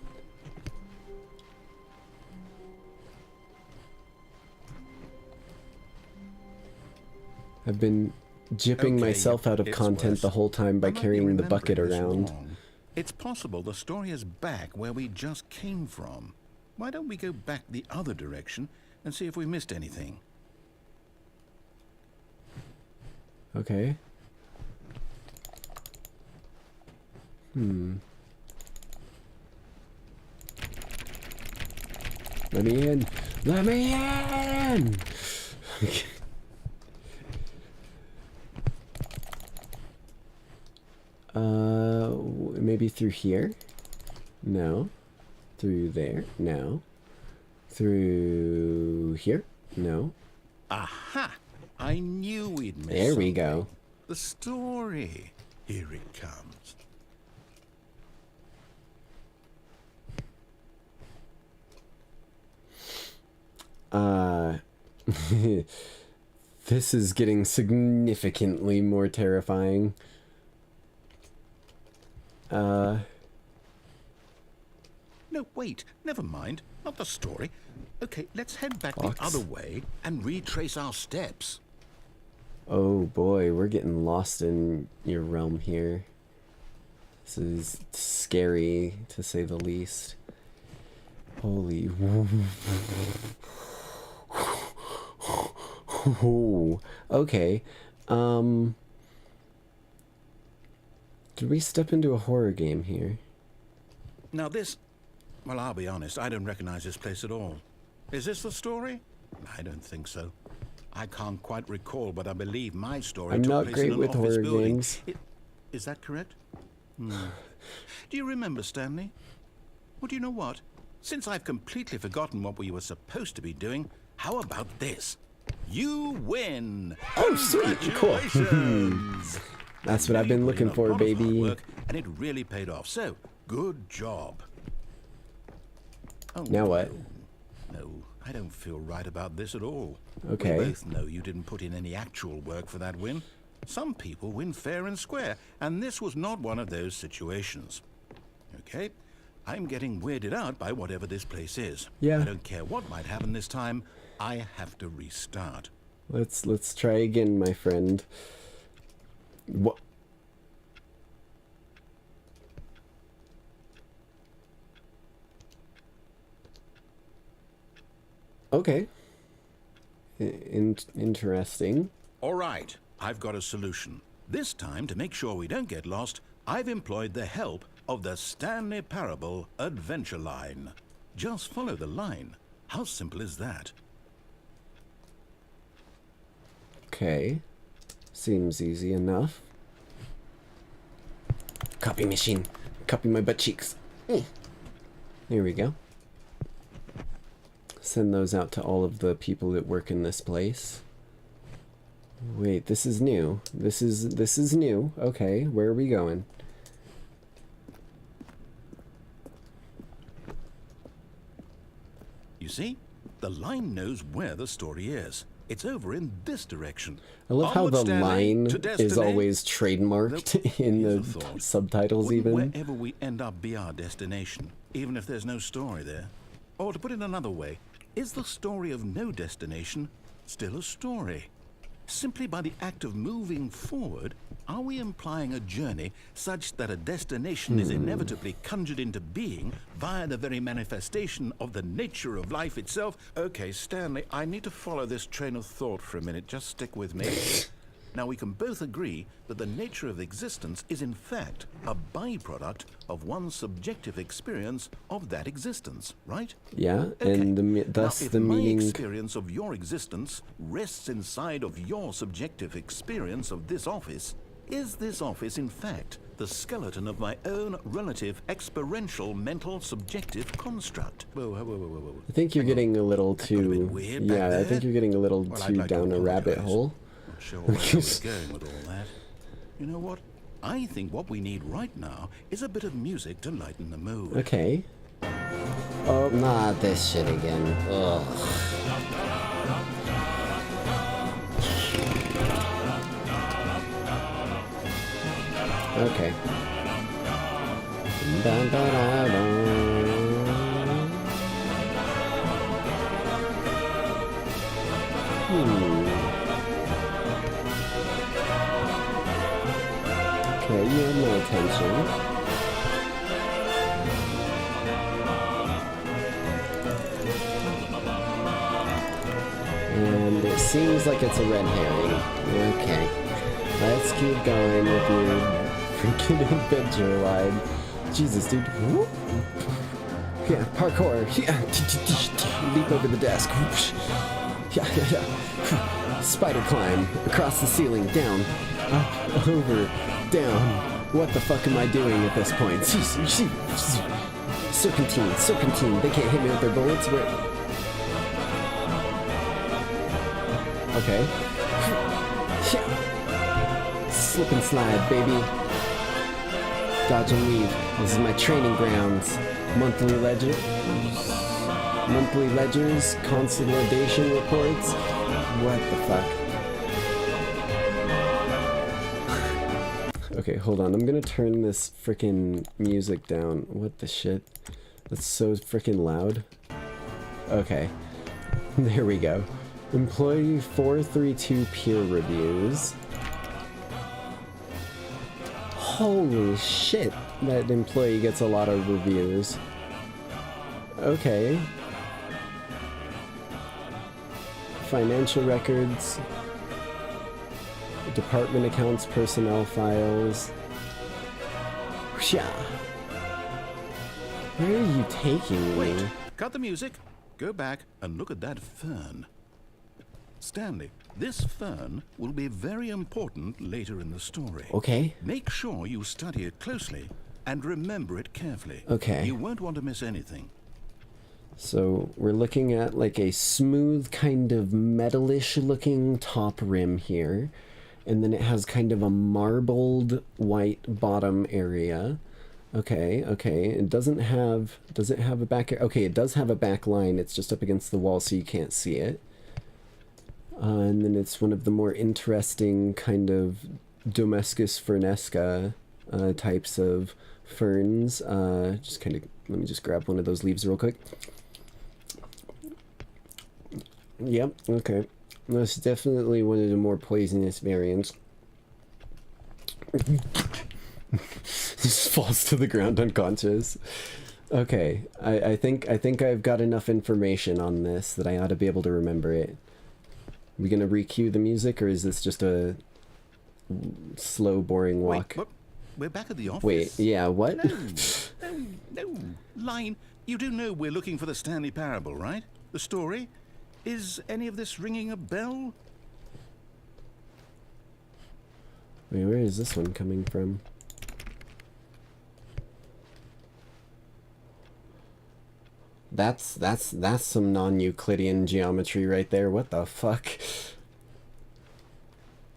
I've been jipping Okay, myself out of it's content worse. the whole time by I might be carrying the bucket remembering this around. wrong. It's possible the story is back where we just came from. Why don't we go back the other direction and see if we missed anything? Okay. Let me in! Let me in! Maybe through here? No. Through there? No. Through here? No. Aha! I knew we'd miss There we something. go. The story. Here it comes. This is getting significantly more terrifying. No, wait. Never mind. Not the story. Okay, let's head back Box. the other way and retrace our steps. Oh boy, we're getting lost in your realm here. This is scary, to say the least. Holy... Okay. Did we step into a horror game here? Now this... Well, I'll be honest, I don't recognize this place at all. Is this the story? I don't think so. I can't quite recall, but I believe my story I'm took not place great in an with office horror building. games. Is that correct? Do you remember, Stanley? Well, do you know what? Since I've completely forgotten what we were supposed to be doing, how about this? You win! Oh, sweet, cool. Congratulations! That's what I've been looking You put for, in a lot of hard baby. work, and it really paid off. So, good job. Oh, Now what? No, I don't feel right about this at all. Okay. We both know you didn't put in any actual work for that win. Some people win fair and square, and this was not one of those situations. Okay? I'm getting weirded out by whatever this place is. Yeah. I don't care what might happen this time. I have to restart. Let's try again, my friend. What? Okay. Interesting. All right, I've got a solution. This time, to make sure we don't get lost, I've employed the help of the Stanley Parable Adventure Line. Just follow the line. How simple is that? Okay. Seems easy enough. Copy machine. Copy my butt cheeks. There we go. Send those out to all of the people that work in this place. Wait, this is new. This is new. Okay, where are we going? You see, the line knows where the story is. It's over in this direction. I love how Onward, the Stanley, line to is destiny. always trademarked in Here's a the thought. subtitles Wouldn't even. wherever we end up be our destination, even if there's no story there? Or to put it another way, is the story of no destination still a story? Simply by the act of moving forward, are we implying a journey such that a destination is inevitably conjured into being via the very manifestation of the nature of life itself? Okay, Stanley, I need to follow this train of thought for a minute. Just stick with me. Now, we can both agree that the nature of existence is in fact a byproduct of one's subjective experience of that existence, right? Yeah, Okay. and thus now, if the my meaning. experience of your existence rests inside of your subjective experience of this office, is this office in fact the skeleton of my own relative experiential mental subjective construct? Whoa. I think you're getting a little got a bit too. weird back Yeah, I there. think you're getting a little Well, I'd too like to down a rabbit apologize. hole. Not sure where I was going with all that. You know what? I think what we need right now is a bit of music to lighten the mood. Okay. Oh, not this shit again. Ugh. Okay. Dun, dun, dun, dun. Okay, you have my attention. And it seems like it's a red herring. Okay. Let's keep going with your freaking adventure line. Jesus, dude. Whoop. Yeah, parkour. Yeah. Leap over the desk. Yeah. Spider climb. Across the ceiling. Down. Up. Over. Down. What the fuck am I doing at this point? Serpentine. They can't hit me with their bullets. Okay. Slip and slide, baby. Dodge and weave. This is my training grounds. Monthly ledgers, consolidation reports. What the fuck? Okay, hold on. I'm gonna turn this frickin' music down. What the shit? That's so frickin' loud. Okay. There we go. Employee 432 peer reviews. Holy shit, that employee gets a lot of reviews. Okay. Financial records. Department accounts, personnel files. Yeah. Where are you taking me? Wait, cut the music. Go back and look at that fern. Stanley, this fern will be very important later in the story. Okay. Make sure you study it closely and remember it carefully. Okay. You won't want to miss anything. So we're looking at like a smooth kind of metalish looking top rim here. And then it has kind of a marbled white bottom area. Okay. It doesn't have... Does it have a back... Okay, it does have a back line. It's just up against the wall so you can't see it. And then it's one of the more interesting kind of Domescus fernesca types of ferns. Just kind of... Let me just grab one of those leaves real quick. Yep, okay. That's definitely one of the more poisonous variants. Just falls to the ground unconscious. Okay, I think I've got enough information on this that I ought to be able to remember it. We gonna re-cue the music, or is this just a slow, boring walk? Wait, what? We're back at the office. Wait, yeah, what? No. Line, you do know we're looking for the Stanley Parable, right? The story? Is any of this ringing a bell? Wait, where is this one coming from? That's some non-Euclidean geometry right there. What the fuck?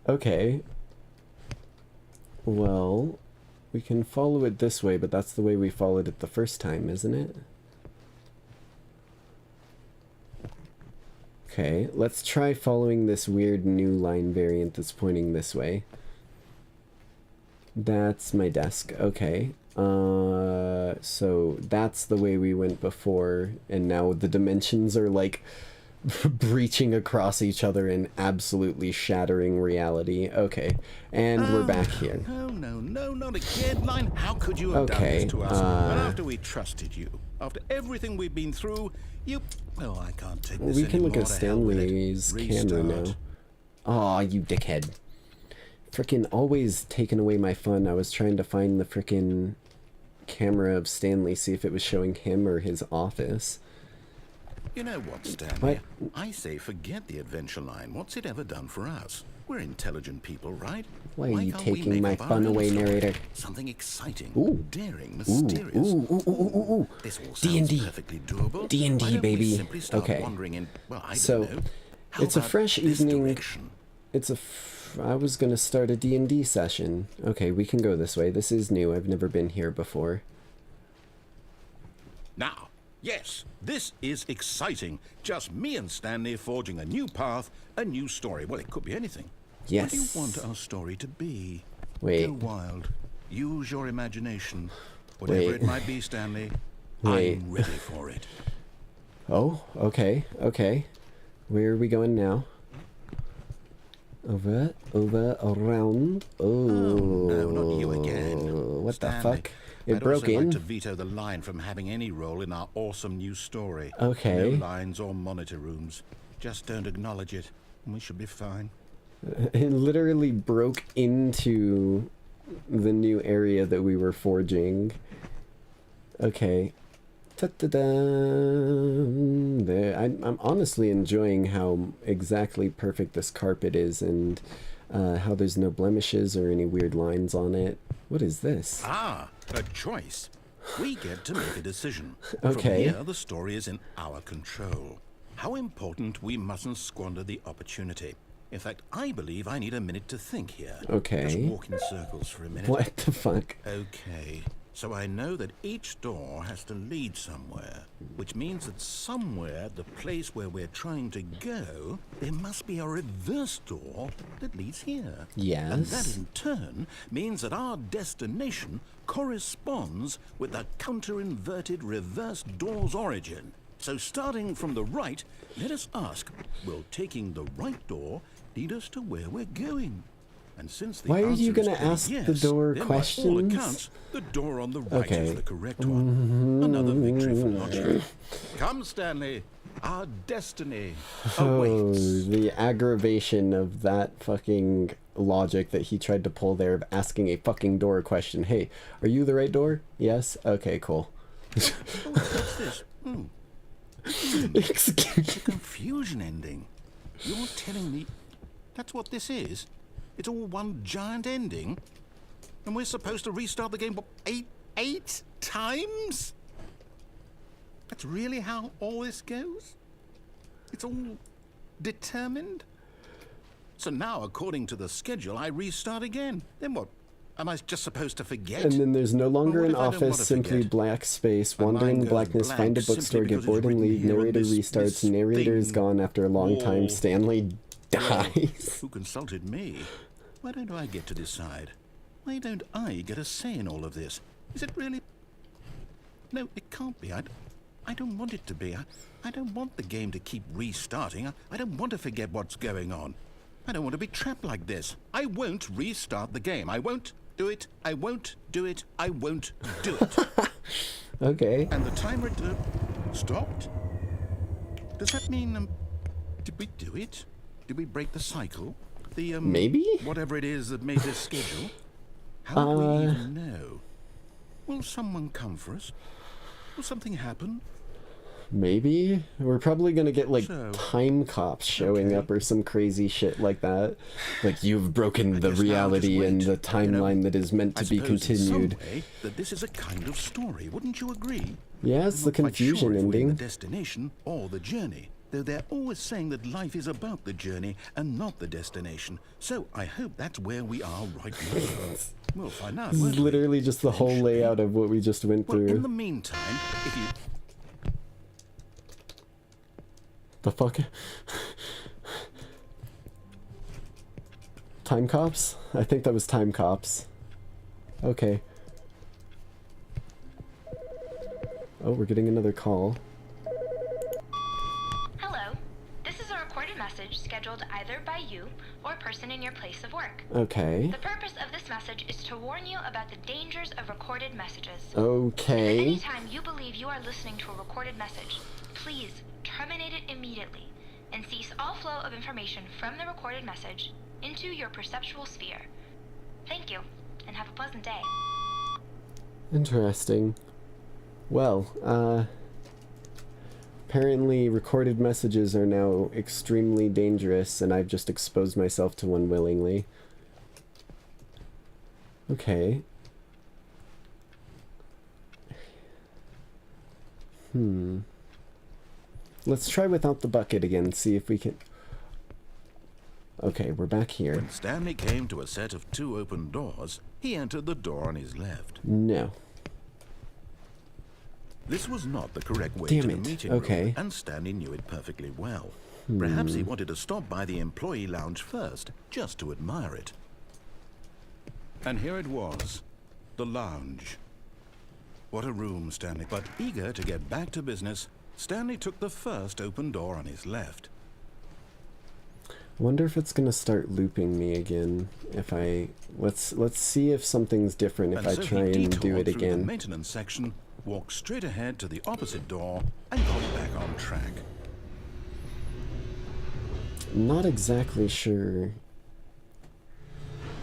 Okay. Well, we can follow it this way, but that's the way we followed it the first time, isn't it? Okay, let's try following this weird new line variant that's pointing this way. That's my desk. Okay. So that's the way we went before, and now the dimensions are like breaching across each other and absolutely shattering reality. Okay, and we're back here. No, not again, Line. How could you have done this to us? But after we trusted you, after everything we've been through, you... Oh, I can't take this We can look anymore. at To hell with it. Stanley's camera now. Restart. Aw, you dickhead. Frickin' always taking away my fun. I was trying to find the frickin' camera of Stanley, see if it was showing him or his office. You know what, Stanley? I say forget the adventure line. What's it ever done for us? We're intelligent people, right? Why are you can't we taking make my up our fun own away, story? narrator? Something exciting, Ooh. daring, mysterious. Ooh. This all sounds D&D. perfectly doable. D&D, Why don't we baby. simply start Okay. wandering in, well, I So, don't know. How it's a about fresh this evening. direction? I was gonna start a D&D session. Okay, we can go this way. This is new. I've never been here before. Now, yes, this is exciting. Just me and Stanley forging a new path, a new story. Well, it could be anything. Yes. What do you want our story to be? Wait. Go wild. Use your imagination. Whatever Wait. it might be, Stanley, Wait. I'm ready for it. Oh, okay. Where are we going now? Over, around. Oh, no, not you again. What Stanley, the fuck? It I'd broke also in. like to veto the line from having any role in our awesome new story. Okay. No lines or monitor rooms. Just don't acknowledge it, and we should be fine. It literally broke into the new area that we were forging. Okay. Ta-da-da. There. I'm honestly enjoying how exactly perfect this carpet is, and how there's no blemishes or any weird lines on it. What is this? Ah, a choice. We get to make a decision. Okay. From here, the story is in our control. How important we mustn't squander the opportunity. In fact, I believe I need a minute to think here. Okay. Just walk in circles for a minute. What the fuck? Okay. So I know that each door has to lead somewhere, which means that somewhere, the place where we're trying to go, there must be a reverse door that leads here. Yes. And that in turn means that our destination corresponds with the counter-inverted reverse door's origin. So starting from the right, let us ask, will taking the right door lead us to where we're going? And since the Why are you answer is gonna clear ask yes, the door then by all questions? accounts, the door on the right Okay. is the correct one. Another victory for logic. Come, Stanley. Our destiny Oh, awaits. the aggravation of that fucking logic that he tried to pull there of asking a fucking door question. Hey, are you the right door? Yes? Okay, cool. Oh, what's this? It's a confusion ending. You're telling me that's what this is? It's all one giant ending? And we're supposed to restart the game, what, eight times? That's really how all this goes? It's all determined? So now, according to the schedule, I restart again. Then what? Am I just supposed to forget? And then there's no longer Well, an what if I don't office, want to simply forget? black space. My Wander in mind the goes blackness, blank find a simply bookstore, get because bored it's and written leave. here on Narrator this restarts. Narrator is thing gone after a long time. wall. Stanley dies. Who consulted me? Why don't I get to decide? Why don't I get a say in all of this? Is it really... No, it can't be. I don't want it to be. I don't want the game to keep restarting. I don't want to forget what's going on. I don't want to be trapped like this. I won't restart the game. I won't do it. I won't do it. I won't do it. Okay. And the timer stopped? Does that mean, did we do it? Did we break the cycle? The, Maybe? whatever it is that made this schedule? How do we even know? Will someone come for us? Will something happen? Maybe. We're probably gonna get like So, time cops showing up or some crazy shit like that. Like, you've broken the guess now reality just and wait. the You timeline know, that is meant to I be suppose in continued. some way that this is a kind of story, wouldn't you agree? Yeah, it's I'm the not quite sure confusion if we're in ending. the destination or the journey, though they're always saying that life is about the journey and not the destination. So I hope that's where we are right now. We'll find out. This is won't we? literally just the whole Eventually. layout of what we just went Well, in through. the meantime, if you... The fuck? Time Cops? I think that was Time Cops. Okay. Oh, we're getting another call. Hello. This is a recorded message scheduled either by you or a person in your place of work. Okay. The purpose of this message is to warn you about the dangers of recorded messages. Okay. Anytime you believe you are listening to a recorded message, please terminate it immediately and cease all flow of information from the recorded message into your perceptual sphere. Thank you, and have a pleasant day. Interesting. Well, apparently recorded messages are now extremely dangerous, and I've just exposed myself to one willingly. Okay. Let's try without the bucket again, see if we can... Okay, we're back here. When Stanley came to a set of 2 open doors, he entered the door on his left. No. This was not the correct way Damn to the it. meeting Okay. room, and Stanley knew it perfectly well. Perhaps he wanted to stop by the employee lounge first, just to admire it. And here it was, the lounge. What a room, Stanley. But eager to get back to business, Stanley took the first open door on his left. I wonder if it's gonna start looping me again. If I... Let's see if something's different if I so try he and do detoured it through the again. maintenance section, walked straight ahead to the opposite door, and got back on track. Not exactly sure.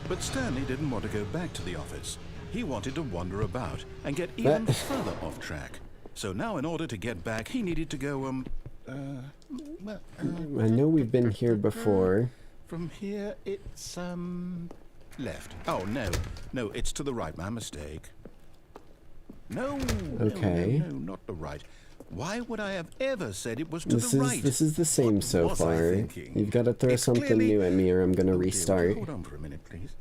But Stanley didn't want to go back to the office. He wanted to wander about and get even further off track. So now in order to get back, he needed to go, I know we've been here before. From here, it's, left. Oh, no, it's to the right. My mistake. No, Okay. no, not the right. Why would I have ever said it was to This the is right? this is the same What so was I far. thinking? You've got to throw It's something clearly- new at me, or I'm gonna Oh, dear, restart. hold on for a minute, please.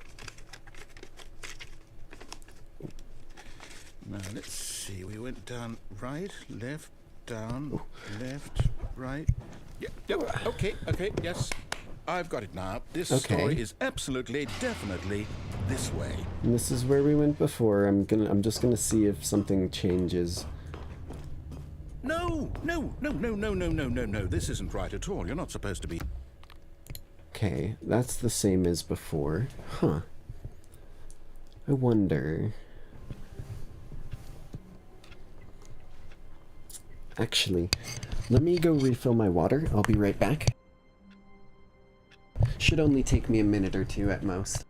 Now, let's see. We went down right, left, down, left, right. Yep, okay, yes. I've got it now. This Okay. story is absolutely, definitely this way. And this is where we went before. I'm just gonna see if something changes. No. This isn't right at all. You're not supposed to be. Okay, that's the same as before. Huh. I wonder... Actually, let me go refill my water. I'll be right back. Should only take me a minute or two at most.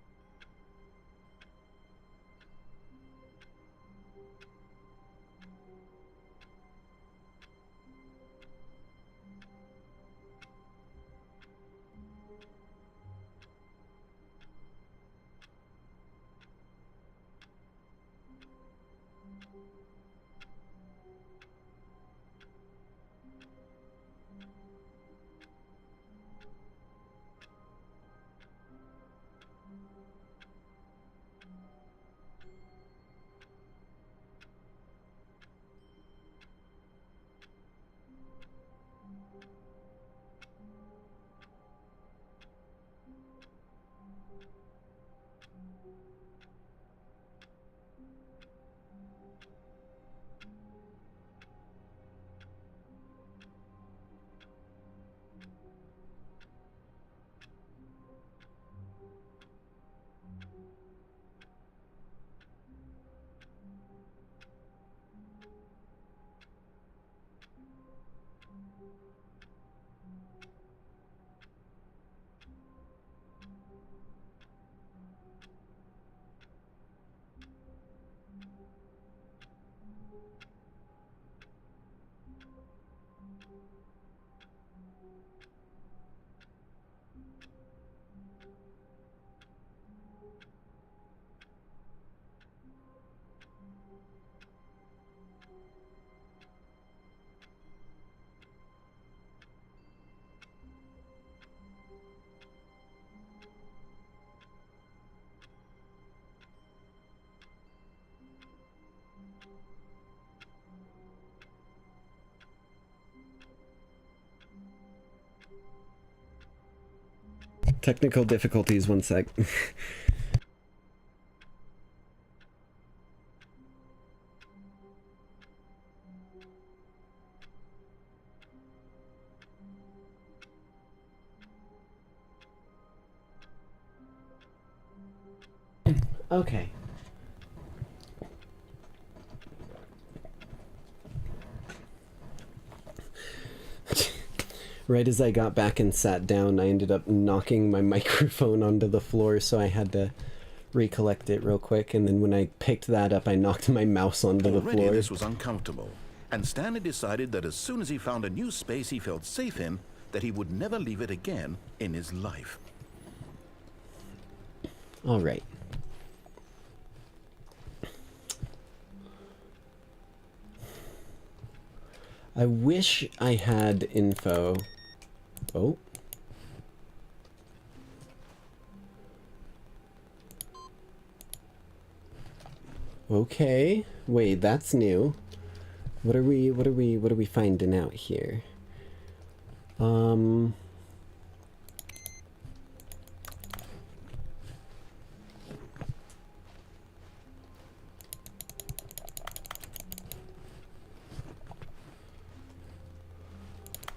Technical difficulties, one sec. Okay. Right as I got back and sat down, I ended up knocking my microphone onto the floor, so I had to recollect it real quick, and then when I picked that up, I knocked my mouse onto the floor. This was uncomfortable, and Stanley decided that as soon as he found a new space he felt safe in, that he would never leave it again in his life. All right. I wish I had info. Oh. Okay. Wait, that's new. What are we finding out here?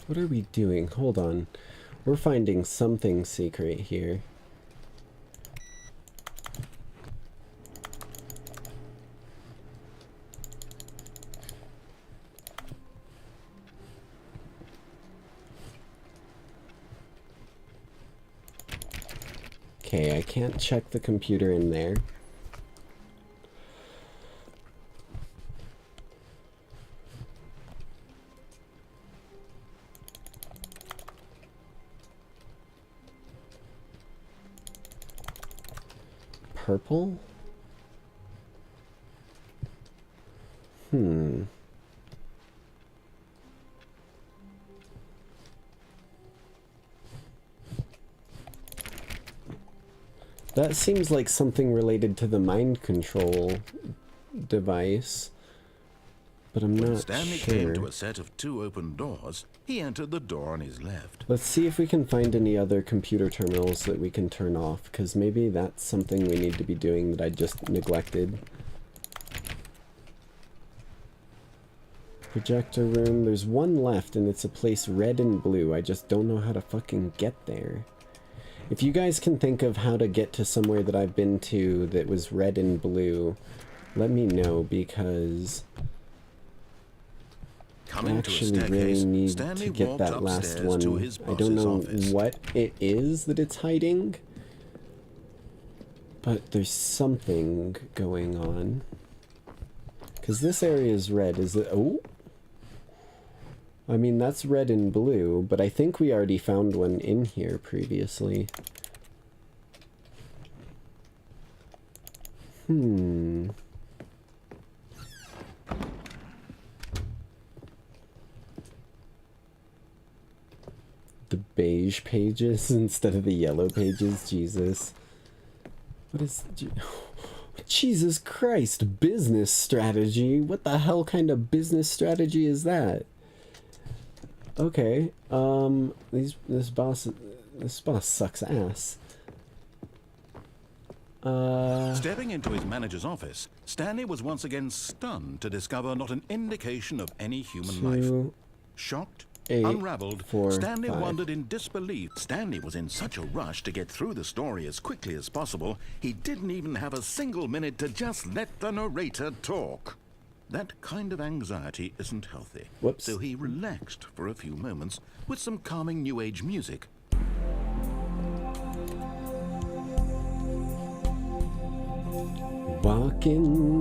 What are we doing? Hold on. We're finding something secret here. Okay, I can't check the computer in there. Purple? That seems like something related to the mind control device, but I'm not sure. When Stanley came to a set of 2 open doors, he entered the door on his left. Let's see if we can find any other computer terminals that we can turn off, because maybe that's something we need to be doing that I just neglected. Projector room. There's one left, and it's a place red and blue. I just don't know how to fucking get there. If you guys can think of how to get to somewhere that I've been to that was red and blue, let me know, because I actually really need to get that last one. I don't know what it is that it's hiding, but there's something going on. Because this area is red. Is it? Oh! I mean, that's red and blue, but I think we already found one in here previously. The beige pages instead of the yellow pages, Jesus. What is... Jesus Christ, business strategy? What the hell kind of business strategy is that? Okay, this boss sucks ass. Stepping into his manager's office, Stanley was once again stunned to discover not an indication of any human life. Shocked, unraveled, Stanley wondered in disbelief. Stanley was in such a rush to get through the story as quickly as possible, he didn't even have a single minute to just let the narrator talk. That kind of anxiety isn't healthy. Whoops. So he relaxed for a few moments with some calming New Age music. Walking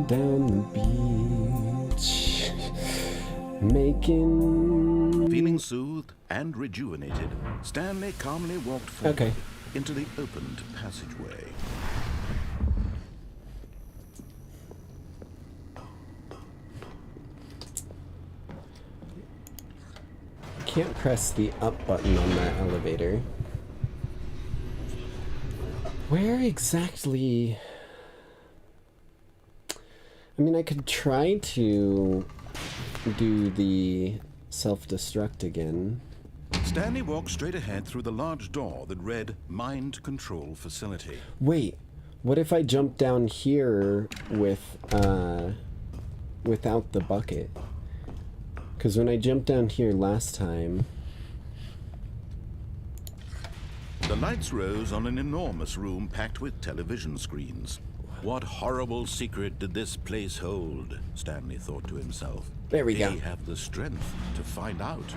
down the beach, making... Feeling soothed and rejuvenated, Stanley calmly walked forward into the opened passageway. Can't press the up button on that elevator. Where exactly... I mean, I could try to do the self-destruct again. Stanley walked straight ahead through the large door that read Mind Control Facility. Wait, what if I jump down here with, without the bucket? Because when I jumped down here last time... The lights rose on an enormous room packed with television screens. What horrible secret did this place hold? Stanley thought to himself. There we go. They have the strength to find out.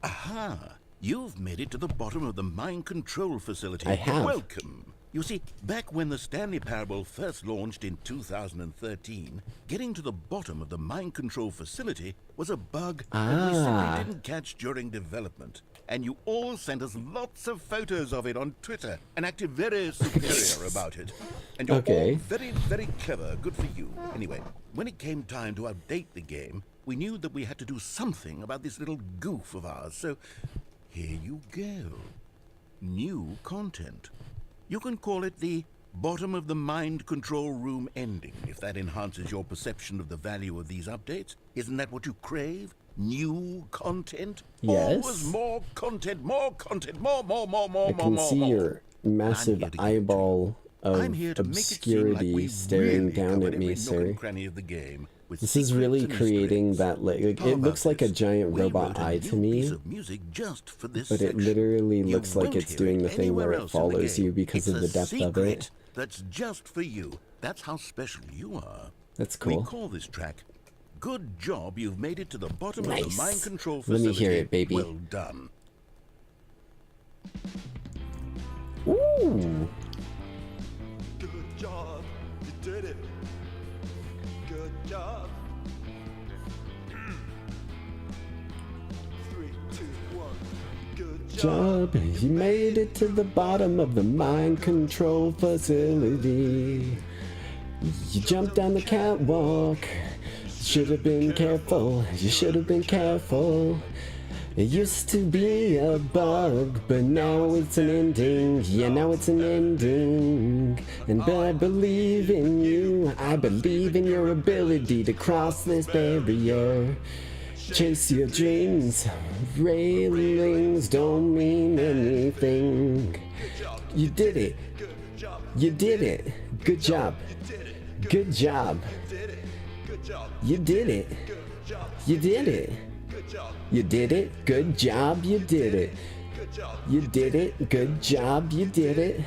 Aha! You've made it to the bottom of the mind control facility. I have. Welcome. You see, back when the Stanley Parable first launched in 2013, getting to the bottom of the mind control facility was a bug that we simply didn't catch during development. And you all sent us lots of photos of it on Twitter and acted very superior about it. And you're all very, very clever. Good for you. Anyway, when it came time to update the game, we knew that we had to do something about this little goof of ours. So here you go. New content. You can call it the bottom of the mind control room ending, if that enhances your perception of the value of these updates. Isn't that what you crave? New content? Yes. Always more content, more, I can see your massive eyeball of obscurity staring down at me, sir. This is really creating that, like, it looks like a giant robot eye to me, but it literally looks like it's doing the thing where it follows you because of the depth of it. That's just for you. That's how special you are. That's cool. We call this track Good Job You've Made It to the Bottom of the Mind Control Let Facility. me hear it, baby. Well done. Ooh. Good job. You did it. Good job. 3, 2, 1. Good Job, you made it to the bottom of the mind control facility. You jumped down the catwalk. Should have been careful. You should have been careful. It used to be a bug, but now it's an ending. Yeah, now it's an ending. And I believe in you. I believe in your ability to cross this barrier. Chase your dreams. Railings don't mean anything. You did it. You did it. Good job. Good job. You did it. You did it. You did it. Good job. You did it. You did it. Good job. You did it.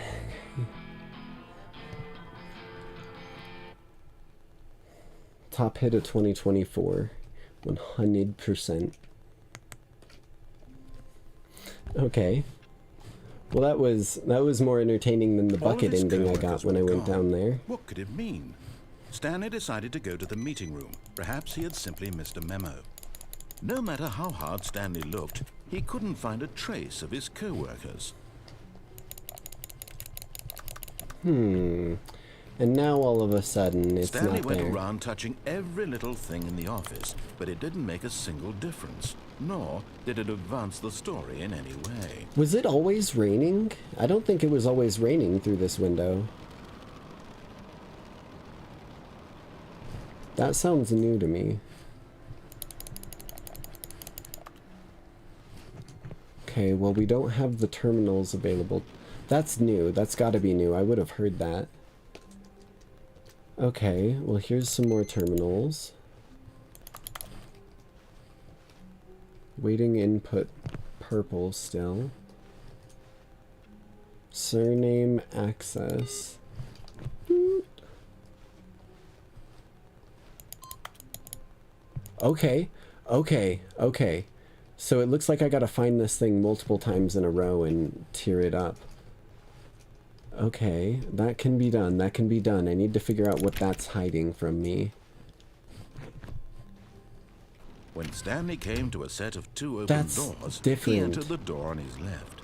Top hit of 2024. 100%. Okay. Well, that was more entertaining than the bucket ending I got when I went down there. What could it mean? Stanley decided to go to the meeting room. Perhaps he had simply missed a memo. No matter how hard Stanley looked, he couldn't find a trace of his co-workers. And now all of a sudden it's Stanley not there. went around touching every little thing in the office, but it didn't make a single difference, nor did it advance the story in any way. Was it always raining? I don't think it was always raining through this window. That sounds new to me. Okay, well, we don't have the terminals available. That's new. That's gotta be new. I would have heard that. Okay, well, here's some more terminals. Waiting input purple still. Surname access. Okay, okay, okay. So it looks like I gotta find this thing multiple times in a row and tear it up. Okay, that can be done, that can be done. I need to figure out what that's hiding from me. When Stanley came to a set of 2 open doors, different. he entered the door on his left.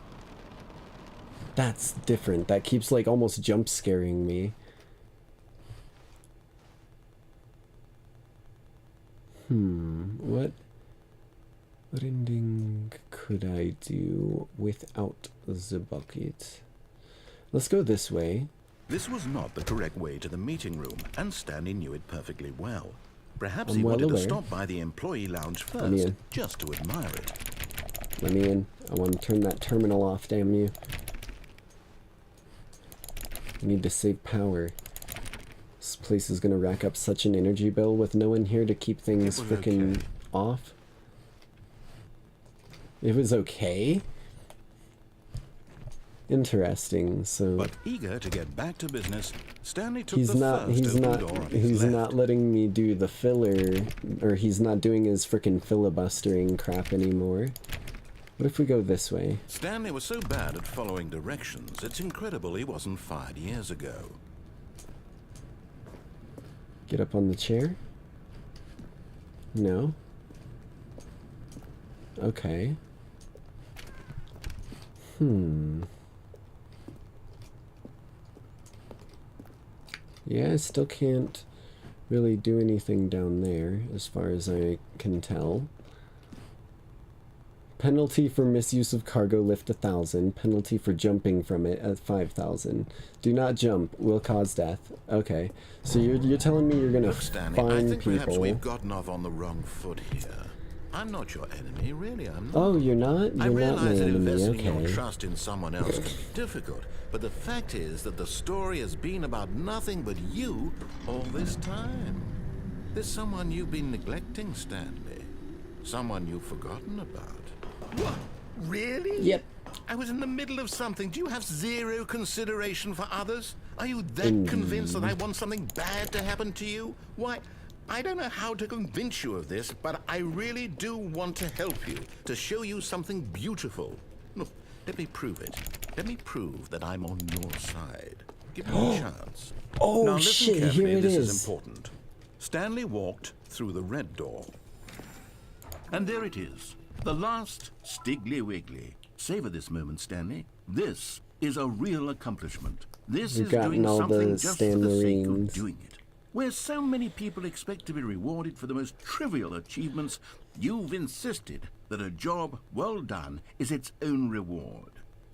That's different. That keeps like almost jump scaring me. What ending could I do without the bucket? Let's go this way. This was not the correct way to the meeting room, and Stanley knew it perfectly well. Perhaps I'm he well wanted aware. to stop by the employee lounge Let me first, in. just to admire it. Let me in. I want to turn that terminal off, damn you. I need to save power. This place is gonna rack up such an energy bill with no one here to keep things It was frickin' okay. off. It was okay? Interesting, so... But eager to get back to business, Stanley took he's the not first open door on his he's left. not letting me do the filler, or he's not doing his frickin' filibustering crap anymore. What if we go this way? Stanley was so bad at following directions, it's incredible he wasn't fired years ago. Get up on the chair? No? Okay. Yeah, I still can't really do anything down there, as far as I can tell. Penalty for misuse of cargo lift 1,000. Penalty for jumping from it at 5,000. Do not jump. Will cause death. Okay. So you're telling me you're gonna Look, Stanley, I find think perhaps people. we've gotten off on the wrong foot here. I'm not your enemy, really, I'm not. Oh, you're not? I You're not my realize that enemy, investing your okay. trust in someone else can be difficult, but the fact is that the story has been about nothing but you all this time. There's someone you've been neglecting, Stanley. Someone you've forgotten about. What? Really? Yep. I was in the middle of something. Do you have zero consideration for others? Are you that convinced that I want something bad to happen to you? Why, I don't know how to convince you of this, but I really do want to help you, to show you something beautiful. Look, let me prove it. Let me prove that I'm on your side. Give me a chance. Oh, Now listen shit, carefully, here it this is. is important. Stanley walked through the red door. And there it is. The last Stiggly Wiggly. Savor this moment, Stanley. This is a real accomplishment. This We've is gotten doing all something the just for the sake of Stanleys. doing it. Where so many people expect to be rewarded for the most trivial achievements, you've insisted that a job well done is its own reward.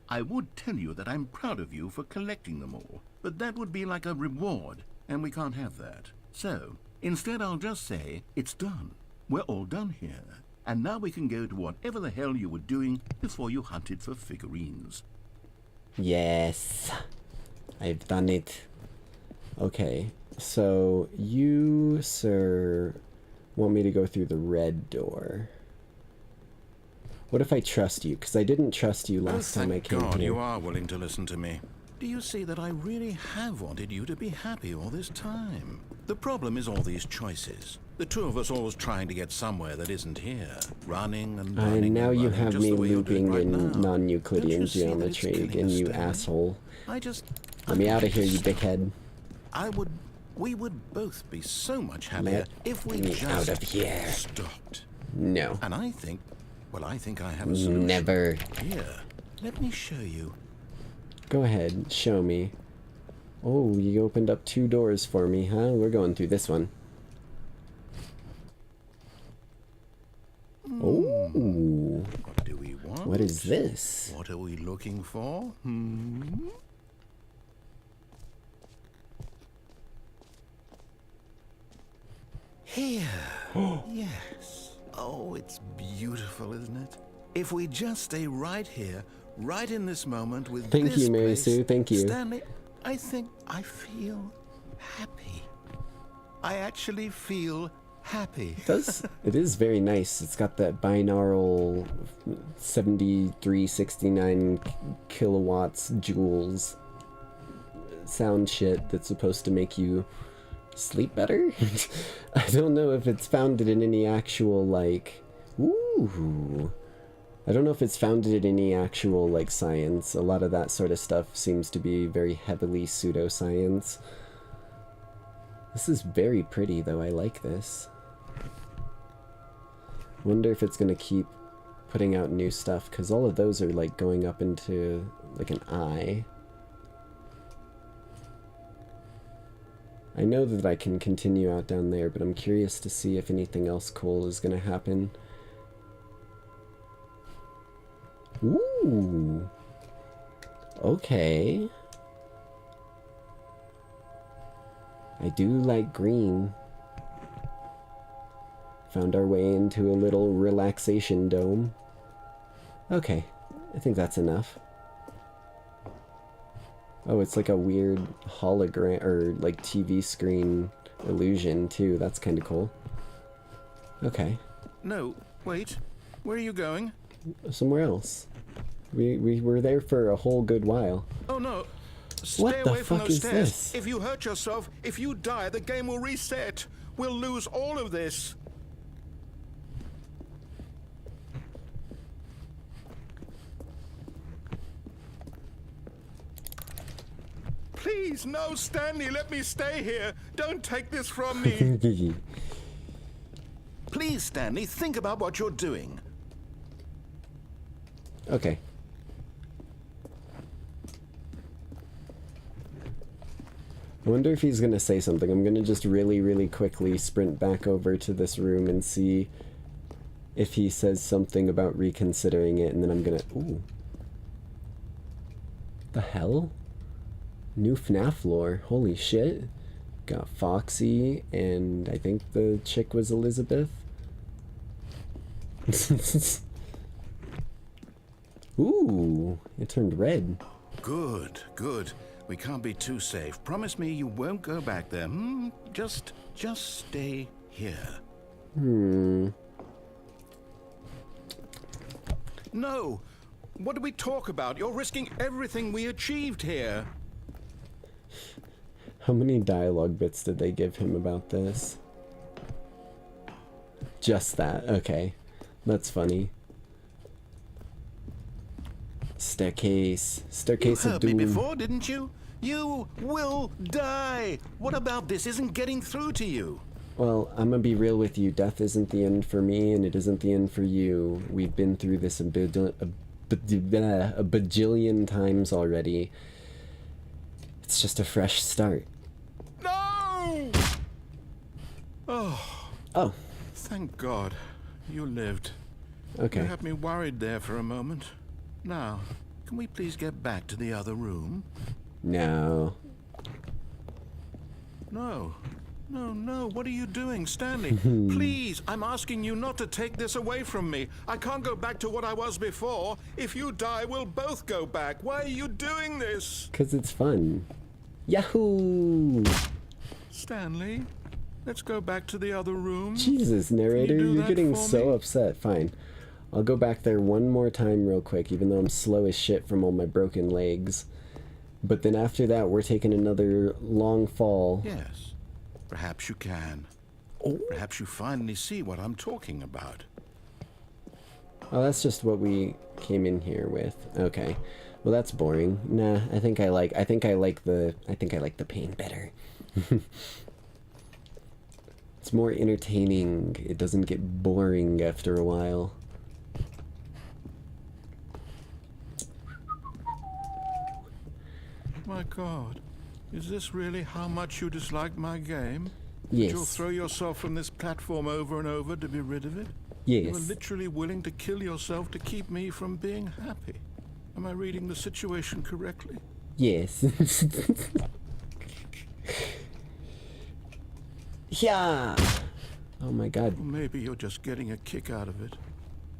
I would tell you that I'm proud of you for collecting them all, but that would be like a reward, and we can't have that. So, instead I'll just say, it's done. We're all done here. And now we can go to whatever the hell you were doing before you hunted for figurines. Yes. I've done it. Okay. So, you, sir, want me to go through the red door. What if I trust you? Because I didn't trust you last time I came God, here. you are willing to listen to me. Do you see that I really have wanted you to be happy all this time? The problem is all these choices. The two of us always trying to get somewhere that isn't here. Running and running And now and you running, have just me the way you're doing looping right in now. non-Euclidean Don't you see that it's geometry killing again, us, you Stanley? asshole. Let Let me out of here, you dickhead. We would both be so much happier Let if we me just out of here. stopped. No. And I think I have a solution. Never. Here, let me show you. Go ahead, show me. Oh, you opened up 2 doors for me, huh? We're going through this one. Oh. What do we want? What is this? What are we looking for? Here. Yes. Oh, it's beautiful, isn't it? If we just stay right here, right in this moment with Thank this you, Mary place, Sue, thank you. Stanley, I think I feel happy. I actually feel happy. It is very nice. It's got that binaural 7369 kilowatts joules sound shit that's supposed to make you sleep better. I don't know if it's founded in any actual, like, ooh, I don't know if it's founded in any actual, like, science. A lot of that sort of stuff seems to be very heavily pseudoscience. This is very pretty, though. I like this. Wonder if it's gonna keep putting out new stuff, because all of those are, like, going up into, like, an eye. I know that I can continue out down there, but I'm curious to see if anything else cool is gonna happen. Ooh. Okay. I do like green. Found our way into a little relaxation dome. Okay, I think that's enough. Oh, it's like a weird hologram, or like TV screen illusion too. That's kind of cool. Okay. No, wait. Where are you going? Somewhere else. We were there for a whole good while. Oh no. Stay What the away from fuck those is stairs. this? If you hurt yourself, if you die, the game will reset. We'll lose all of this. Please, no, Stanley, let me stay here. Don't take this from me. Please, Stanley, think about what you're doing. Okay. I wonder if he's gonna say something. I'm gonna just really quickly sprint back over to this room and see if he says something about reconsidering it, and then I'm gonna... Ooh. The hell? New FNAF lore. Holy shit. Got Foxy, and I think the chick was Elizabeth. Ooh, it turned red. Good, good. We can't be too safe. Promise me you won't go back there. Just stay here. No! What do we talk about? You're risking everything we achieved here. How many dialogue bits did they give him about this? Just that. Okay. That's funny. Staircase. Staircase You of heard doom. me before, didn't you? You will die. What about this isn't getting through to you? Well, I'm gonna be real with you. Death isn't the end for me, and it isn't the end for you. We've been through this a bajillion times already. It's just a fresh start. No! Oh. Oh. Thank God. You lived. Okay. You had me worried there for a moment. Now, can we please get back to the other room? No. No. No, what are you doing, Stanley? Please, I'm asking you not to take this away from me. I can't go back to what I was before. If you die, we'll both go back. Why are you doing this? 'Cause it's fun. Yahoo! Stanley, let's go back to the other room. Jesus, narrator, do you're that getting for so me? upset. Fine. I'll go back there one more time real quick, even though I'm slow as shit from all my broken legs. But then after that, we're taking another long fall. Yes, perhaps you can. Oh. Perhaps you finally see what I'm talking about. Oh, that's just what we came in here with. Okay. Well, that's boring. Nah, I think I like the pain better. It's more entertaining. It doesn't get boring after a while. My God, is this really how much you dislike my game? Yes. You'll throw yourself from this platform over and over to be rid of it? Yes. You were literally willing to kill yourself to keep me from being happy. Am I reading the situation correctly? Yes. Yeah. Oh my God. Or maybe you're just getting a kick out of it.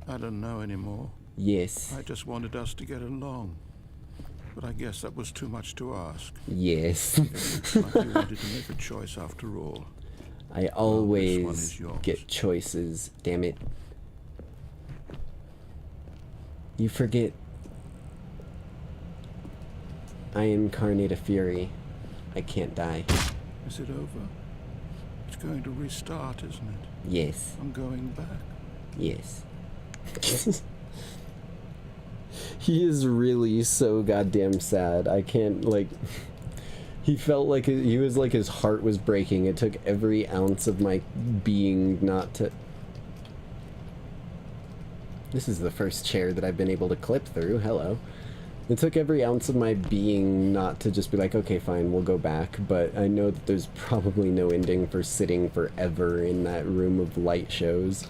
I don't know anymore. Yes. I just wanted us to get along. But I guess that was too much to ask. Yes. Like you wanted to make a choice after all. I Well, this one always is yours. get choices. Damn it. You forget. I incarnate a fury. I can't die. Is it over? It's going to restart, isn't it? Yes. I'm going back. Yes. He is really so goddamn sad. I can't, like... He felt like he was like his heart was breaking. It took every ounce of my being not to... This is the first chair that I've been able to clip through. Hello. It took every ounce of my being not to just be like, okay, fine, we'll go back. But I know that there's probably no ending for sitting forever in that room of light shows.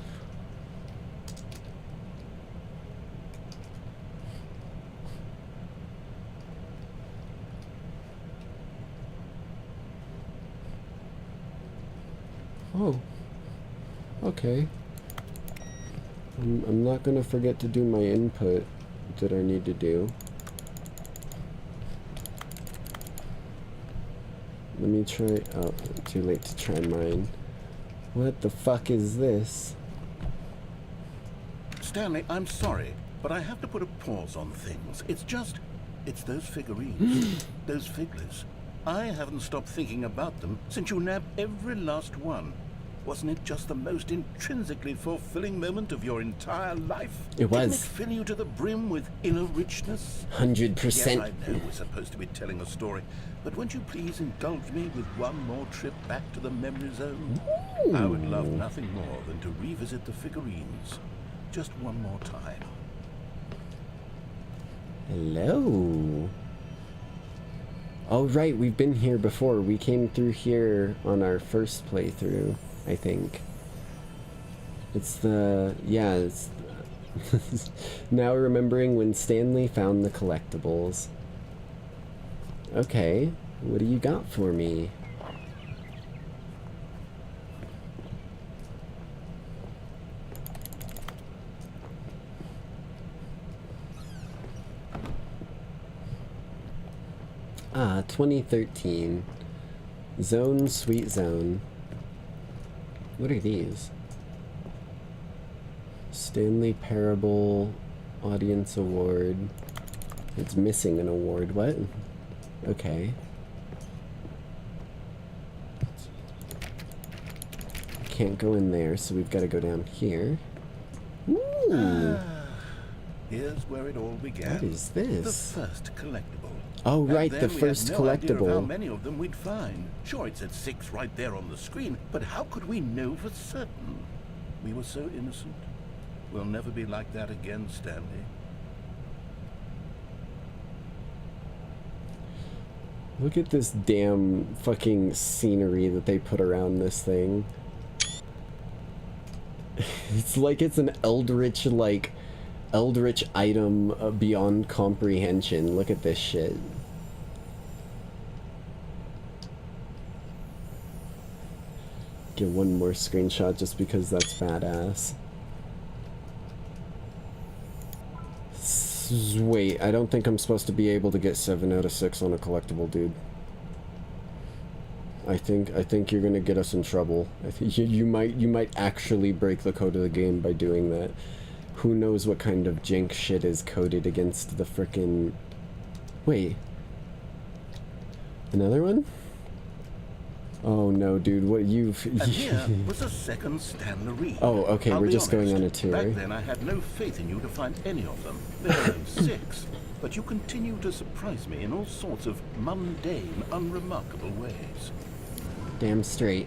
Oh. Okay. I'm not gonna forget to do my input that I need to do. Let me try... Oh, too late to try mine. What the fuck is this? Stanley, I'm sorry, but I have to put a pause on things. It's those figurines, those figglers. I haven't stopped thinking about them since you nabbed every last one. Wasn't it just the most intrinsically fulfilling moment of your entire life? It was. Didn't it fill you to the brim with inner richness? 100%. Yes, I know we're supposed to be telling a story, but won't you please indulge me with one more trip back to the memory zone? Ooh. I would love nothing more than to revisit the figurines. Just one more time. Hello. Oh, right, we've been here before. We came through here on our first playthrough, I think. It's the... yeah, it's... now remembering when Stanley found the collectibles. Okay, what do you got for me? Ah, 2013. Zone, Sweet Zone. What are these? Stanley Parable Audience Award. It's missing an award. What? Okay. Can't go in there, so we've got to go down here. Ooh! Here's where it all began. What is this? The first collectible. Oh, right, Back the then, first we had no idea of how collectible. many of them we'd find. Sure, it said 6 right there on the screen, but how could we know for certain? We were so innocent. We'll never be like that again, Stanley. Look at this damn fucking scenery that they put around this thing. It's like it's an eldritch item beyond comprehension. Look at this shit. Get one more screenshot just because that's badass. Wait, I don't think I'm supposed to be able to get 7 out of 6 on a collectible, dude. I think you're gonna get us in trouble. I think you might actually break the code of the game by doing that. Who knows what kind of jinx shit is coded against the frickin'... Wait. Another one? Oh no, dude, what you've... And here was a second Stanley. Oh, okay, I'll we're be just honest, going on a tour. Back then I had no faith in you to find any of them, let alone 6. But you continue to surprise me in all sorts of mundane, unremarkable ways. Damn straight.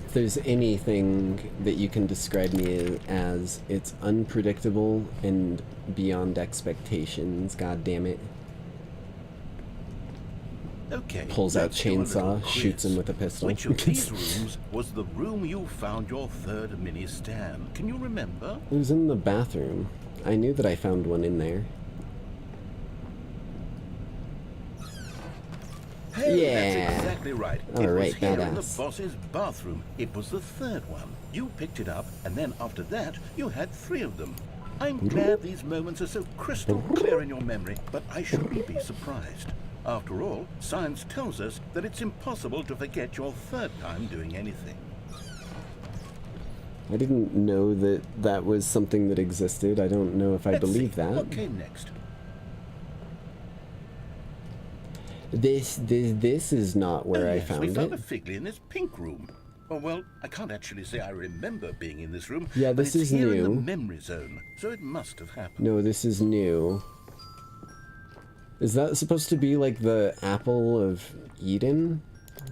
If there's anything that you can describe me as, it's unpredictable and beyond expectations, god damn it. Okay. Pulls out let's do a little chainsaw, quiz. shoots him with a pistol. Which of these rooms was the room you found your third mini Stan? Can you remember? It was in the bathroom. I knew that I found one in there. Hey, Yeah. that's exactly right. All It right, was here in the badass. boss's bathroom. It was the third one. You picked it up, and then after that, you had 3 of them. I'm glad these moments are so crystal clear in your memory, but I shouldn't be surprised. After all, science tells us that it's impossible to forget your third time doing anything. I didn't know that that was something that existed. I don't know if I Let's believe see, that. What came next? This is not where Oh, I yes, we found found it. a Figley in this pink room. Oh, well, I can't actually say I remember being in this room. Yeah, but this it's is here in the new. memory zone, so it must have happened. No, this is new. Is that supposed to be like the apple of Eden?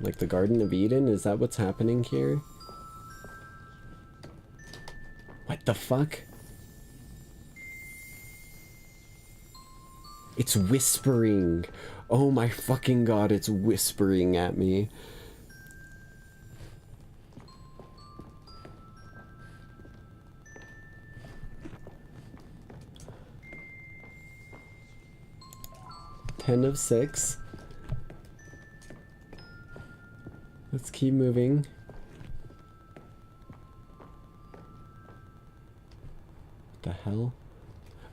Like the Garden of Eden? Is that what's happening here? What the fuck? It's whispering. Oh my fucking god, it's whispering at me. Ten of 6. Let's keep moving. hell?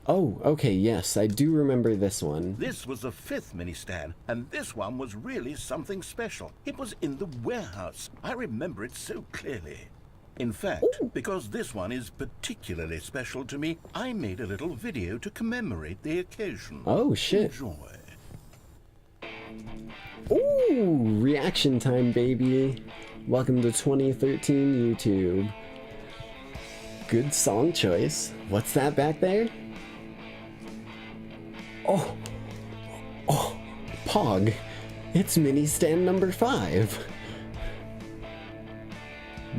Oh, okay, yes, I do remember this one. This was the 5th mini-stand, and this one was really something special. It was in the warehouse. I remember it so clearly. In fact, because this one is particularly special to me, I made a little video to commemorate the occasion. Oh, shit. Enjoy. Ooh, reaction time, baby. Welcome to 2013 YouTube. Good song choice. What's that back there? Oh, Pog. It's mini stand number 5.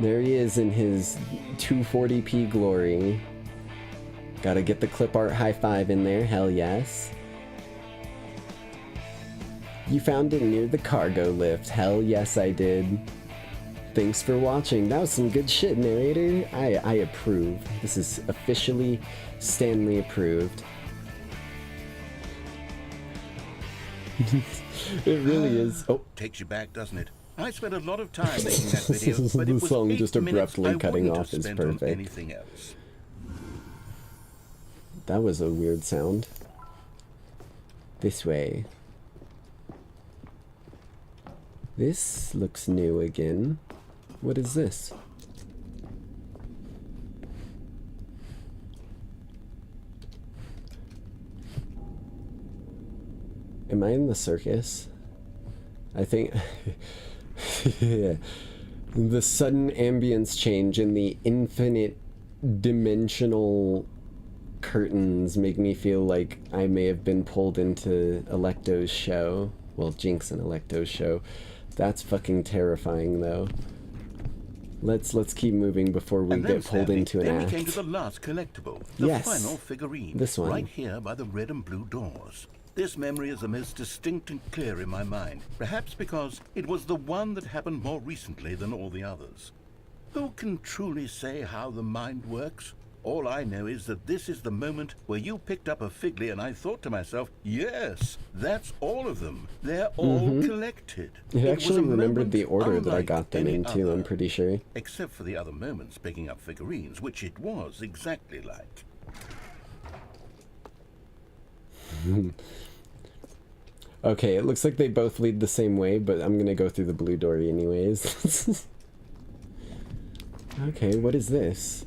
There he is in his 240p glory. Gotta get the clip art high five in there, hell yes. You found it near the cargo lift, hell yes I did. Thanks for watching, that was some good shit, narrator. I approve. This is officially Stanley approved. It really is. Oh, takes you back, doesn't it? I spent a lot of time making that video, but the it was song 8 just minutes abruptly I cutting wouldn't off have is spent on perfect. anything else. That was a weird sound. This way. This looks new again. What is this? Am I in the circus? I think... The sudden ambience change and the infinite dimensional curtains make me feel like I may have been pulled into Electo's show. Well, Jinx and Electo's show. That's fucking terrifying, though. Let's keep moving before we get pulled Stanley, into an then act. we came to the last collectible, the Yes, final figurine, this one. right here by the red and blue doors. This memory is the most distinct and clear in my mind, perhaps because it was the one that happened more recently than all the others. Who can truly say how the mind works? All I know is that this is the moment where you picked up a Figly and I thought to myself, yes, that's all of them. They're all collected. It was actually a remembered the moment order that I unlike got them any into, other. I'm pretty sure. Except for the other moments picking up figurines, which it was exactly like. Okay, it looks like they both lead the same way, but I'm gonna go through the blue door anyways. Okay, what is this?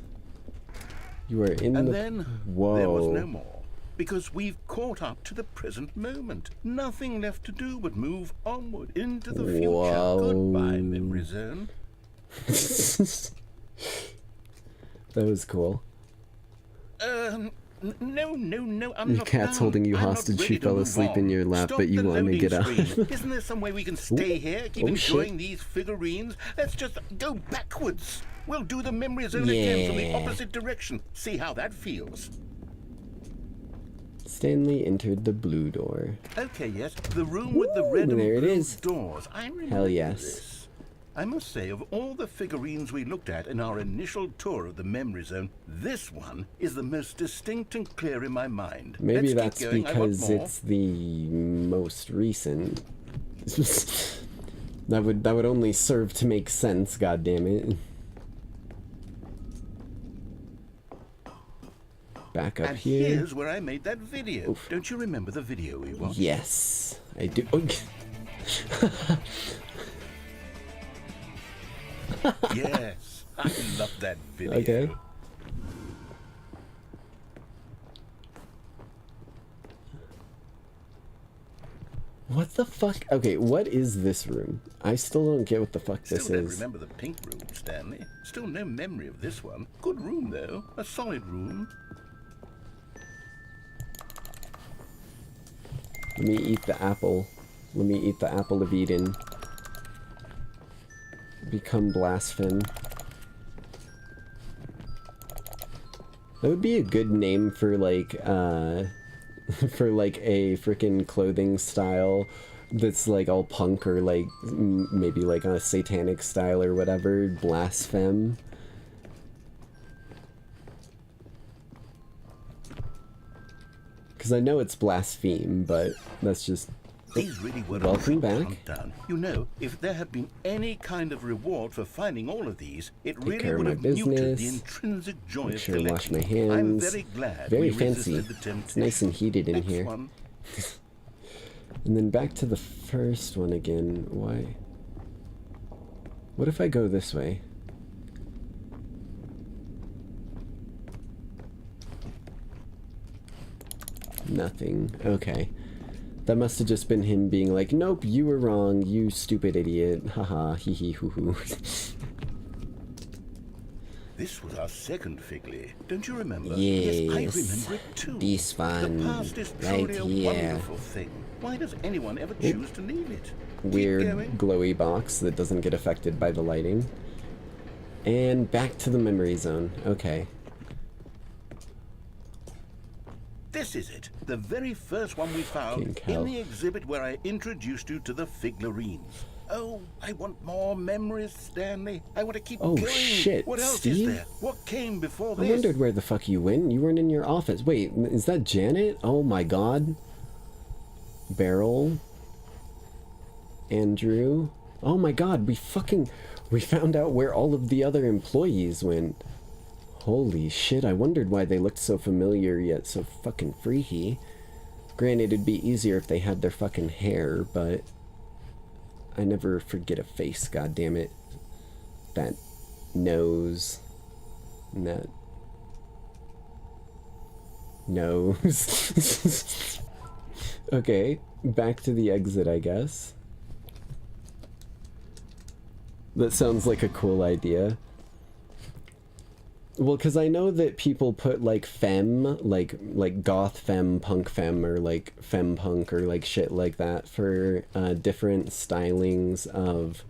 You are in And the... then Whoa. there was no more, because we've caught up to the present moment. Nothing left to do but move onward into the future. Whoa. Goodbye, memory zone. That was cool. No, I'm Your not cat's down. holding you I'm not hostage. ready She to fell move asleep on. in your lap, Stop but you the want to loading get up. screen. Isn't there some way we can stay here, keep Oh, enjoying shit. these figurines? Let's just go backwards. We'll do the memory zone again from the Yeah. opposite direction. See how that feels. Stanley entered the blue door. Okay, yes, the room with the red and there it blue is. doors. I remember Hell yes. this. I must say, of all the figurines we looked at in our initial tour of the memory zone, this one is the most distinct and clear in my mind. Maybe Let's that's keep going. I want because more. it's the most recent. that would only serve to make sense, god damn it. Back up And here. here's where I made that video. Oof. Don't you remember the video we watched? Yes, I do. Oh. Yes, I love that video. Okay. What the fuck? Okay, what is this room? I still don't get what the fuck this Still don't is. remember the pink room, Stanley. Still no memory of this one. Good room, though. A solid room. Let me eat the apple. Let me eat the apple of Eden. Become blaspheme. That would be a good name for like for like a freaking clothing style that's like all punk or like maybe like a satanic style or whatever. Blaspheme. Because I know it's blaspheme, but that's just These really were Welcome a back. hunt down. You know, if there had been any kind of reward for finding all of these, it Take really care of would my have muted the business. intrinsic joy Make of sure to wash collecting. my I'm hands. very glad Very we fancy. resisted the temptation. It's nice and heated in Next here. one. And then back to the first one again. Why? What if I go this way? Nothing. Okay. That must have just been him being like, nope, you were wrong, you stupid idiot. Haha, hee hee hoo hoo. This was our second Figley. Don't you remember? Yes, I remember it too. this one, The past is right truly a here. wonderful thing. Why does anyone ever choose to leave it? Keep Weird going. glowy box that doesn't get affected by the lighting. And back to the memory zone. Okay. This is it. The very first one we found Fucking hell. in the exhibit where I introduced you to the Figlarines. Oh, I want more memories, Stanley. I want to keep Oh, going. shit, What else Steve? is there? What came before I this? wondered where the fuck you went. You weren't in your office. Wait, is that Janet? Oh my god. Beryl. Andrew. Oh my god, we found out where all of the other employees went. Holy shit, I wondered why they looked so familiar yet so fucking freaky. Granted, it'd be easier if they had their fucking hair, but I never forget a face, goddammit. That nose. And that nose. Okay, back to the exit, I guess. That sounds like a cool idea. Well, because I know that people put, like, femme, like goth femme, punk femme, or, like, femme punk, or, like, shit like that for different stylings of,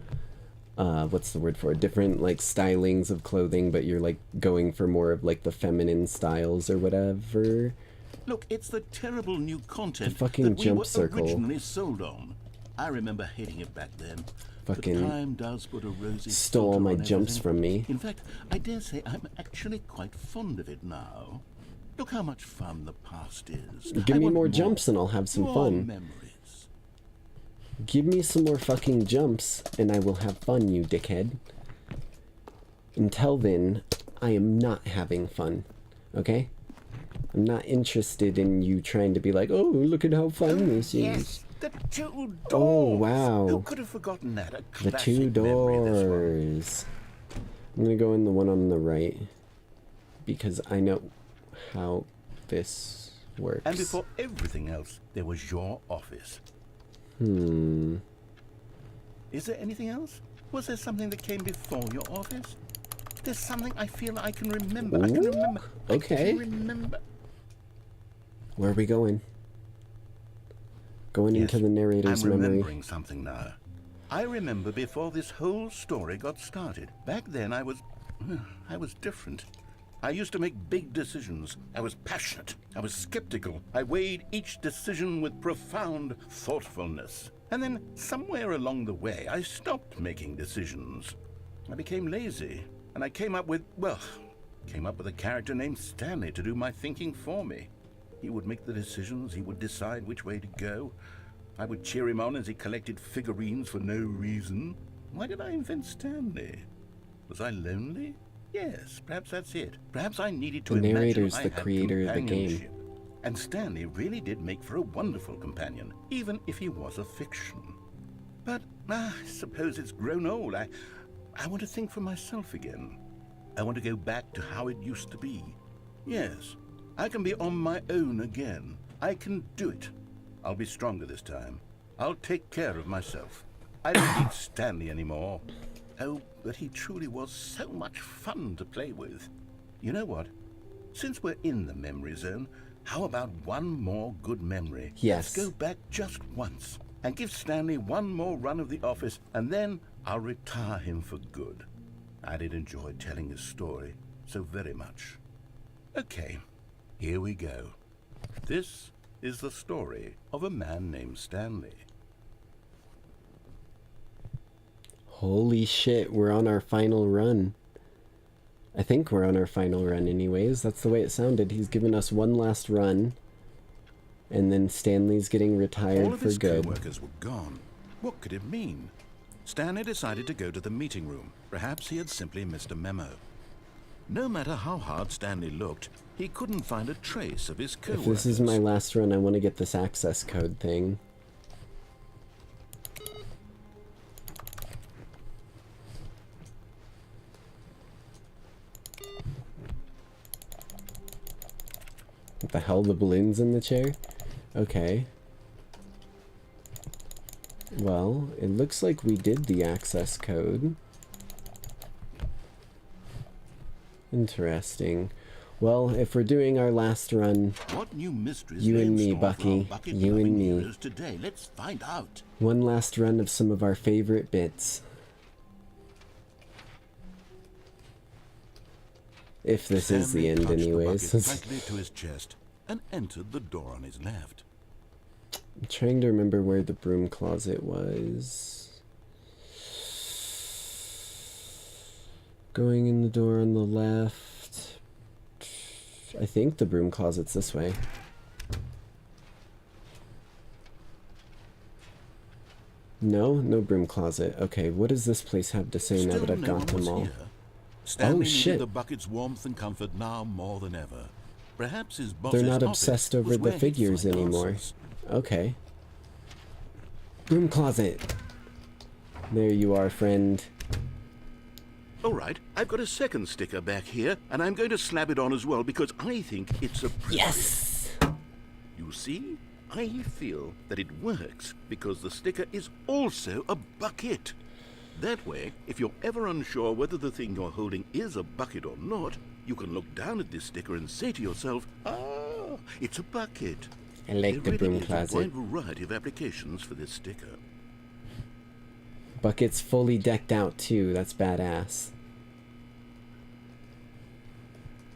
what's the word for it? Different, like, stylings of clothing, but you're, like, going for more of, like, the feminine styles or whatever. Look, it's the terrible new content The fucking that we jump were circle. originally sold on. I remember hating it back then. Fucking But time does put a rosy stole all filter my on jumps everything. from me. In fact, I dare say I'm actually quite fond of it now. Look how much fun the past is. Give I me want more jumps and I'll have some more fun. memories. Give me some more fucking jumps, and I will have fun, you dickhead. Until then, I am not having fun. Okay? I'm not interested in you trying to be like, oh, look at how fun this Yes, is. the two doors. Oh, wow. Who could have forgotten that? A The classic two memory, this one. doors. I'm gonna go in the one on the right. Because I know how this works. And before everything else, there was your office. Hmm. Is there anything else? Was there something that came before your office? There's something I feel I can remember. I can Ooh, remember. okay. I can remember. Where are we going? Going into the narrator's I'm memory. remembering something now. I remember before this whole story got started. Back then I was different. I used to make big decisions. I was passionate. I was skeptical. I weighed each decision with profound thoughtfulness. And then somewhere along the way, I stopped making decisions. I became lazy. And I came up with a character named Stanley to do my thinking for me. He would make the decisions. He would decide which way to go. I would cheer him on as he collected figurines for no reason. Why did I invent Stanley? Was I lonely? Yes, perhaps that's it. Perhaps I needed to The imagine narrator's I the had creator of the game. companionship. And Stanley really did make for a wonderful companion, even if he was a fiction. But I suppose it's grown old. I want to think for myself again. I want to go back to how it used to be. Yes, I can be on my own again. I can do it. I'll be stronger this time. I'll take care of myself. I don't need Stanley anymore. Oh, but he truly was so much fun to play with. You know what? Since we're in the memory zone, how about one more good memory? Yes. Let's go back just once and give Stanley one more run of the office, and then I'll retire him for good. I did enjoy telling his story so very much. Okay, here we go. This is the story of a man named Stanley. Holy shit, we're on our final run. I think we're on our final run anyways. That's the way it sounded. He's given us one last run. And then Stanley's getting All retired of for his good. co-workers were gone. What could it mean? Stanley decided to go to the meeting room. Perhaps he had simply missed a memo. No matter how hard Stanley looked, he couldn't find a trace of his If co-workers. this is my last run, I want to get this access code thing. What the hell, the balloons in the chair? Okay. Well, it looks like we did the access code. Interesting. Well, if we're doing our last run, What new mysteries you lay and in me, store for our Bucky, bucket you and loving me. heroes today? Let's find out. One last run of some of our favorite bits. If this is the Stanley end clutched the anyways. bucket tightly to his chest and entered the door on his left. I'm trying to remember where the broom closet was. Going in the door on the left. I think the broom closet's this way. No, no broom closet. Okay, what does this place have to say now Still that I've no got one them was all? here. Stanley Oh, shit. needed the bucket's warmth and comfort now more than ever. Perhaps his boss's They're not office obsessed over was the where he'd figures find anymore. answers. Okay. Broom closet. There you are, friend. All right, I've got a second sticker back here, and I'm going to slap it on as well because I think it's a privilege. Yes! You see, I feel that it works because the sticker is also a bucket. That way, if you're ever unsure whether the thing you're holding is a bucket or not, you can look down at this sticker and say to yourself, ah, it's a bucket. I like the There broom really is a closet. wide variety of applications for this sticker. Bucket's fully decked out too. That's badass.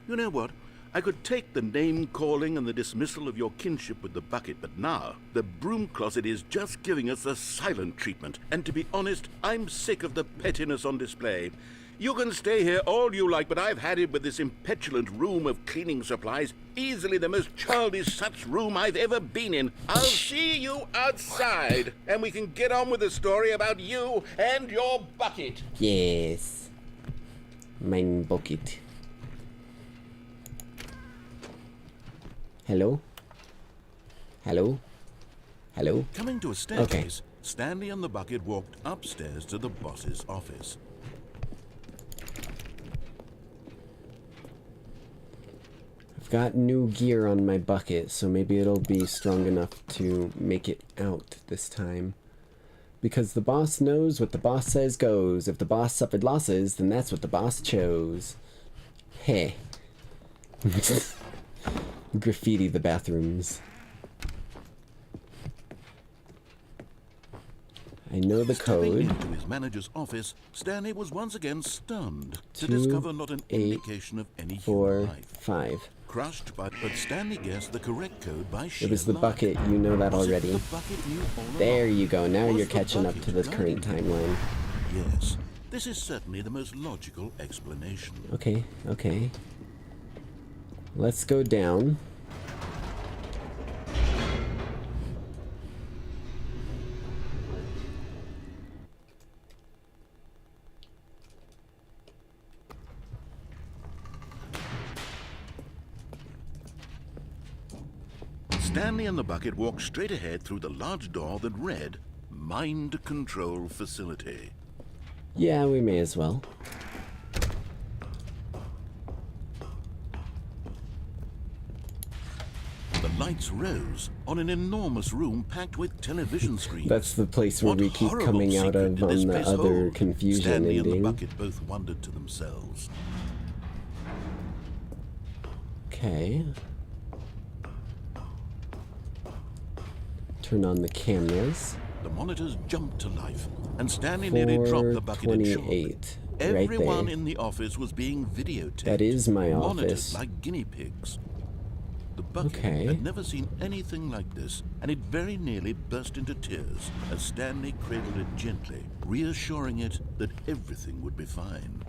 You know what? I could take the name calling and the dismissal of your kinship with the bucket, but now the broom closet is just giving us the silent treatment. And to be honest, I'm sick of the pettiness on display. You can stay here all you like, but I've had it with this impetulant room of cleaning supplies. Easily the most childish such room I've ever been in. I'll see you outside, and we can get on with the story about you and your bucket. Yes. Mein bucket. Hello? Hello? Hello? Coming to a staircase, Stanley and the bucket walked upstairs to the boss's office. I've got new gear on my bucket, so maybe it'll be strong enough to make it out this time. Because the boss knows what the boss says goes. If the boss suffered losses, then that's what the boss chose. Hey. Graffiti the bathrooms. I know the Stepping code. into his manager's office, Stanley was once again stunned to 2, discover not an 8, indication of any 4, human life. 5. Crushed by, but Stanley guessed the correct code by sheer It was the luck. bucket, you know that Was it already. the bucket knew all There along? you go, now Was you're the catching up bucket to this guiding current him? timeline. Yes, this is certainly the most logical explanation. Okay, okay. Let's go down. Stanley and the bucket walked straight ahead through the large door that read, Mind Control Facility. Yeah, we may as well. The lights rose on an enormous room packed with television screens. That's the place where What we keep horrible coming out secret of did this on the place other hold? confusion Stanley and the ending. bucket both wondered to themselves. Okay. Turn on the cameras. The monitors jumped to life, and Stanley nearly dropped the bucket in shock. 428. Right Everyone there. in the office was being videotaped. That is my monitored office. like guinea pigs. The bucket Okay. had never seen anything like this, and it very nearly burst into tears as Stanley cradled it gently, reassuring it that everything would be fine.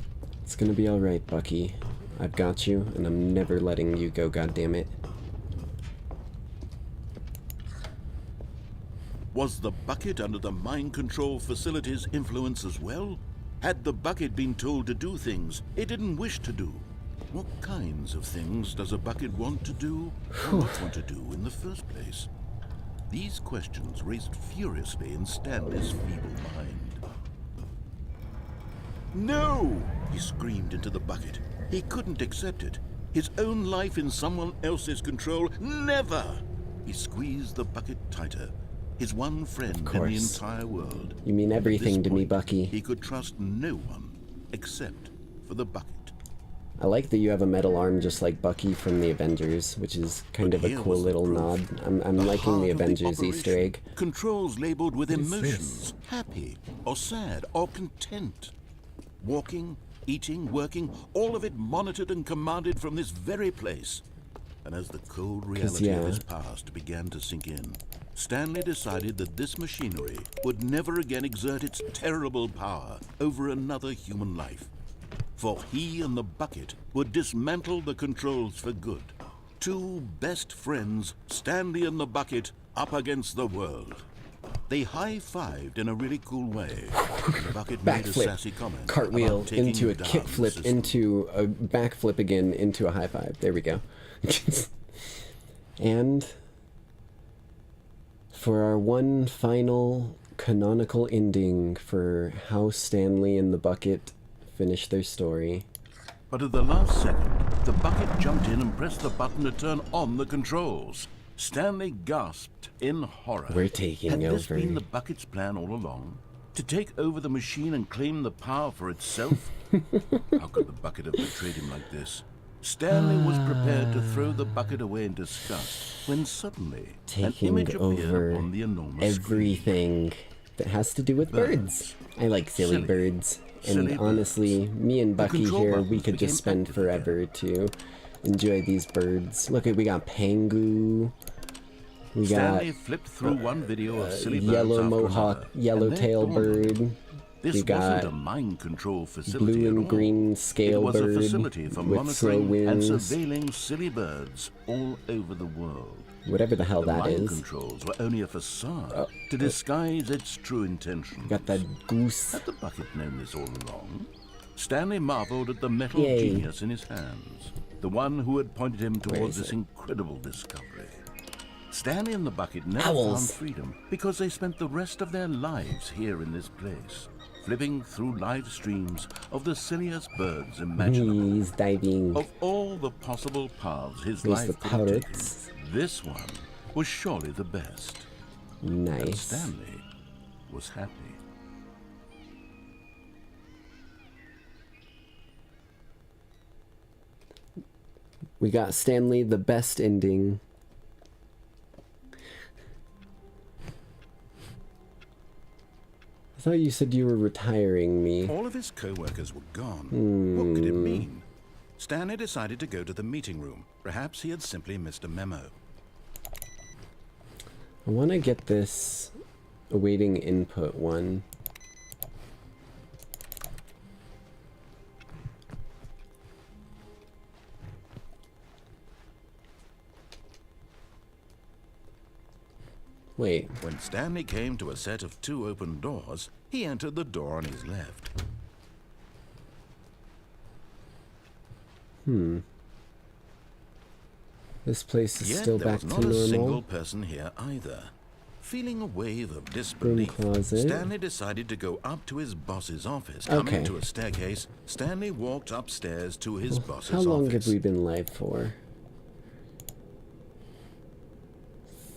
It's gonna be alright, Bucky. I've got you, and I'm never letting you go, goddammit. Was the bucket under the mind control facility's influence as well? Had the bucket been told to do things it didn't wish to do? What kinds of things does a bucket want to do or not want to do in the first place? These questions raced furiously in Stanley's feeble mind. No! He screamed into the bucket. He couldn't accept it. His own life in someone else's control, never! He squeezed the bucket tighter. His one friend in the entire world. You mean everything to me, Bucky. He could trust no one except for the bucket. I like that you have a metal arm just like Bucky from the Avengers, which is kind of a cool little nod. I'm liking the Avengers Easter egg. Controls labeled with emotions, happy or sad or content. Walking, eating, working, all of it monitored and commanded from this very place. And as the cold reality of his past began to sink in, Stanley decided that this machinery would never again exert its terrible power over another human life. For he and the bucket would dismantle the controls for good. Two best friends, Stanley and the bucket, up against the world. They high-fived in a really cool way. The bucket made a sassy comment. Cartwheel into a kickflip, into a backflip again, into a high five. There we go. And for our one final canonical ending for how Stanley and the bucket finish their story. But at the last second, the bucket jumped in and pressed the button to turn on the controls. Stanley gasped in horror. We're taking over. Had this been the bucket's plan all along? To take over the machine and claim the power for itself? How could the bucket have betrayed him like this? Stanley was prepared to throw the bucket away in disgust when suddenly an image appeared on the enormous everything screen. That has to do with birds. I like silly birds. And honestly, me and Bucky here, we could just spend forever to enjoy these birds. Look, we got Pangu. We got Stanley flipped through one video of silly birds yellow after mohawk, another, yellow-tailed bird. This we got wasn't a mind control facility blue and at all. green scale It was bird a facility for with slow monitoring and wings. surveilling silly birds all over the world. Whatever the hell that mind is. Controls were only a facade to disguise its true intention. Got that goose. Had the bucket known this all along? Stanley marveled at the metal Yay. genius in his hands, the one who had pointed him towards this incredible discovery. Stanley and the bucket never found freedom because they spent the rest of their lives here in this place, flipping through live streams of the silliest birds imaginable. He's diving. Of all the possible paths his There's life the could have taken, parrots. this one was surely the best. Nice. And Stanley was happy. We got Stanley, the best ending. I thought you said you were retiring me. All of his co-workers were gone. What could it mean? Stanley decided to go to the meeting room. Perhaps he had simply missed a memo. I want to get this awaiting input one. Wait. When Stanley came to a set of 2 open doors, he entered the door on his left. This place is Yet still there back to was not a normal. single person here either. Feeling a wave of disbelief, closet. Stanley decided to go up to his boss's office. Okay. Coming to a staircase, Stanley walked upstairs to his boss's How long office. have we been live for?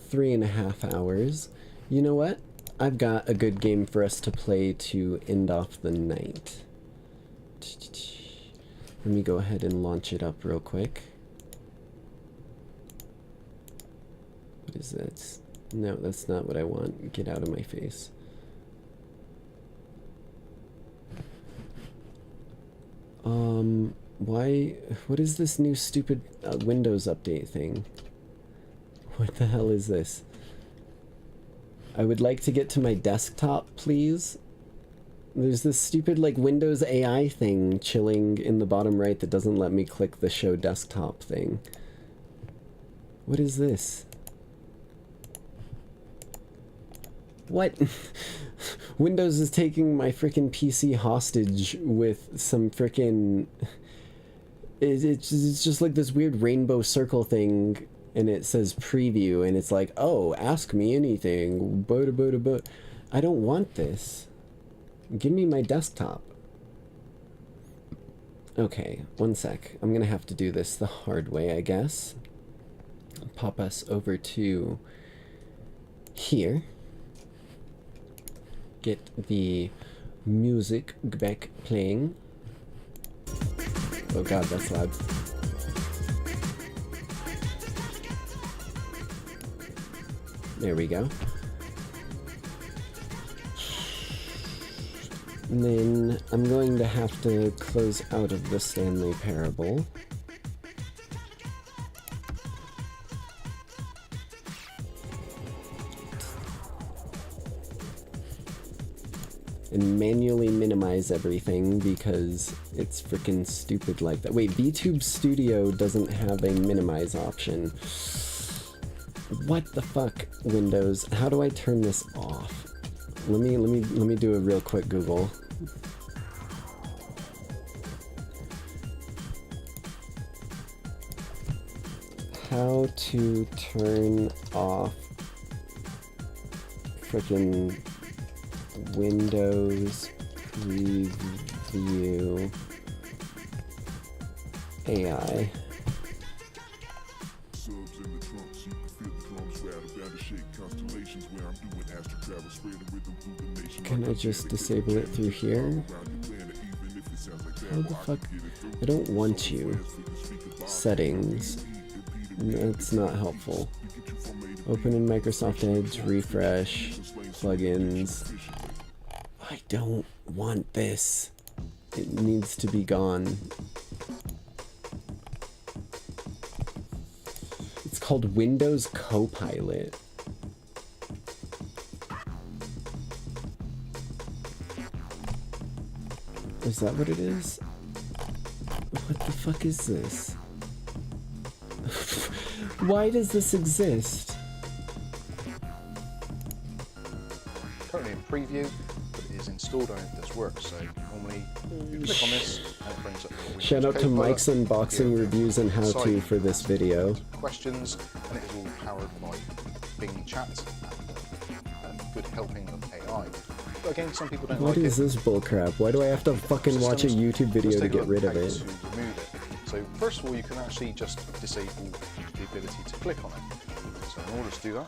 3.5 hours. You know what? I've got a good game for us to play to end off the night. Let me go ahead and launch it up real quick. What is that? No, that's not what I want. Get out of my face. Why? What is this new stupid Windows update thing? What the hell is this? I would like to get to my desktop, please. There's this stupid, like, Windows AI thing chilling in the bottom right that doesn't let me click the show desktop thing. What is this? What? Windows is taking my freaking PC hostage with some freaking... It's just like this weird rainbow circle thing, and it says preview, and it's like, oh, ask me anything. I don't want this. Give me my desktop. Okay, one sec. I'm gonna have to do this the hard way, I guess. Pop us over to here. Get the music back playing. Oh god, that's loud. There we go. And then I'm going to have to close out of the Stanley parable. And manually minimize everything because it's freaking stupid like that. Wait, VTube Studio doesn't have a minimize option. What the fuck, Windows? How do I turn this off? Let me do a real quick Google. How to turn off frickin' Windows Preview AI. Can I just disable it through here? How the fuck? I don't want you. Settings. That's not helpful. Open in Microsoft Edge, refresh, plugins. I don't want this. It needs to be gone. It's called Windows Copilot. Is that what it is? What the fuck is this? Why does this exist? Currently in preview, but it is installed and it does work. So normally you click on this and it brings up your Windows Shout out to Mike's unboxing reviews and how-to for this video. Questions, and it is all powered by Bing Chat and good helping of AI. But again, some people don't like it. What is this bullcrap? Why do I have to fucking watch a YouTube video to get rid of it? So first of all, you can actually just disable the ability to click on it. So in order to do that,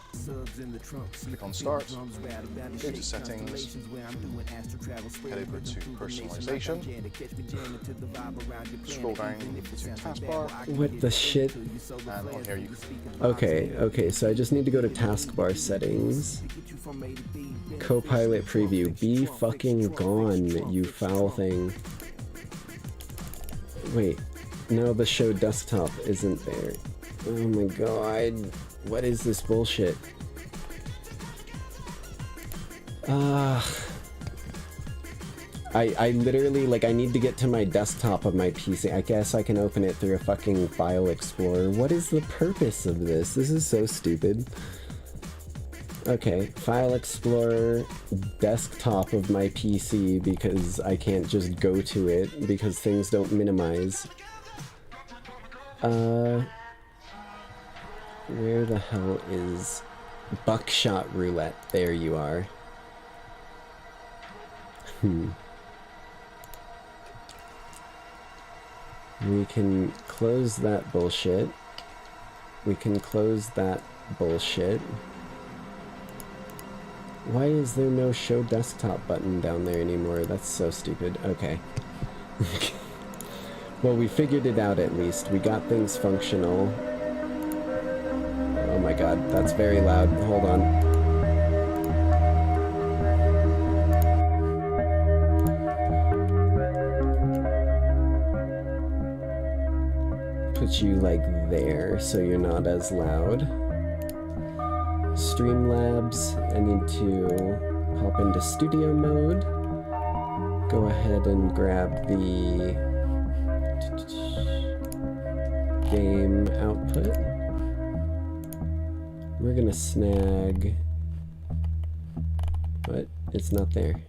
click on Start, go to Settings, head over to Personalization, scroll down to Taskbar. What the shit? And on here you Okay, so I just need to go to Taskbar Settings. Copilot Preview. Be fucking gone, you foul thing. Wait. No, the show desktop isn't there. Oh my god. What is this bullshit? I literally, like, I need to get to my desktop of my PC. I guess I can open it through a fucking file explorer. What is the purpose of this? This is so stupid. Okay, file explorer, desktop of my PC, because I can't just go to it because things don't minimize. Where the hell is Buckshot Roulette? There you are. We can close that bullshit. We can close that bullshit. Why is there no show desktop button down there anymore? That's so stupid. Okay. Well, we figured it out at least. We got things functional. Oh my god, that's very loud. Hold on. Put you like there so you're not as loud. Streamlabs, I need to hop into studio mode. Go ahead and grab the game output. We're gonna snag What? It's not there.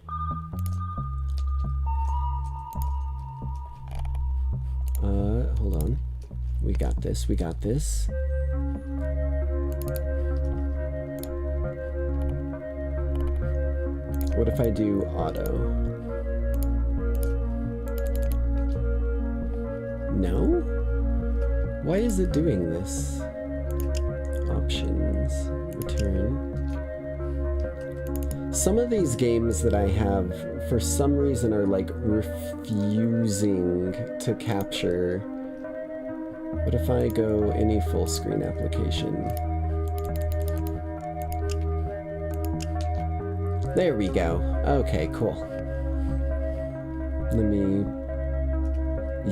Hold on. We got this, we got this. What if I do auto? No? Why is it doing this? Options, return. Some of these games that I have, for some reason, are like refusing to capture. What if I go any full screen application? There we go. Okay, cool. Let me...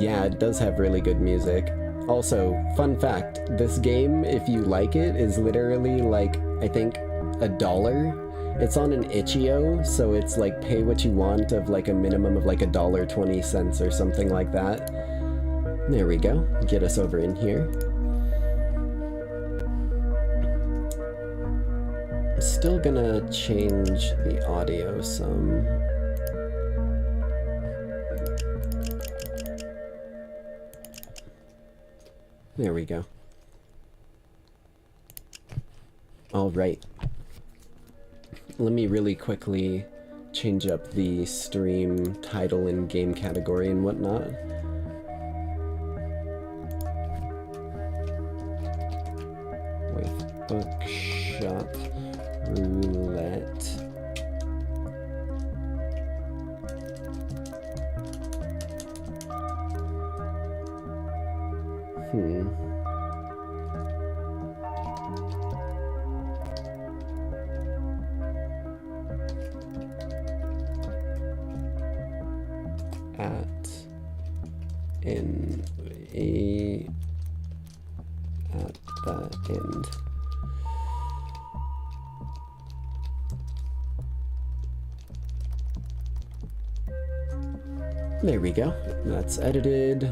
Yeah, it does have really good music. Also, fun fact, this game, if you like it, is literally like, I think, $1. It's on an itch.io, so it's like pay what you want of like a minimum of like $1.20 or something like that. There we go. Get us over in here. Still gonna change the audio some. There we go. All right. Let me really quickly change up the stream title and game category and whatnot. With Buckshot Roulette. At the end. There we go. That's edited.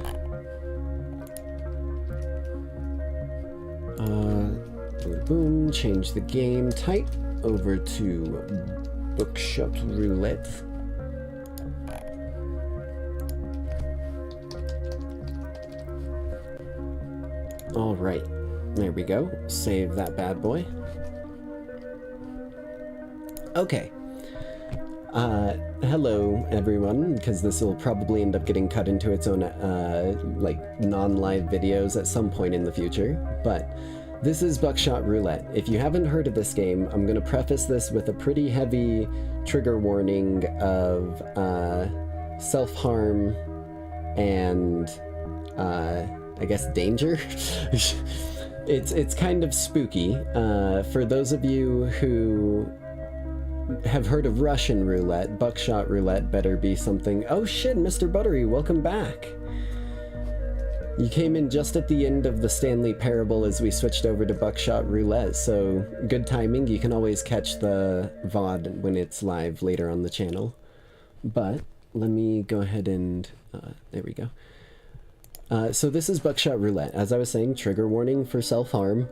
Boom, change the game type over to Buckshot Roulette. All right, there we go. Save that bad boy. Okay. Hello everyone, because this will probably end up getting cut into its own, like, non-live videos at some point in the future, but this is Buckshot Roulette. If you haven't heard of this game, I'm gonna preface this with a pretty heavy trigger warning of, self-harm and, I guess danger? It's kind of spooky. For those of you who have heard of Russian roulette, Buckshot Roulette better be something... Oh shit, Mr. Buttery, welcome back! You came in just at the end of the Stanley parable as we switched over to Buckshot Roulette, so good timing. You can always catch the VOD when it's live later on the channel. But let me go ahead and... there we go. So this is Buckshot Roulette. As I was saying, trigger warning for self-harm,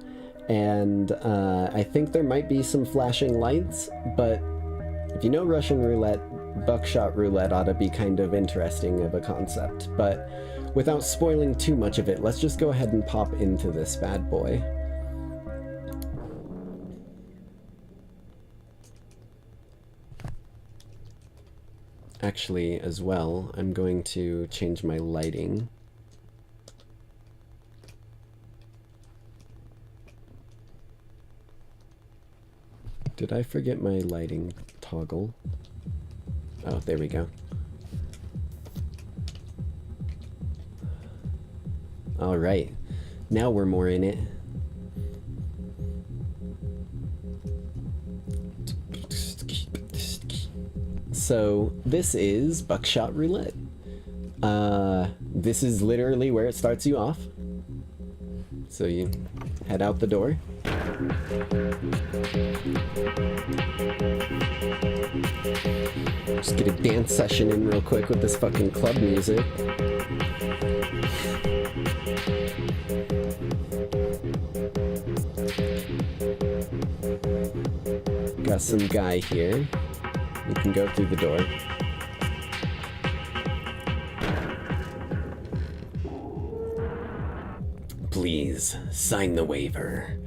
and I think there might be some flashing lights, but if you know Russian roulette, Buckshot Roulette ought to be kind of interesting of a concept. But without spoiling too much of it, let's just go ahead and pop into this bad boy. Actually, as well, I'm going to change my lighting. Did I forget my lighting toggle? Oh, there we go. All right, now we're more in it. So this is Buckshot Roulette. This is literally where it starts you off. So you head out the door. Just get a dance session in real quick with this fucking club music. Got some guy here. can go through the door. Please, sign the waiver.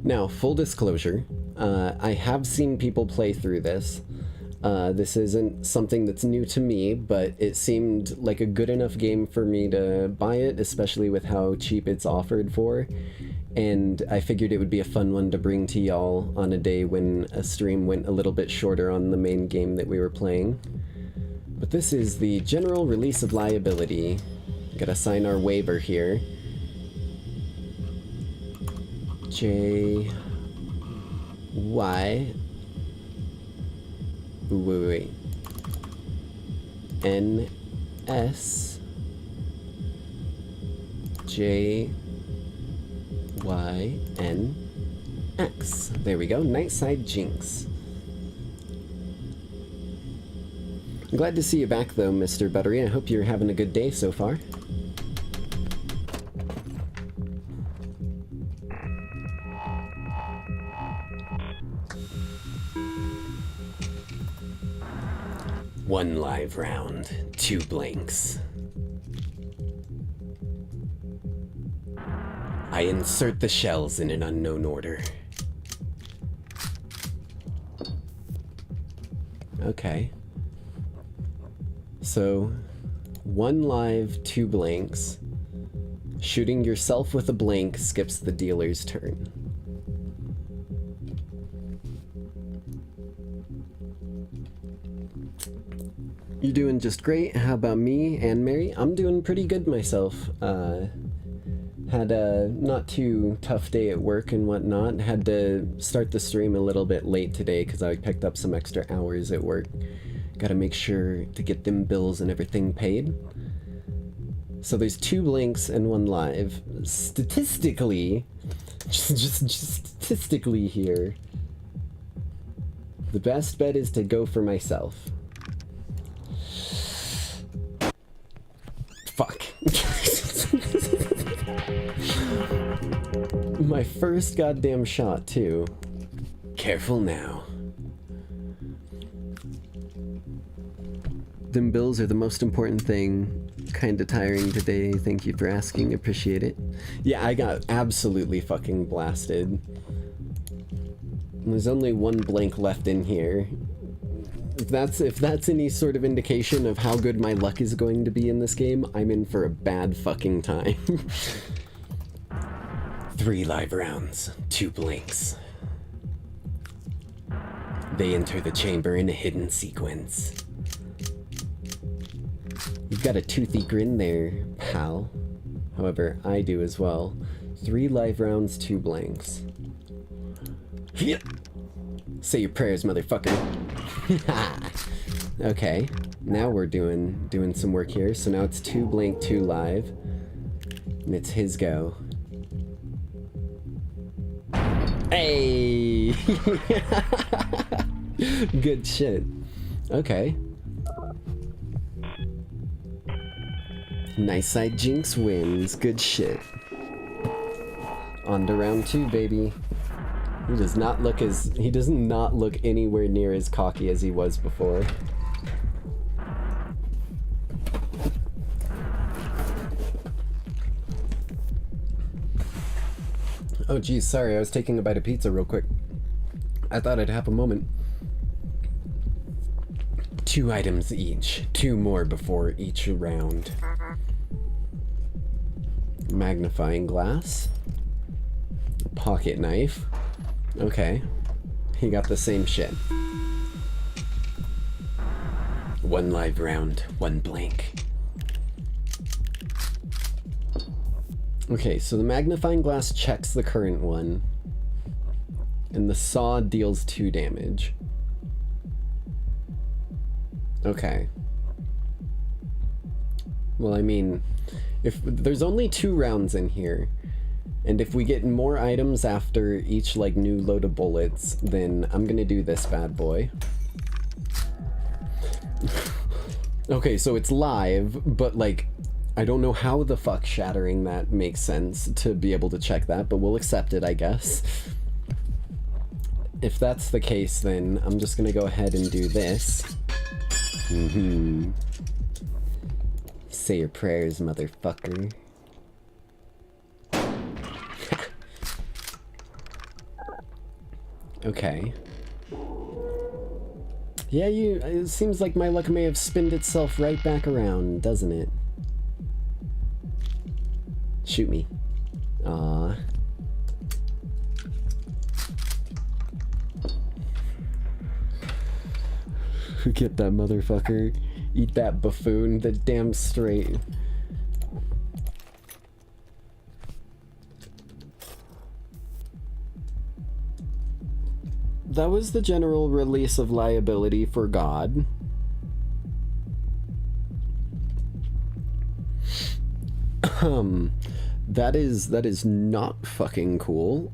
Now, full disclosure, I have seen people play through this. This isn't something that's new to me, but it seemed like a good enough game for me to buy it, especially with how cheap it's offered for. And I figured it would be a fun one to bring to y'all on a day when a stream went a little bit shorter on the main game that we were playing. But this is the general release of liability. Gotta sign our waiver here. J... Y... Wait. N... S... J... Y... N... X. There we go. Nightside Jinx. I'm glad to see you back though, Mr. Buttery. I hope you're having a good day so far. One live round, 2 blanks. I insert the shells in an unknown order. Okay. So, 1 live, 2 blanks. Shooting yourself with a blank skips the dealer's turn. You're doing just great. How about me and Mary? I'm doing pretty good myself. Had a not too tough day at work and whatnot. Had to start the stream a little bit late today because I picked up some extra hours at work. Gotta make sure to get them bills and everything paid. So there's 2 blanks and 1 live. Statistically, just statistically here, the best bet is to go for myself. Fuck. My first goddamn shot, too. Careful now. Them bills are the most important thing. Kinda tiring today. Thank you for asking. Appreciate it. Yeah, I got absolutely fucking blasted. There's only 1 blank left in here. If that's any sort of indication of how good my luck is going to be in this game, I'm in for a bad fucking time. 3 live rounds, 2 blanks. They enter the chamber in a hidden sequence. You've got a toothy grin there, pal. However, I do as well. 3 live rounds, 2 blanks. Say your prayers, motherfucker. Okay, now we're doing some work here. So now it's 2 blank, 2 live, and it's his go. Hey! Good shit. Okay. Nice side Jinx wins. Good shit. On to round 2, baby. He does not look anywhere near as cocky as he was before. Oh geez, sorry, I was taking a bite of pizza real quick. I thought I'd have a moment. 2 items each. 2 more before each round. Magnifying glass. Pocket knife. Okay. He got the same shit. 1 live round, 1 blank. Okay, so the magnifying glass checks the current one, and the saw deals 2 damage. Okay. Well, I mean, if there's only 2 rounds in here, and if we get more items after each, like, new load of bullets, then I'm gonna do this bad boy. Okay, so it's live, but, like, I don't know how the fuck shattering that makes sense to be able to check that, but we'll accept it, I guess. if that's the case, then I'm just gonna go ahead and do this. Say your prayers, motherfucker. Okay. Yeah, it seems like my luck may have spinned itself right back around, doesn't it? Shoot me. Aww. Get that motherfucker. Eat that buffoon, the damn straight. That was the general release of liability for God. That is not fucking cool.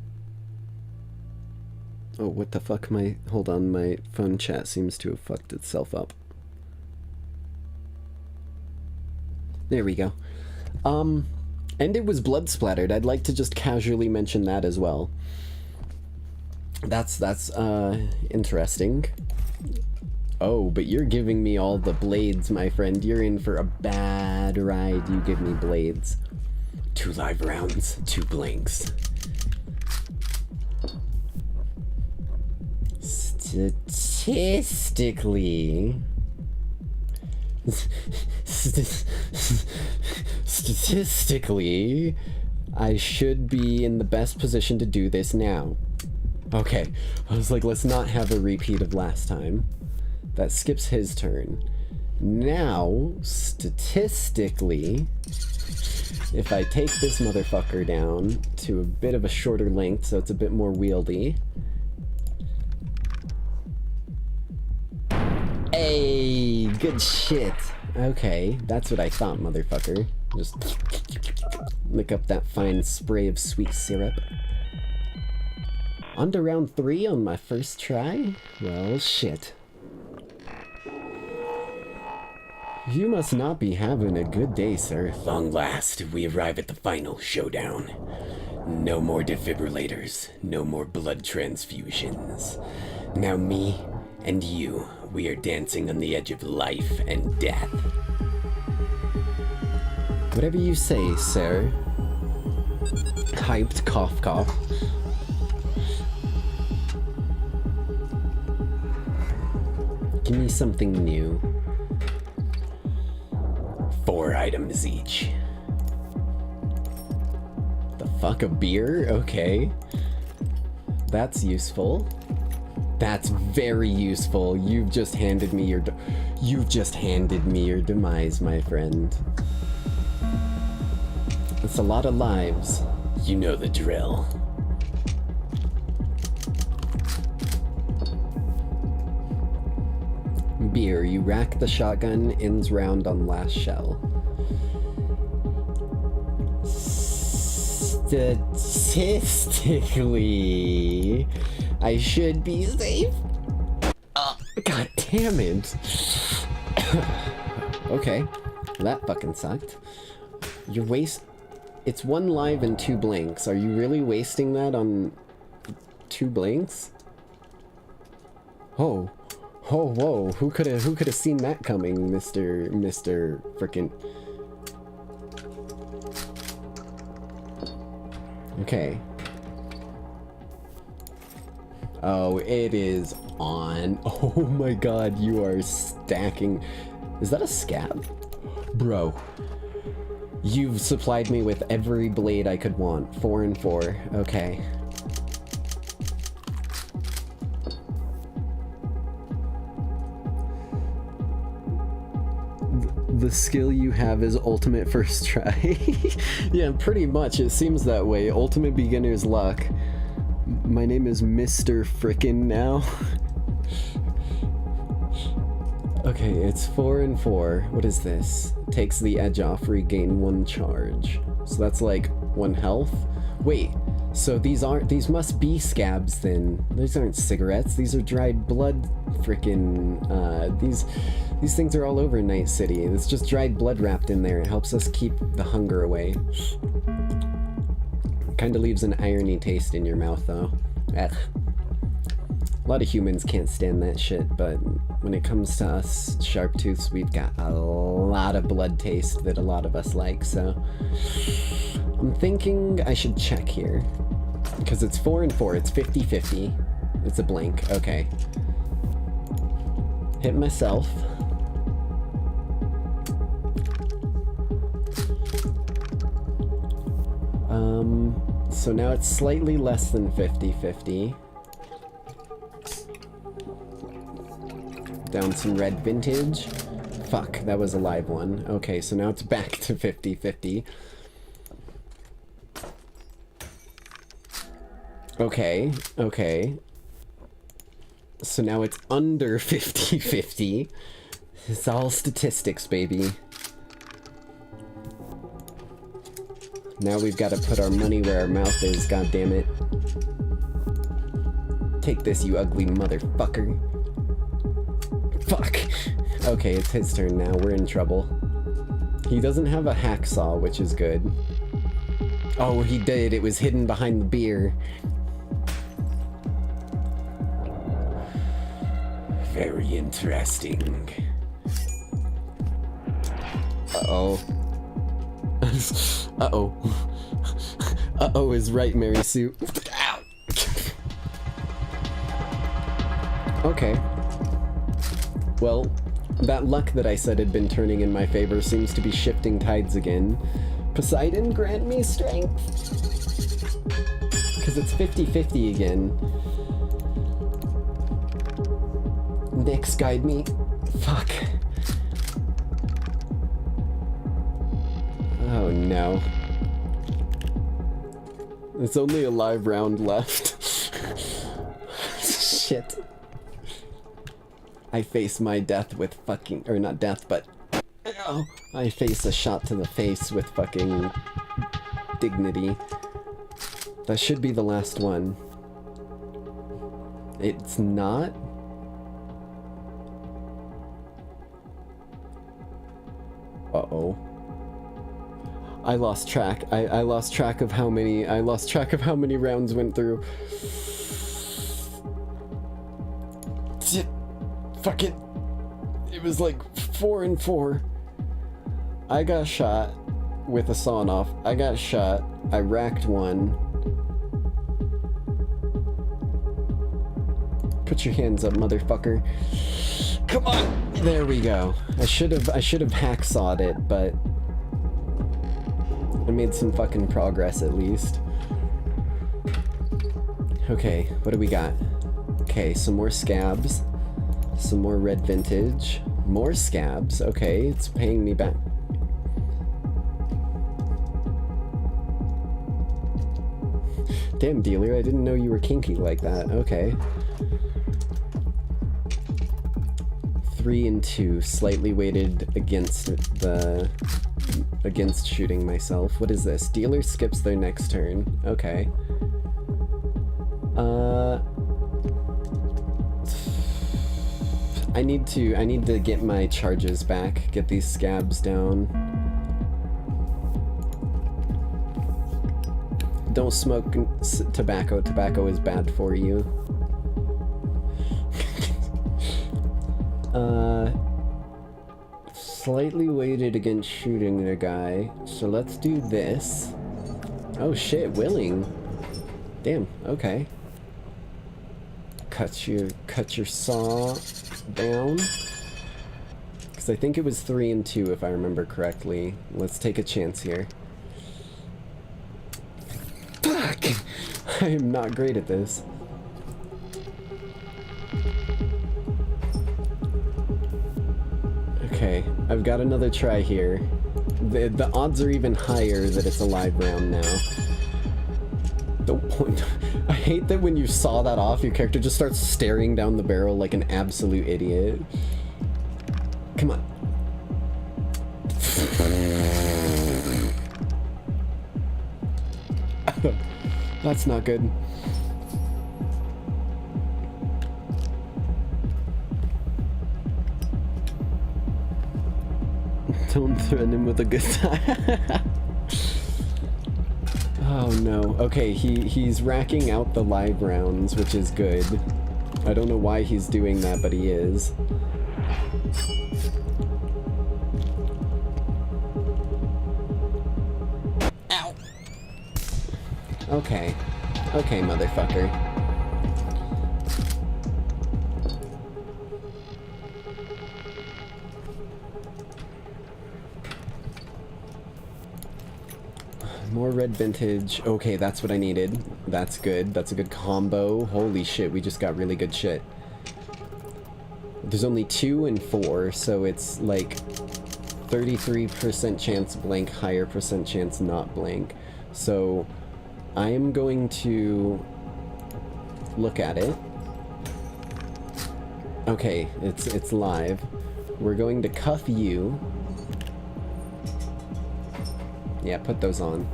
Oh, what the fuck? Hold on, my phone chat seems to have fucked itself up. There we go. And it was blood splattered. I'd like to just casually mention that as well. That's interesting. Oh, but you're giving me all the blades, my friend. You're in for a bad ride. You give me blades. 2 live rounds, 2 blanks. Statistically, I should be in the best position to do this now. Okay, I was like, let's not have a repeat of last time. That skips his turn. Now, statistically, if I take this motherfucker down to a bit of a shorter length so it's a bit more wieldy. Hey, good shit. Okay, that's what I thought, motherfucker. Just lick up that fine spray of sweet syrup. On to round 3 on my first try? Well, shit. You must not be having a good day, sir. Long last, we arrive at the final showdown. No more defibrillators, no more blood transfusions. Now me and you, we are dancing on the edge of life and death. Whatever you say, sir. Hyped cough cough. Give me something new. 4 items each. The fuck, a beer? Okay. That's useful. That's very useful. You've just handed me your demise, my friend. It's a lot of lives. You know the drill. Beer, you rack the shotgun, ends round on last shell. Statistically, I should be safe. God damn it. Okay, that fucking sucked. It's 1 live and 2 blanks. Are you really wasting that on 2 blanks? Oh. Oh, whoa, who could have seen that coming, Mr. Frickin'. Okay. Oh, it is on. Oh my god, you are stacking. Is that a scab? Bro. You've supplied me with every blade I could want. 4 and 4. Okay. The skill you have is ultimate first try. Yeah, pretty much. It seems that way. Ultimate beginner's luck. My name is Mr. Frickin' now. Okay, it's 4 and 4. What is this? Takes the edge off, regain 1 charge. So that's like 1 health. Wait, so these must be scabs then. These aren't cigarettes. These are dried blood. Frickin' these things are all over Night City. It's just dried blood wrapped in there. It helps us keep the hunger away. Kinda leaves an irony taste in your mouth though. Ugh. A lot of humans can't stand that shit, but when it comes to us sharptooths, we've got a lot of blood taste that a lot of us like, so I'm thinking I should check here. Because it's 4 and 4, it's 50-50. It's a blank, okay. Hit myself. So now it's slightly less than 50-50. Down some red vintage. Fuck, that was a live one. Okay, so now it's back to 50-50. Okay, okay. So now it's under 50-50. It's all statistics, baby. Now we've got to put our money where our mouth is, goddammit. Take this, you ugly motherfucker. Fuck! Okay, it's his turn now. We're in trouble. He doesn't have a hacksaw, which is good. Oh, he did. It was hidden behind the beer. Very interesting. Uh-oh. Uh-oh. Uh-oh is right, Mary Sue. Ow! Okay. Well, that luck that I said had been turning in my favor seems to be shifting tides again. Poseidon, grant me strength! Because it's 50-50 again. Nyx, guide me. Fuck. Oh no. There's only a live round left. Shit. I face my death with fucking, or not death, but I face a shot to the face with fucking dignity. That should be the last one. It's not? Uh-oh. I lost track. I lost track of how many rounds went through. Shit. Fuck it. It was like 4 and 4. I got shot with a sawn-off. I got shot. I racked one. Put your hands up, motherfucker. Come on! There we go. I should have hacksawed it, but I made some fucking progress at least. Okay, what do we got? Okay, some more scabs. Some more red vintage. More scabs. Okay, it's paying me back. Damn, dealer, I didn't know you were kinky like that. Okay. 3 and 2, slightly weighted against shooting myself. What is this? Dealer skips their next turn. Okay. I need to get my charges back, get these scabs down. Don't smoke tobacco. Tobacco is bad for you. Slightly weighted against shooting the guy. So let's do this. Oh shit, willing. Damn, okay. Cut your saw down. Because I think it was 3 and 2 if I remember correctly. Let's take a chance here. Fuck! I am not great at this. Okay, I've got another try here. The odds are even higher that it's a live round now. Don't point. I hate that when you saw that off, your character just starts staring down the barrel like an absolute idiot. Come on. That's not good. Don't threaten him with a good time. Oh no. Okay, he's racking out the live rounds, which is good. I don't know why he's doing that, but he is. Ow! Okay. Okay, motherfucker. More red vintage. Okay, that's what I needed. That's good. That's a good combo. Holy shit, we just got really good shit. There's only 2 and 4, so it's like 33% chance blank, higher percent chance not blank. So I am going to look at it. Okay, it's live. We're going to cuff you. Yeah, put those on.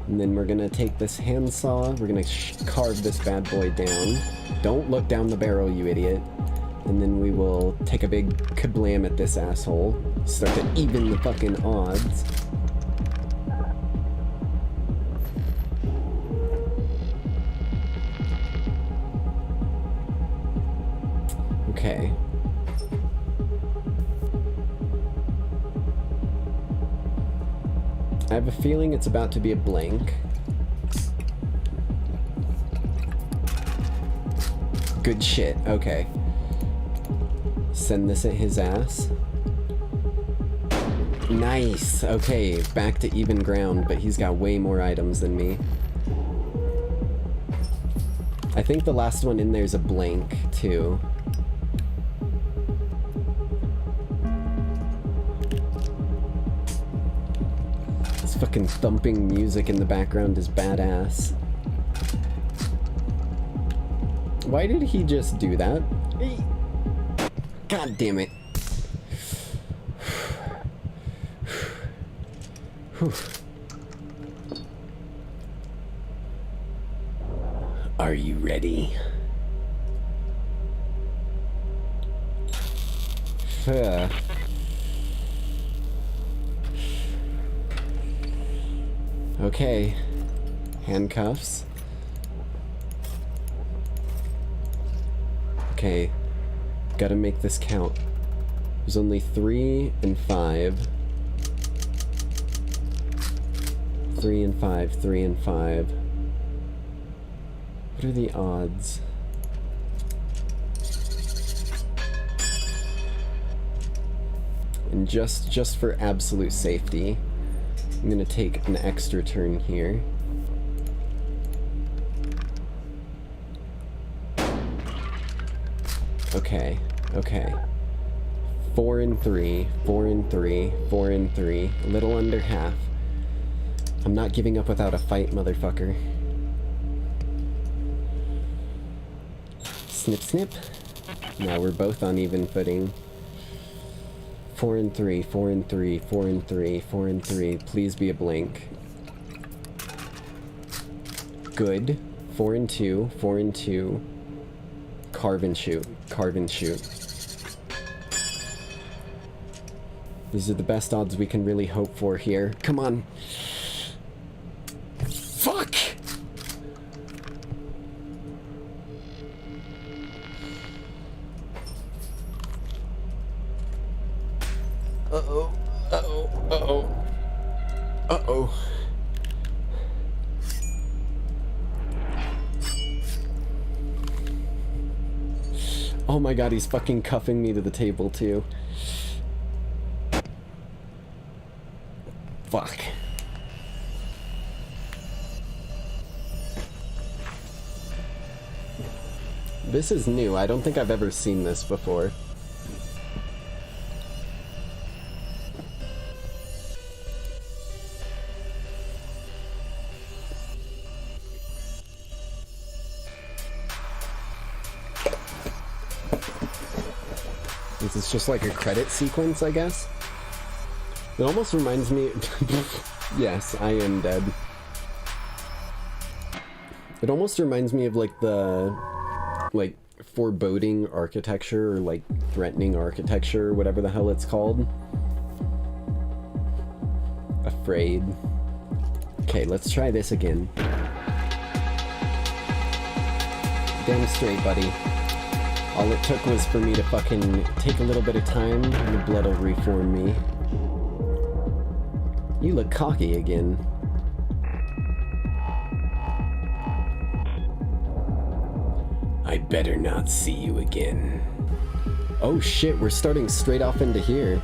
And then we're gonna take this handsaw, we're gonna carve this bad boy down. Don't look down the barrel, you idiot. And then we will take a big kablam at this asshole. Start to even the fucking odds. Okay. I have a feeling it's about to be a blank. Good shit, okay. Send this at his ass. Nice, okay, back to even ground, but he's got way more items than me. I think the last one in there's a blank, too. Fucking thumping music in the background is badass. Why did he just do that? God damn it. Are you ready? Okay, handcuffs. Okay, gotta make this count. There's only 3 and 5. 3 and 5, 3 and 5. What are the odds? And just for absolute safety, I'm gonna take an extra turn here. Okay, okay. 4 and 3, 4 and 3, 4 and 3. A little under half. I'm not giving up without a fight, motherfucker. Snip, snip. Now we're both on even footing. 4 and 3, 4 and 3, 4 and 3, 4 and 3. Please be a blank. Good. 4 and 2, 4 and 2. Carve and shoot. Carve and shoot. These are the best odds we can really hope for here. Come on. Fuck! Uh-oh. Uh-oh. Uh-oh. Uh-oh. Oh my god, he's fucking cuffing me to the table, too. Fuck. This is new. I don't think I've ever seen this before. This is just like a credit sequence, I guess. It almost reminds me... Yes, I am dead. It almost reminds me of like the... like foreboding architecture or like threatening architecture, whatever the hell it's called. Afraid. Okay, let's try this again. Damn straight, buddy. All it took was for me to fucking take a little bit of time and the blood will reform me. You look cocky again. I better not see you again. Oh shit, we're starting straight off into here.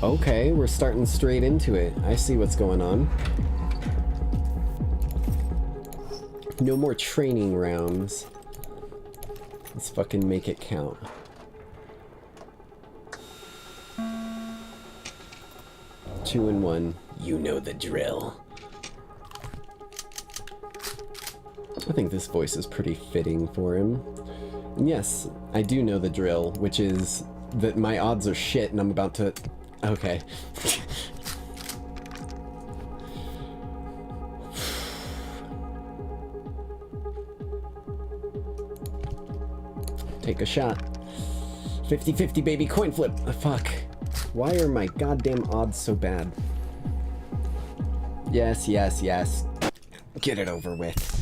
Okay, we're starting straight into it. I see what's going on. No more training rounds. Let's fucking make it count. Two and one. You know the drill. I think this voice is pretty fitting for him. And yes, I do know the drill, which is that my odds are shit and I'm about to... Okay. Take a shot. 50-50, baby. Coin flip. Fuck. Why are my goddamn odds so bad? Yes, yes, yes. Get it over with.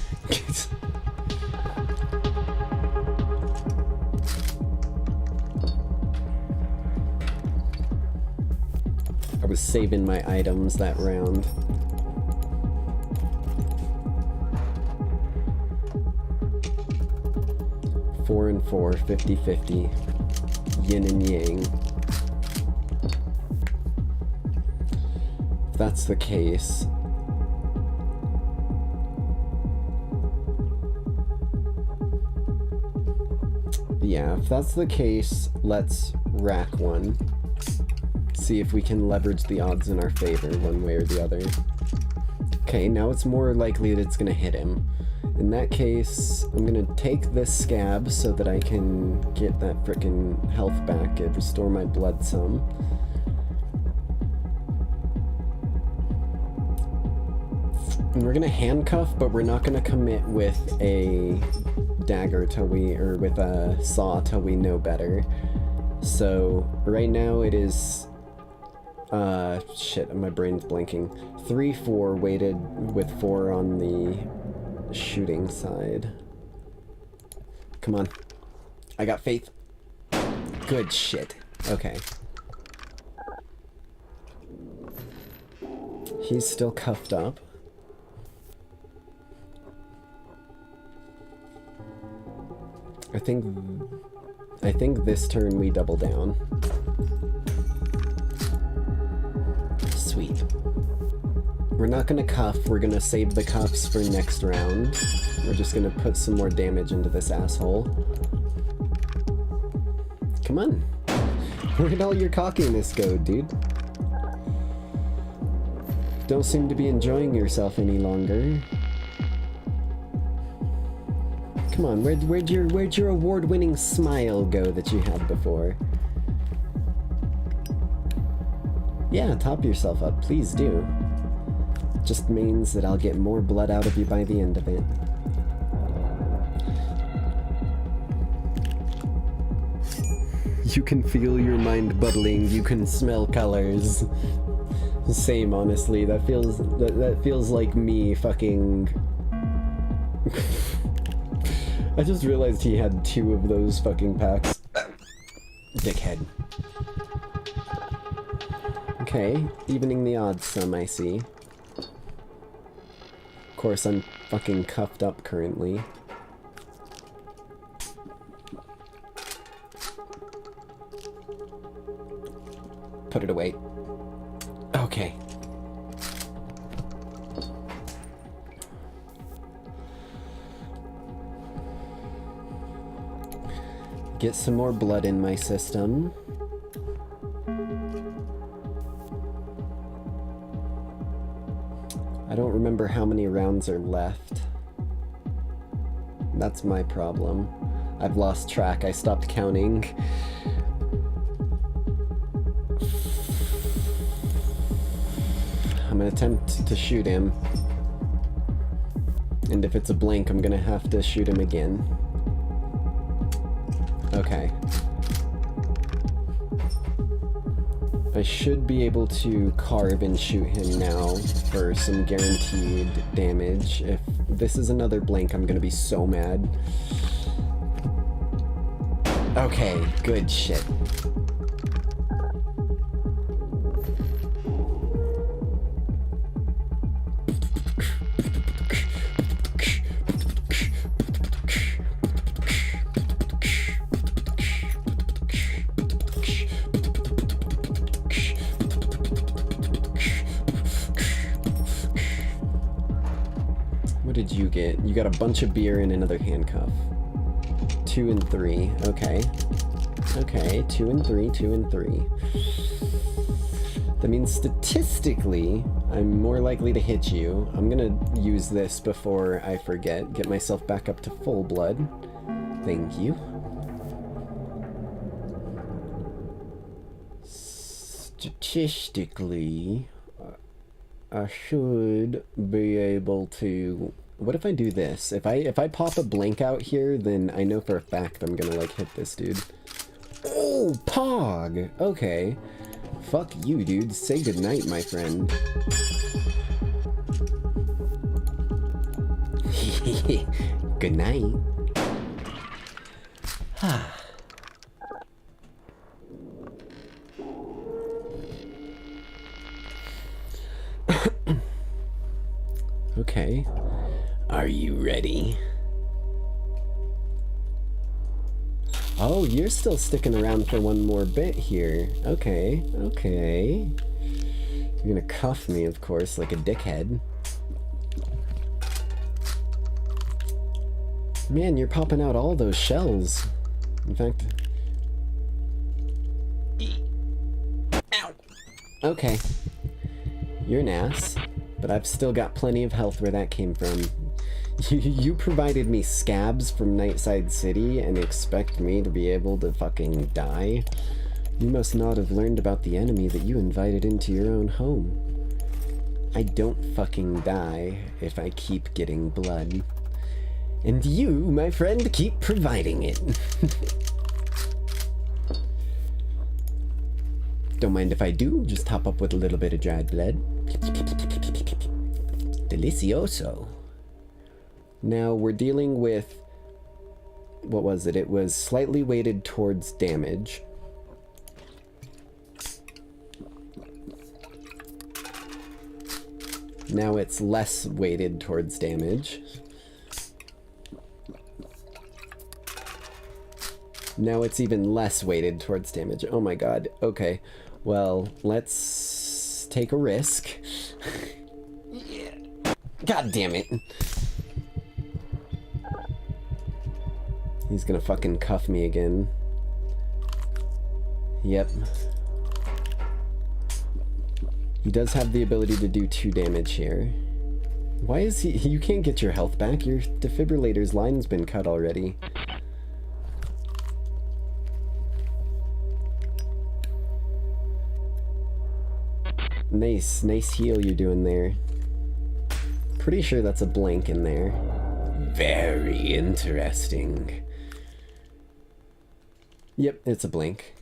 I was saving my items that round. Four and four, 50-50. Yin and yang. If that's the case... Yeah, if that's the case, let's rack one. See if we can leverage the odds in our favor one way or the other. Okay, now it's more likely that it's gonna hit him. In that case, I'm gonna take this scab so that I can get that frickin' health back and restore my blood some. And we're gonna handcuff, but we're not gonna commit with a dagger till we, or with a saw till we know better. So right now it is, shit, my brain's blinking. 3-4 weighted with 4 on the shooting side. Come on. I got faith. Good shit. Okay. He's still cuffed up. I think this turn we double down. Sweet. We're not gonna cuff, we're gonna save the cuffs for next round. We're just gonna put some more damage into this asshole. Come on. Where did all your cockiness go, dude? Don't seem to be enjoying yourself any longer. Come on, where'd your award-winning smile go that you had before? Yeah, top yourself up, please do. Just means that I'll get more blood out of you by the end of it. You can feel your mind bubbling, you can smell colors. Same, honestly, that feels like me fucking... I just realized he had 2 of those fucking packs. Dickhead. Okay, evening the odds some, I see. Of course, I'm fucking cuffed up currently. Put it away. Okay. Get some more blood in my system. I don't remember how many rounds are left. That's my problem. I've lost track. I stopped counting. I'm gonna attempt to shoot him. And if it's a blank, I'm gonna have to shoot him again. Okay. I should be able to carve and shoot him now for some guaranteed damage. If this is another blank, I'm gonna be so mad. Okay, good shit. What did you get? You got a bunch of beer and another handcuff. 2 and 3. Okay. Okay, 2 and 3, 2 and 3. That means statistically, I'm more likely to hit you. I'm gonna use this before I forget. Get myself back up to full blood. Thank you. Statistically, I should be able to... What if I do this? If I pop a blank out here, then I know for a fact I'm gonna, like, hit this dude. Oh, Pog! Okay. Fuck you, dude. Say goodnight, my friend. Good night. Okay. Are you ready? Oh, you're still sticking around for one more bit here. Okay, okay. You're gonna cuff me, of course, like a dickhead. Man, you're popping out all those shells. In fact... Ow! Okay. You're an ass, but I've still got plenty of health where that came from. You provided me scabs from Nightside City and expect me to be able to fucking die? You must not have learned about the enemy that you invited into your own home. I don't fucking die if I keep getting blood. And you, my friend, keep providing it. Don't mind if I do, just top up with a little bit of dried blood. Delicioso. Now we're dealing with, what was it? It was slightly weighted towards damage. Now it's less weighted towards damage. Now it's even less weighted towards damage. Oh my god. Okay. Well, let's take a risk. Yeah. God damn it. He's gonna fucking cuff me again. Yep. He does have the ability to do 2 damage here. Why is he... You can't get your health back. Your defibrillator's line's been cut already. Nice. Nice heal you're doing there. Pretty sure that's a blank in there. Very interesting. Yep, it's a blink.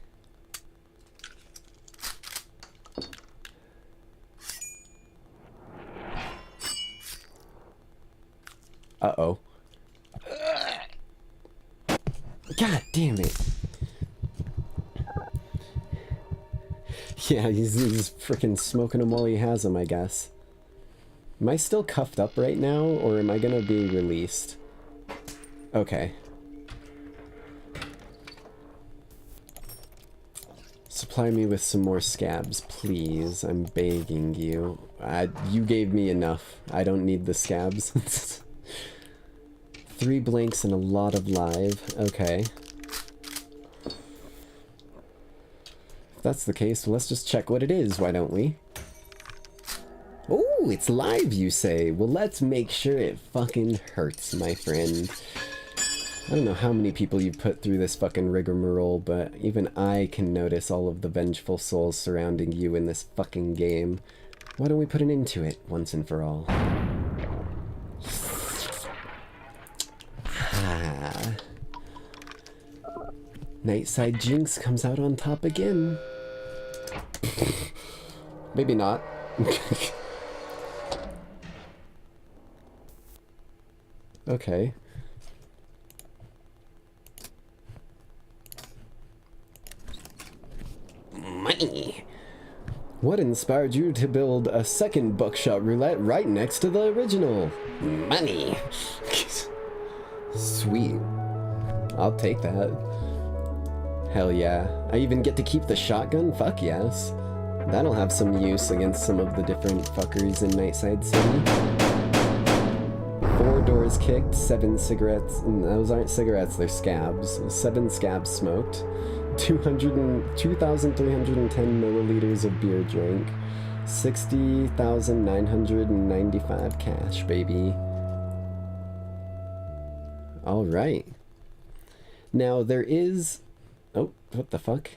Uh-oh. God damn it. Yeah, he's freaking smoking them while he has them, I guess. Am I still cuffed up right now, or am I gonna be released? Okay. Supply me with some more scabs, please. I'm begging you. You gave me enough. I don't need the scabs. 3 blanks and a lot of live. Okay. If that's the case, let's just check what it is, why don't we? Oh, it's live, you say? Well, let's make sure it fucking hurts, my friend. I don't know how many people you've put through this fucking rigmarole, but even I can notice all of the vengeful souls surrounding you in this fucking game. Why don't we put an end to it, once and for all? Nightside Jinx comes out on top again. Maybe not. Okay. Money. What inspired you to build a second Buckshot Roulette right next to the original? Money. Sweet. I'll take that. Hell yeah. I even get to keep the shotgun? Fuck yes. That'll have some use against some of the different fuckers in Nightside City. 4 doors kicked, 7 cigarettes. Those aren't cigarettes, they're scabs. 7 scabs smoked. 2,310 milliliters of beer drank. 60,995 cash, baby. Alright. Now there is... Oh, what the fuck?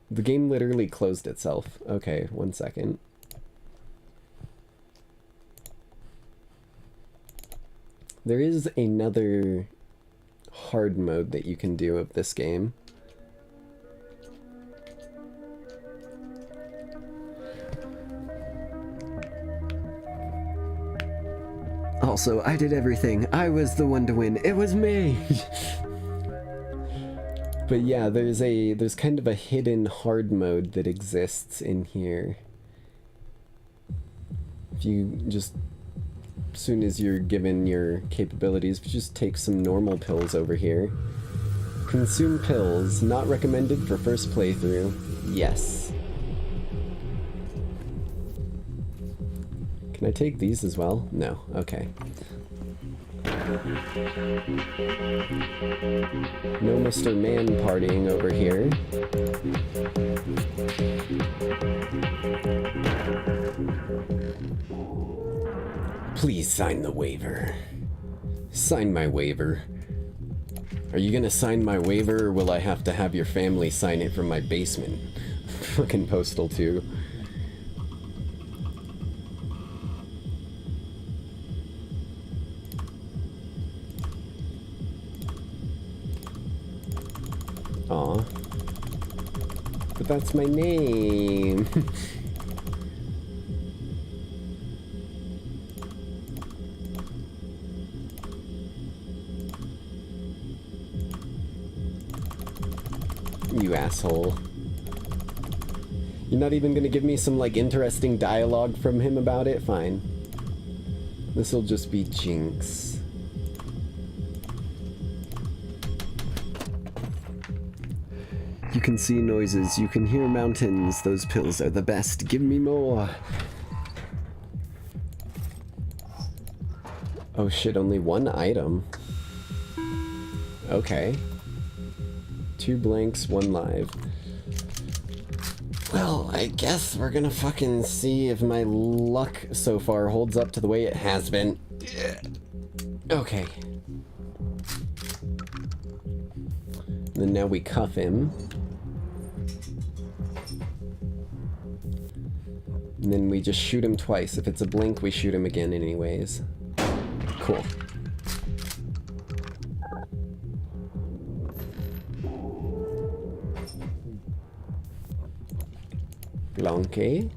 The game literally closed itself. Okay, 1 second. There is another hard mode that you can do of this game. Also, I did everything. I was the one to win. It was me! But yeah, there's kind of a hidden hard mode that exists in here. If you just, as soon as you're given your capabilities, just take some normal pills over here. Consume pills, not recommended for first playthrough. Yes. Can I take these as well? No, okay. No Mr. Man partying over here. Please sign the waiver. Sign my waiver. Are you gonna sign my waiver, or will I have to have your family sign it from my basement? Fucking Postal 2. Aw. But that's my name. You asshole. You're not even gonna give me some, like, interesting dialogue from him about it? Fine. This'll just be Jinx. You can see noises, you can hear mountains. Those pills are the best. Give me more. Oh shit, only 1 item. Okay. 2 blanks, 1 live. Well, I guess we're gonna fucking see if my luck so far holds up to the way it has been. Okay. Then now we cuff him. And then we just shoot him twice. If it's a blink, we shoot him again anyways. Cool. Blanque.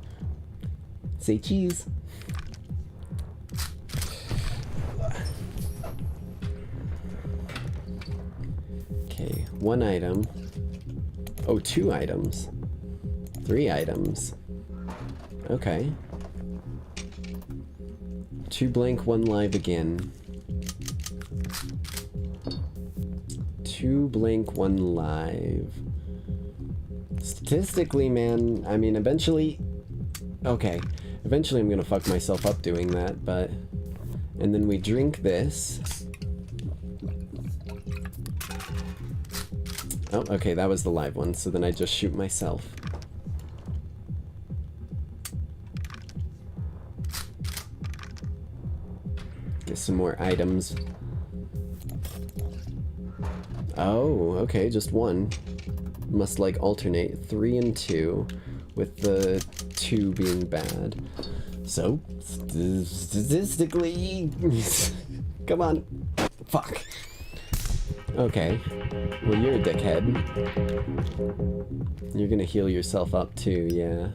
Say cheese. Okay, 1 item. Oh, 2 items. 3 items. Okay. 2 blank, 1 live again. 2 blank, 1 live. Statistically, man, I mean, eventually... Okay. Eventually I'm gonna fuck myself up doing that, but... And then we drink this. Oh, okay, that was the live one, so then I just shoot myself. Get some more items. Oh, okay, just 1. Must, like, alternate 3 and 2, with the 2 being bad. So, statistically... Come on. Fuck. Okay. Well, you're a dickhead. You're gonna heal yourself up too, yeah.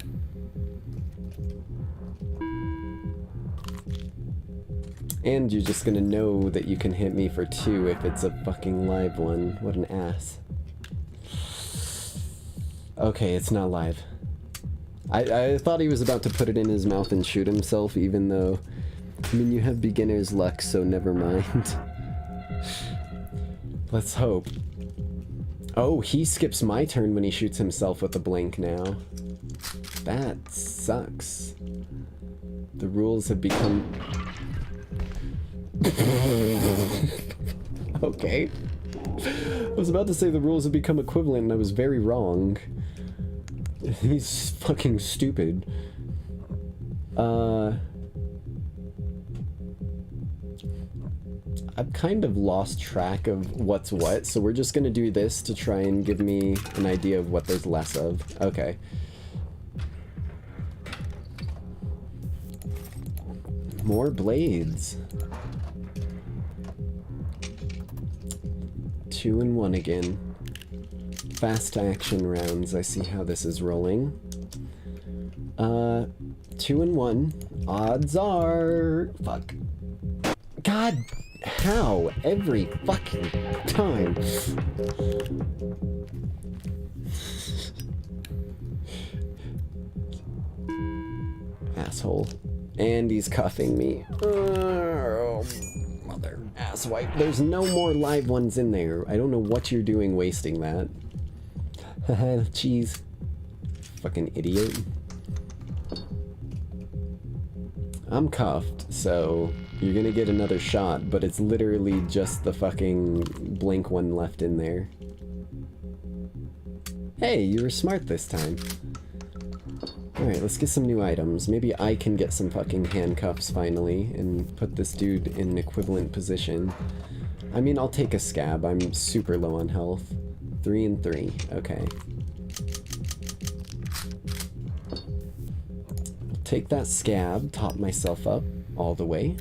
And you're just gonna know that you can hit me for 2 if it's a fucking live one. What an ass. Okay, it's not live. I thought he was about to put it in his mouth and shoot himself, even though... I mean, you have beginner's luck, so never mind. Let's hope. Oh, he skips my turn when he shoots himself with a blink now. That sucks. The rules have become... Okay. I was about to say the rules have become equivalent and I was very wrong. He's fucking stupid. I've kind of lost track of what's what, so we're just gonna do this to try and give me an idea of what there's less of. Okay. More blades. 2 and 1 again. Fast action rounds. I see how this is rolling. 2 and 1. Odds are... Fuck. God, how? Every fucking time. Asshole. And he's cuffing me. Oh, mother asswipe. There's no more live ones in there. I don't know what you're doing wasting that. Haha, cheese. Fucking idiot. I'm cuffed, so you're gonna get another shot, but it's literally just the fucking blink one left in there. Hey, you were smart this time. Alright, let's get some new items. Maybe I can get some fucking handcuffs finally and put this dude in an equivalent position. I mean, I'll take a scab. I'm super low on health. 3 and 3. Okay. Take that scab, top myself up all the way.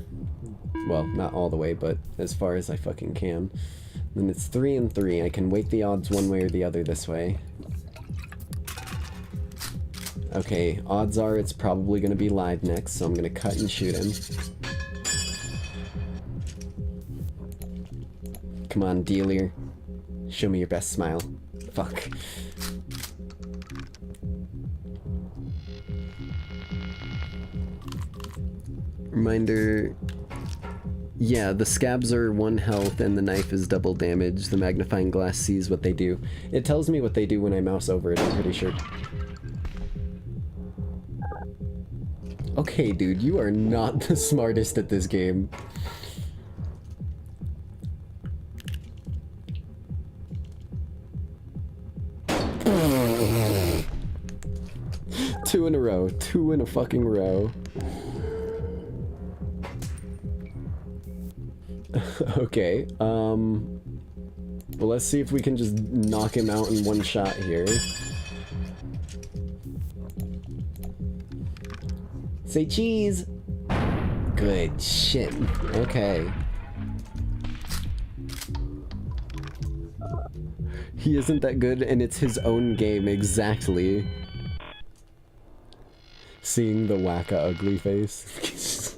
Well, not all the way, but as far as I fucking can. Then it's 3 and 3. I can weight the odds one way or the other this way. Okay, odds are it's probably going to be live next, so I'm going to cut and shoot him. Come on, dealer. Show me your best smile. Fuck. Reminder... Yeah, the scabs are 1 health and the knife is double damage. The magnifying glass sees what they do. It tells me what they do when I mouse over it, I'm pretty sure. Okay, dude, you are not the smartest at this game. Two in a row. 2 in a fucking row. Okay, well, let's see if we can just knock him out in 1 shot here. Say cheese! Good shit. Okay. He isn't that good, and it's his own game, exactly. Seeing the wacka ugly face.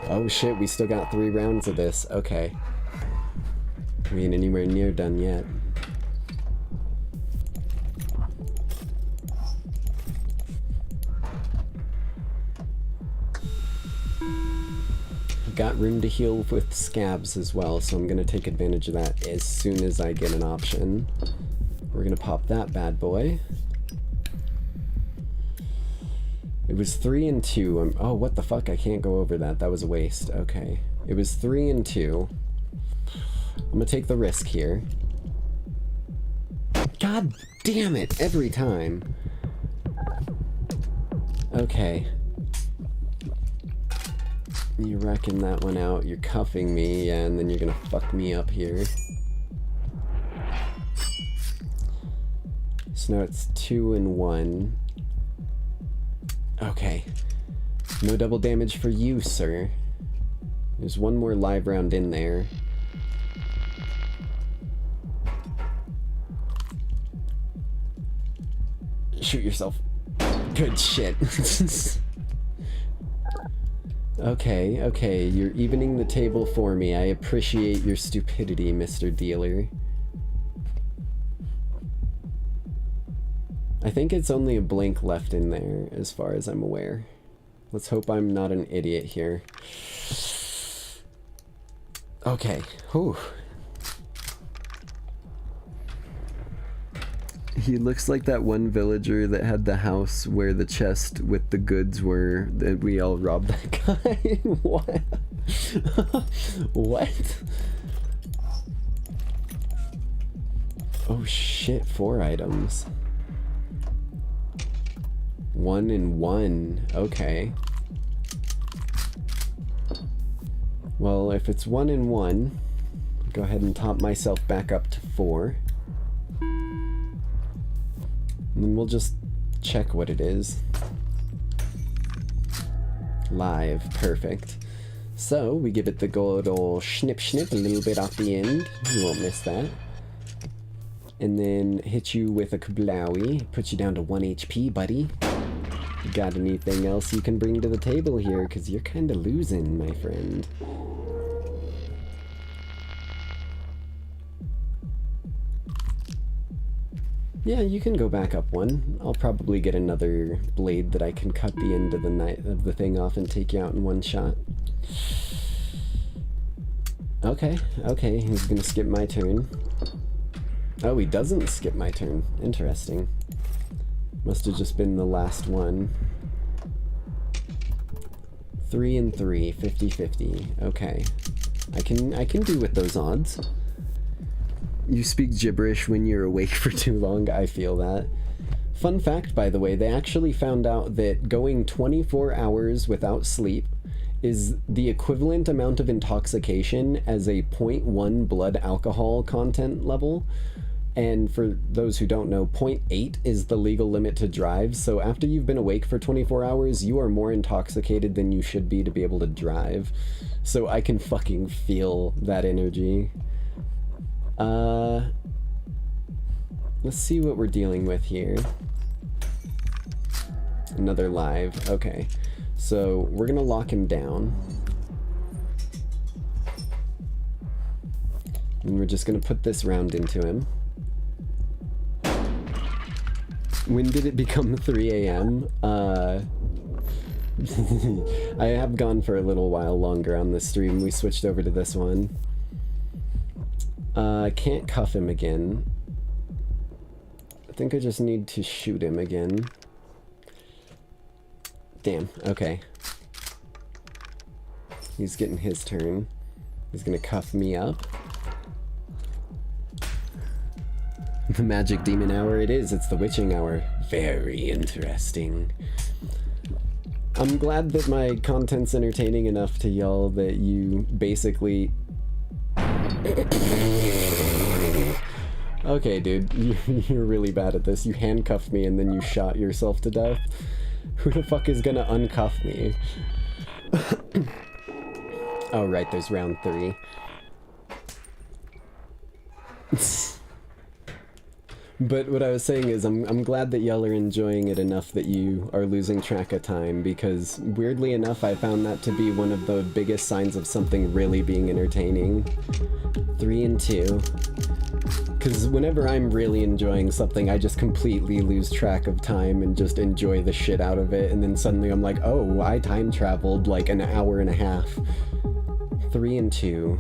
Oh shit, we still got 3 rounds of this. Okay. We ain't anywhere near done yet. Got room to heal with scabs as well, so I'm gonna take advantage of that as soon as I get an option. We're gonna pop that bad boy. It was 3 and 2. Oh, what the fuck? I can't go over that. That was a waste. Okay. It was 3 and 2. I'm gonna take the risk here. God damn it! Every time. Okay. You're wrecking that one out. You're cuffing me, yeah, and then you're gonna fuck me up here. So now it's 2 and 1. Okay. No double damage for you, sir. There's 1 more live round in there. Shoot yourself. Good shit. Okay, you're evening the table for me. I appreciate your stupidity, Mr. Dealer. I think it's only a blink left in there, as far as I'm aware. Let's hope I'm not an idiot here. Okay, whew. He looks like that one villager that had the house where the chest with the goods were, that we all robbed that guy. What? What? Oh shit, 4 items. 1 and 1, okay. Well, if it's 1 and 1, go ahead and top myself back up to 4. And then we'll just check what it is. Live, perfect. So, we give it the good old snip snip, a little bit off the end. You won't miss that. And then hit you with a kablowie, put you down to 1 HP, buddy. You got anything else you can bring to the table here? Because you're kind of losing, my friend. Yeah, you can go back up 1. I'll probably get another blade that I can cut the end of the thing off and take you out in 1 shot. Okay, he's gonna skip my turn. Oh, he doesn't skip my turn. Interesting. Must have just been the last one. 3 and 3, 50-50. Okay. I can do with those odds. You speak gibberish when you're awake for too long, I feel that. Fun fact, by the way, they actually found out that going 24 hours without sleep is the equivalent amount of intoxication as a 0.1 blood alcohol content level. And for those who don't know, 0.8 is the legal limit to drive, so after you've been awake for 24 hours, you are more intoxicated than you should be to be able to drive. So I can fucking feel that energy. Let's see what we're dealing with here. Another live, okay. So we're gonna lock him down. And we're just gonna put this round into him. When did it become 3 a.m.? I have gone for a little while longer on this stream. We switched over to this one. I can't cuff him again. I think I just need to shoot him again. Damn, okay. He's getting his turn. He's gonna cuff me up. The magic demon hour it is. It's the witching hour. Very interesting. I'm glad that my content's entertaining enough to y'all that you basically... Okay, dude. You're really bad at this. You handcuffed me and then you shot yourself to death. Who the fuck is gonna uncuff me? Oh, right. There's round 3. But what I was saying is I'm glad that y'all are enjoying it enough that you are losing track of time, because weirdly enough I found that to be one of the biggest signs of something really being entertaining. 3 and 2. Because whenever I'm really enjoying something, I just completely lose track of time and just enjoy the shit out of it, and then suddenly I'm like, oh, I time traveled like an hour and a half. 3 and 2.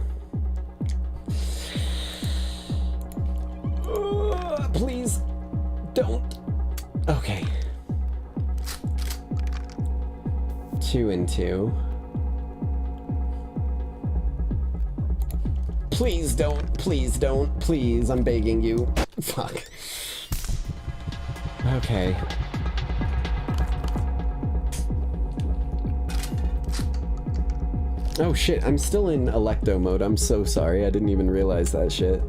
Please, don't. Okay. 2 and 2. Please don't, please, I'm begging you. Fuck. Okay. Oh shit, I'm still in Electo mode, I'm so sorry, I didn't even realize that shit.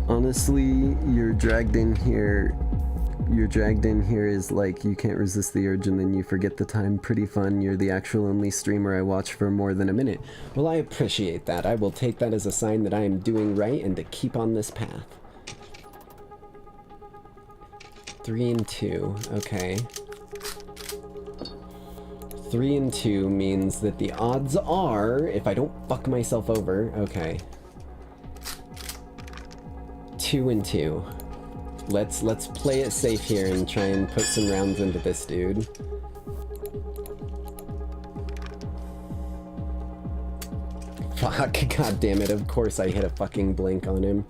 Honestly, you're dragged in here you're dragged in here is like you can't resist the urge and then you forget the time. Pretty fun. You're the actual only streamer I watch for more than a minute. Well, I appreciate that. I will take that as a sign that I am doing right and to keep on this path. 3 and 2. Okay. 3 and 2 means that the odds are, if I don't fuck myself over, okay. 2 and 2. Let's play it safe here and try and put some rounds into this dude. Fuck, god damn it, of course I hit a fucking blink on him.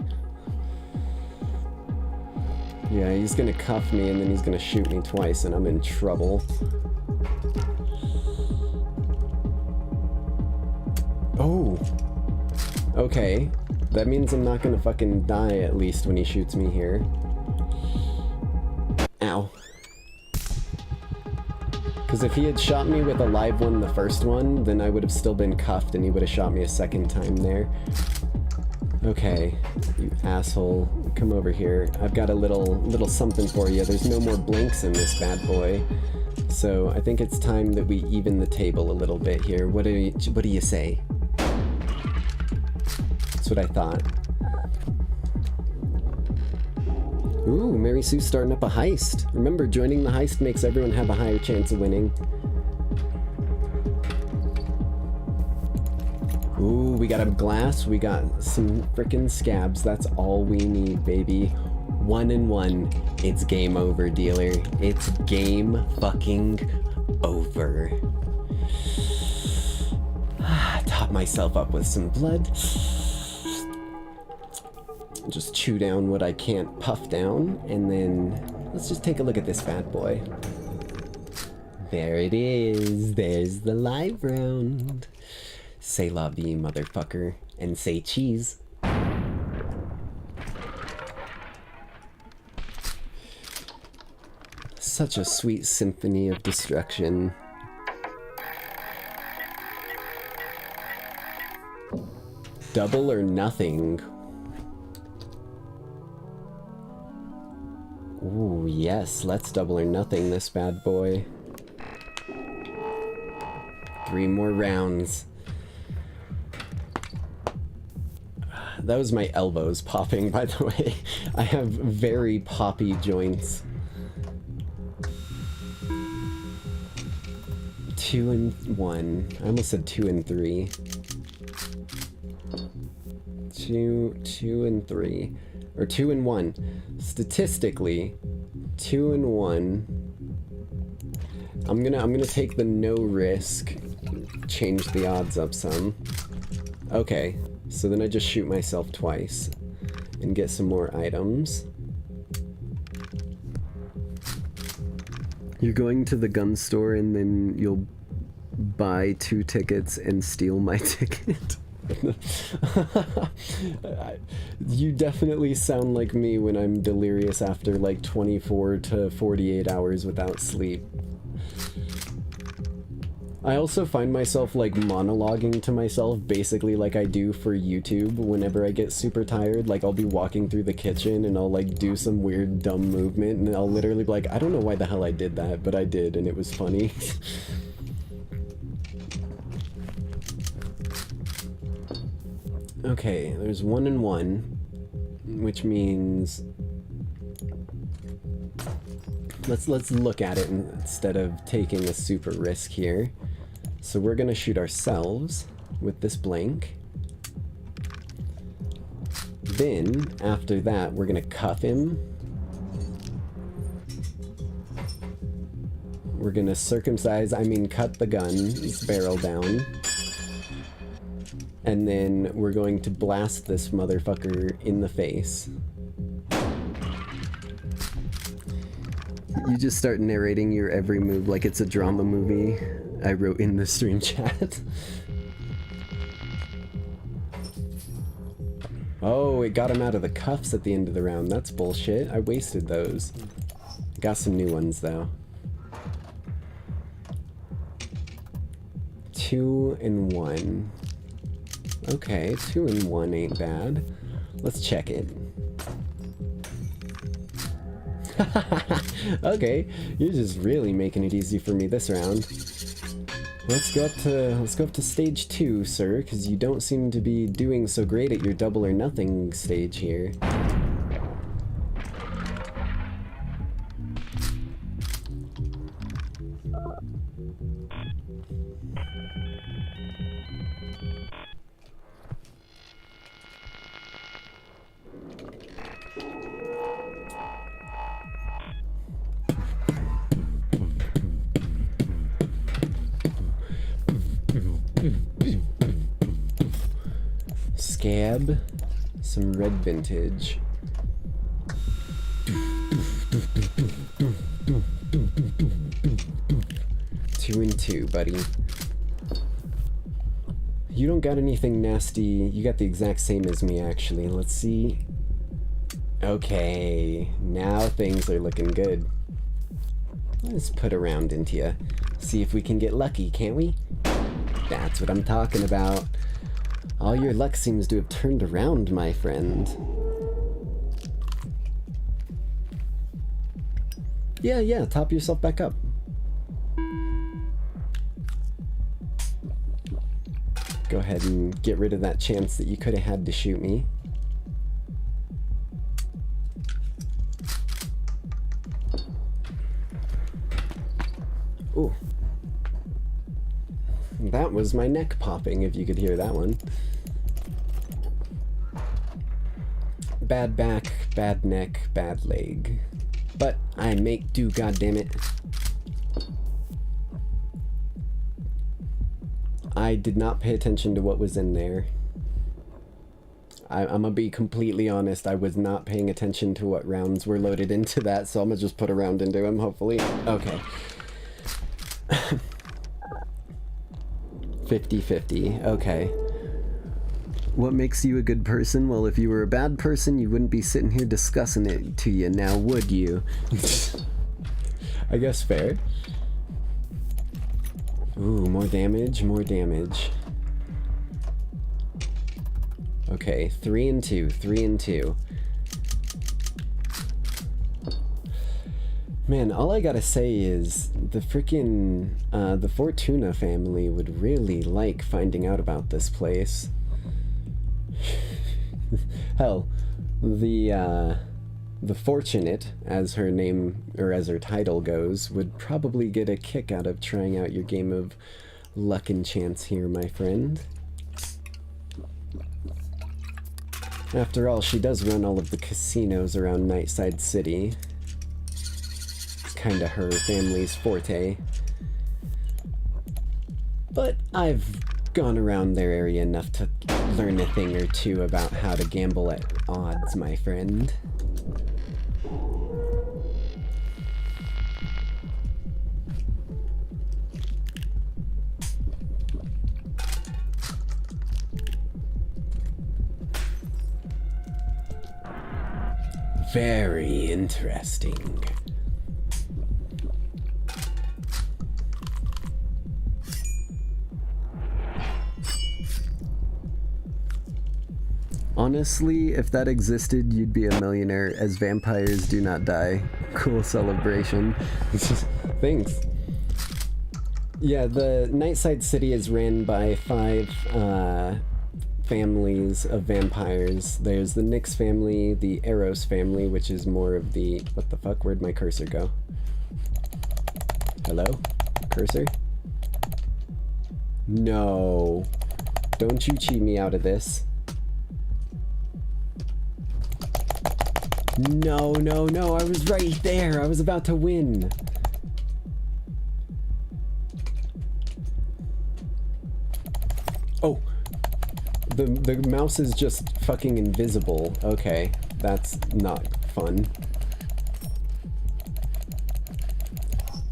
Yeah, he's gonna cuff me and then he's gonna shoot me twice and I'm in trouble. Oh! Okay. That means I'm not gonna fucking die at least when he shoots me here. Ow. Because if he had shot me with a live one the first one, then I would have still been cuffed and he would have shot me a second time there. Okay, you asshole. Come over here. I've got a little something for you. There's no more blinks in this bad boy. So I think it's time that we even the table a little bit here. What do you say? That's what I thought. Ooh, Mary Sue's starting up a heist. Remember, joining the heist makes everyone have a higher chance of winning. Ooh, we got a glass, we got some frickin' scabs. That's all we need, baby. 1 and 1. It's game over, dealer. It's game fucking over. Top myself up with some blood. Just chew down what I can't puff down, and then let's just take a look at this bad boy. There it is. There's the live round. Say la vie, motherfucker, and say cheese. Such a sweet symphony of destruction. Double or nothing. Ooh, yes, let's double or nothing this bad boy. 3 more rounds. That was my elbows popping, by the way. I have very poppy joints. 2 and 1. I almost said 2 and 3. 2 and 3. Or 2 and 1. Statistically, 2 and 1. I'm gonna take the no risk, change the odds up some. Okay, so then I just shoot myself twice and get some more items. You're going to the gun store and then you'll buy 2 tickets and steal my ticket. You definitely sound like me when I'm delirious after like 24 to 48 hours without sleep. I also find myself like monologuing to myself basically like I do for YouTube whenever I get super tired. Like I'll be walking through the kitchen and I'll like do some weird dumb movement and I'll literally be like, I don't know why the hell I did that, but I did and it was funny. Okay, there's 1 and 1, which means let's look at it instead of taking a super risk here. So we're gonna shoot ourselves with this blank. Then after that, we're gonna cuff him. We're gonna cut the gun's barrel down. And then we're going to blast this motherfucker in the face. You just start narrating your every move like it's a drama movie. I wrote in the stream chat. Oh, it got him out of the cuffs at the end of the round. That's bullshit. I wasted those. Got some new ones though. 2 and 1. Okay, 2 and 1 ain't bad. Let's check it. Okay, you're just really making it easy for me this round. Let's go up to stage 2, sir, because you don't seem to be doing so great at your double or nothing stage here. Scab, some red vintage. 2 and 2, buddy. You don't got anything nasty. You got the exact same as me, actually. Let's see. Okay, now things are looking good. Let's put a round into you. See if we can get lucky, can't we? That's what I'm talking about. All your luck seems to have turned around, my friend. Yeah, top yourself back up. Go ahead and get rid of that chance that you could have had to shoot me. Ooh. That was my neck popping, if you could hear that one. Bad back, bad neck, bad leg. But I make do, goddammit. I did not pay attention to what was in there. I'm gonna be completely honest, I was not paying attention to what rounds were loaded into that, so I'm gonna just put a round into him, hopefully. Okay. 50-50, okay. What makes you a good person? Well, if you were a bad person, you wouldn't be sitting here discussing it to you, now would you? I guess fair. Ooh, more damage, more damage. Okay, 3 and 2, 3 and 2. Man, all I gotta say is the freaking, the Fortuna family would really like finding out about this place. Hell, the Fortunate, as her name, or as her title goes, would probably get a kick out of trying out your game of luck and chance here, my friend. After all, she does run all of the casinos around Nightside City. Kinda her family's forte. But I've gone around their area enough to learn a thing or two about how to gamble at odds, my friend. Very interesting. Honestly, if that existed, you'd be a millionaire, as vampires do not die. Cool celebration. Thanks. Yeah, the Nightside City is ran by 5 families of vampires. There's the Nyx family, the Eros family, which is more of the... What the fuck? Where'd my cursor go? Hello? Cursor? No. Don't you cheat me out of this. No, no, no, I was right there. I was about to win. Oh. The mouse is just fucking invisible. Okay, that's not fun.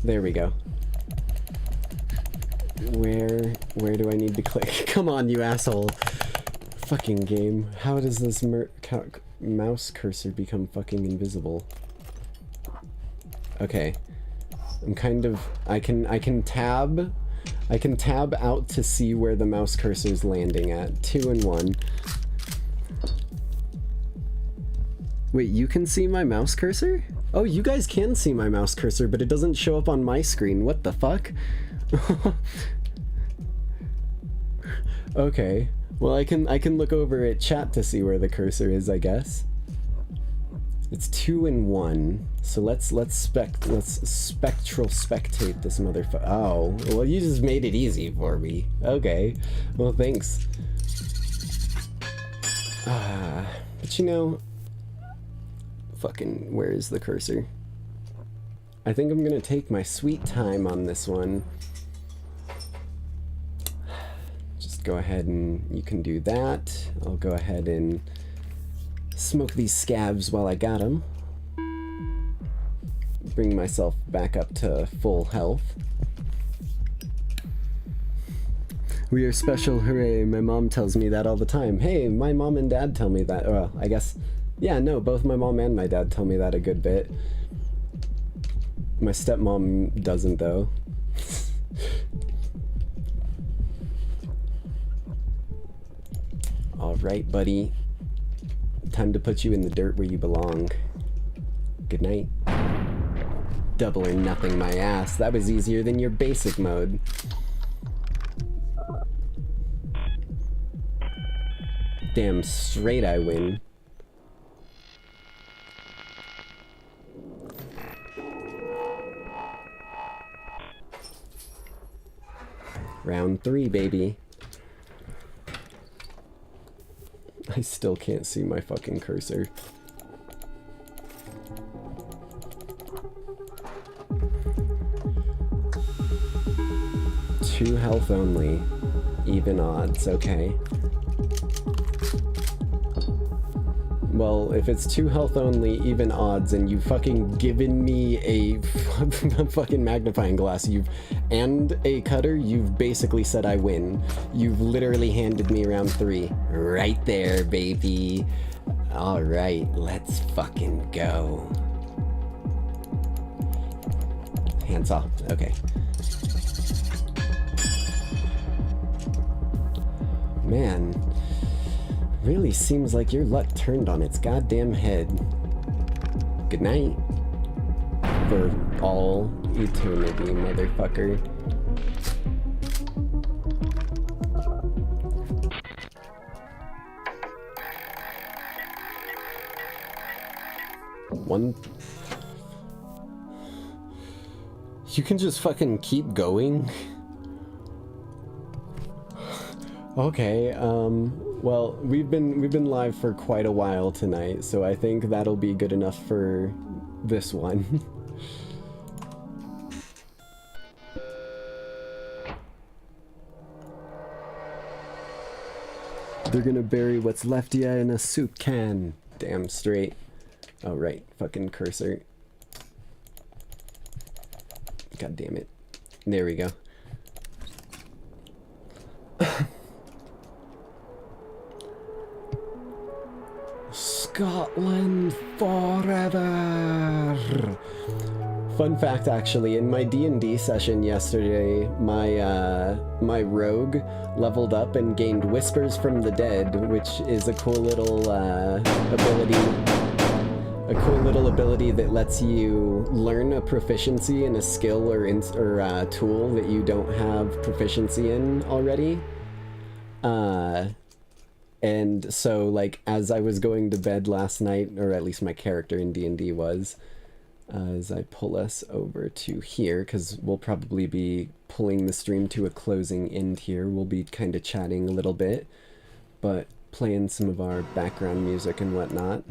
There we go. Where do I need to click? Come on, you asshole. Fucking game. How does this mouse cursor become fucking invisible? Okay. I'm kind of... I can tab out to see where the mouse cursor is landing at. 2 and 1. Wait, you can see my mouse cursor? Oh, you guys can see my mouse cursor, but it doesn't show up on my screen. What the fuck? Okay. Well, I can look over at chat to see where the cursor is, I guess. It's 2 and 1. So let's spectral spectate this motherfucker. Oh, well, you just made it easy for me. Okay. Well, thanks. But you know, fucking, where is the cursor? I think I'm gonna take my sweet time on this one. Just go ahead and you can do that. I'll go ahead and smoke these scabs while I got them. Bring myself back up to full health. We are special, hooray. My mom tells me that all the time. Hey, my mom and dad tell me that. Well, I guess, yeah, no, both my mom and my dad tell me that a good bit. My stepmom doesn't, though. Alright, buddy. Time to put you in the dirt where you belong. Good night. Double or nothing my ass. That was easier than your basic mode. Damn straight I win. Round 3, baby. I still can't see my fucking cursor. Two health only. Even odds, okay. Well, if it's 2 health only, even odds, and you've fucking given me a fucking magnifying glass, and a cutter, you've basically said I win. You've literally handed me round 3. Right there, baby. Alright, let's fucking go. Hands off. Okay. Man. Really seems like your luck turned on its goddamn head. Good night. For all eternity, motherfucker. One... You can just fucking keep going? Okay, well, we've been live for quite a while tonight, so I think that'll be good enough for this one. They're gonna bury what's left of ya in a soup can. Damn straight. Oh, right. Fucking cursor. God damn it. There we go. Scotland forever! Fun fact, actually, in my D&D session yesterday, my rogue leveled up and gained Whispers from the Dead, which is a cool little ability. A cool little ability that lets you learn a proficiency in a skill or tool that you don't have proficiency in already. And so, like, as I was going to bed last night, or at least my character in D&D was, as I pull us over to here, because we'll probably be pulling the stream to a closing end here. We'll be kind of chatting a little bit, but playing some of our background music and whatnot.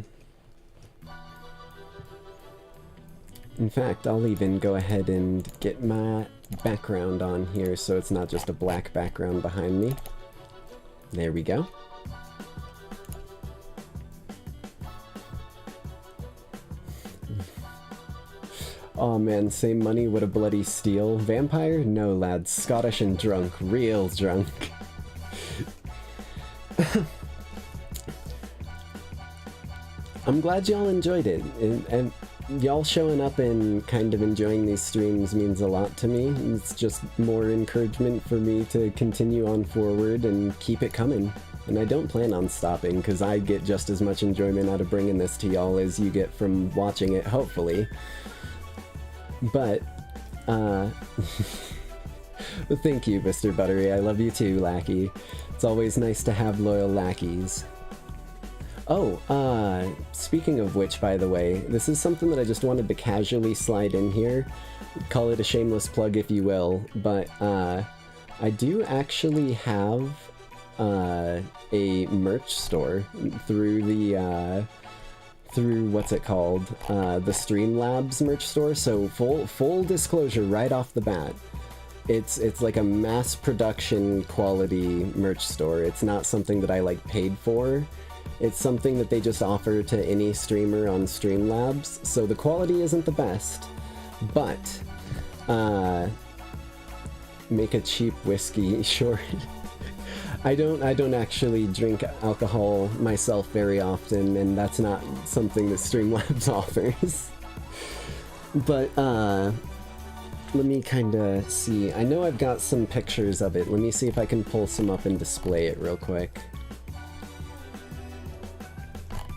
In fact, I'll even go ahead and get my background on here so it's not just a black background behind me. There we go. Oh man, same money, what a bloody steal. Vampire? No, lads. Scottish and drunk. Real drunk. I'm glad y'all enjoyed it. And y'all showing up and kind of enjoying these streams means a lot to me. It's just more encouragement for me to continue on forward and keep it coming. And I don't plan on stopping, because I get just as much enjoyment out of bringing this to y'all as you get from watching it, hopefully. But, thank you, Mr. Buttery. I love you too, Lackey. It's always nice to have loyal lackeys. Oh, speaking of which, by the way, this is something that I just wanted to casually slide in here. Call it a shameless plug if you will, but, I do actually have, a merch store through the, through what's it called, the Streamlabs merch store. So full disclosure right off the bat, it's like a mass production quality merch store. It's not something that I like paid for. It's something that they just offer to any streamer on Streamlabs. So the quality isn't the best, but make a cheap whiskey short. I don't actually drink alcohol myself very often, and that's not something that Streamlabs offers. But, let me kinda see. I know I've got some pictures of it. Let me see if I can pull some up and display it real quick.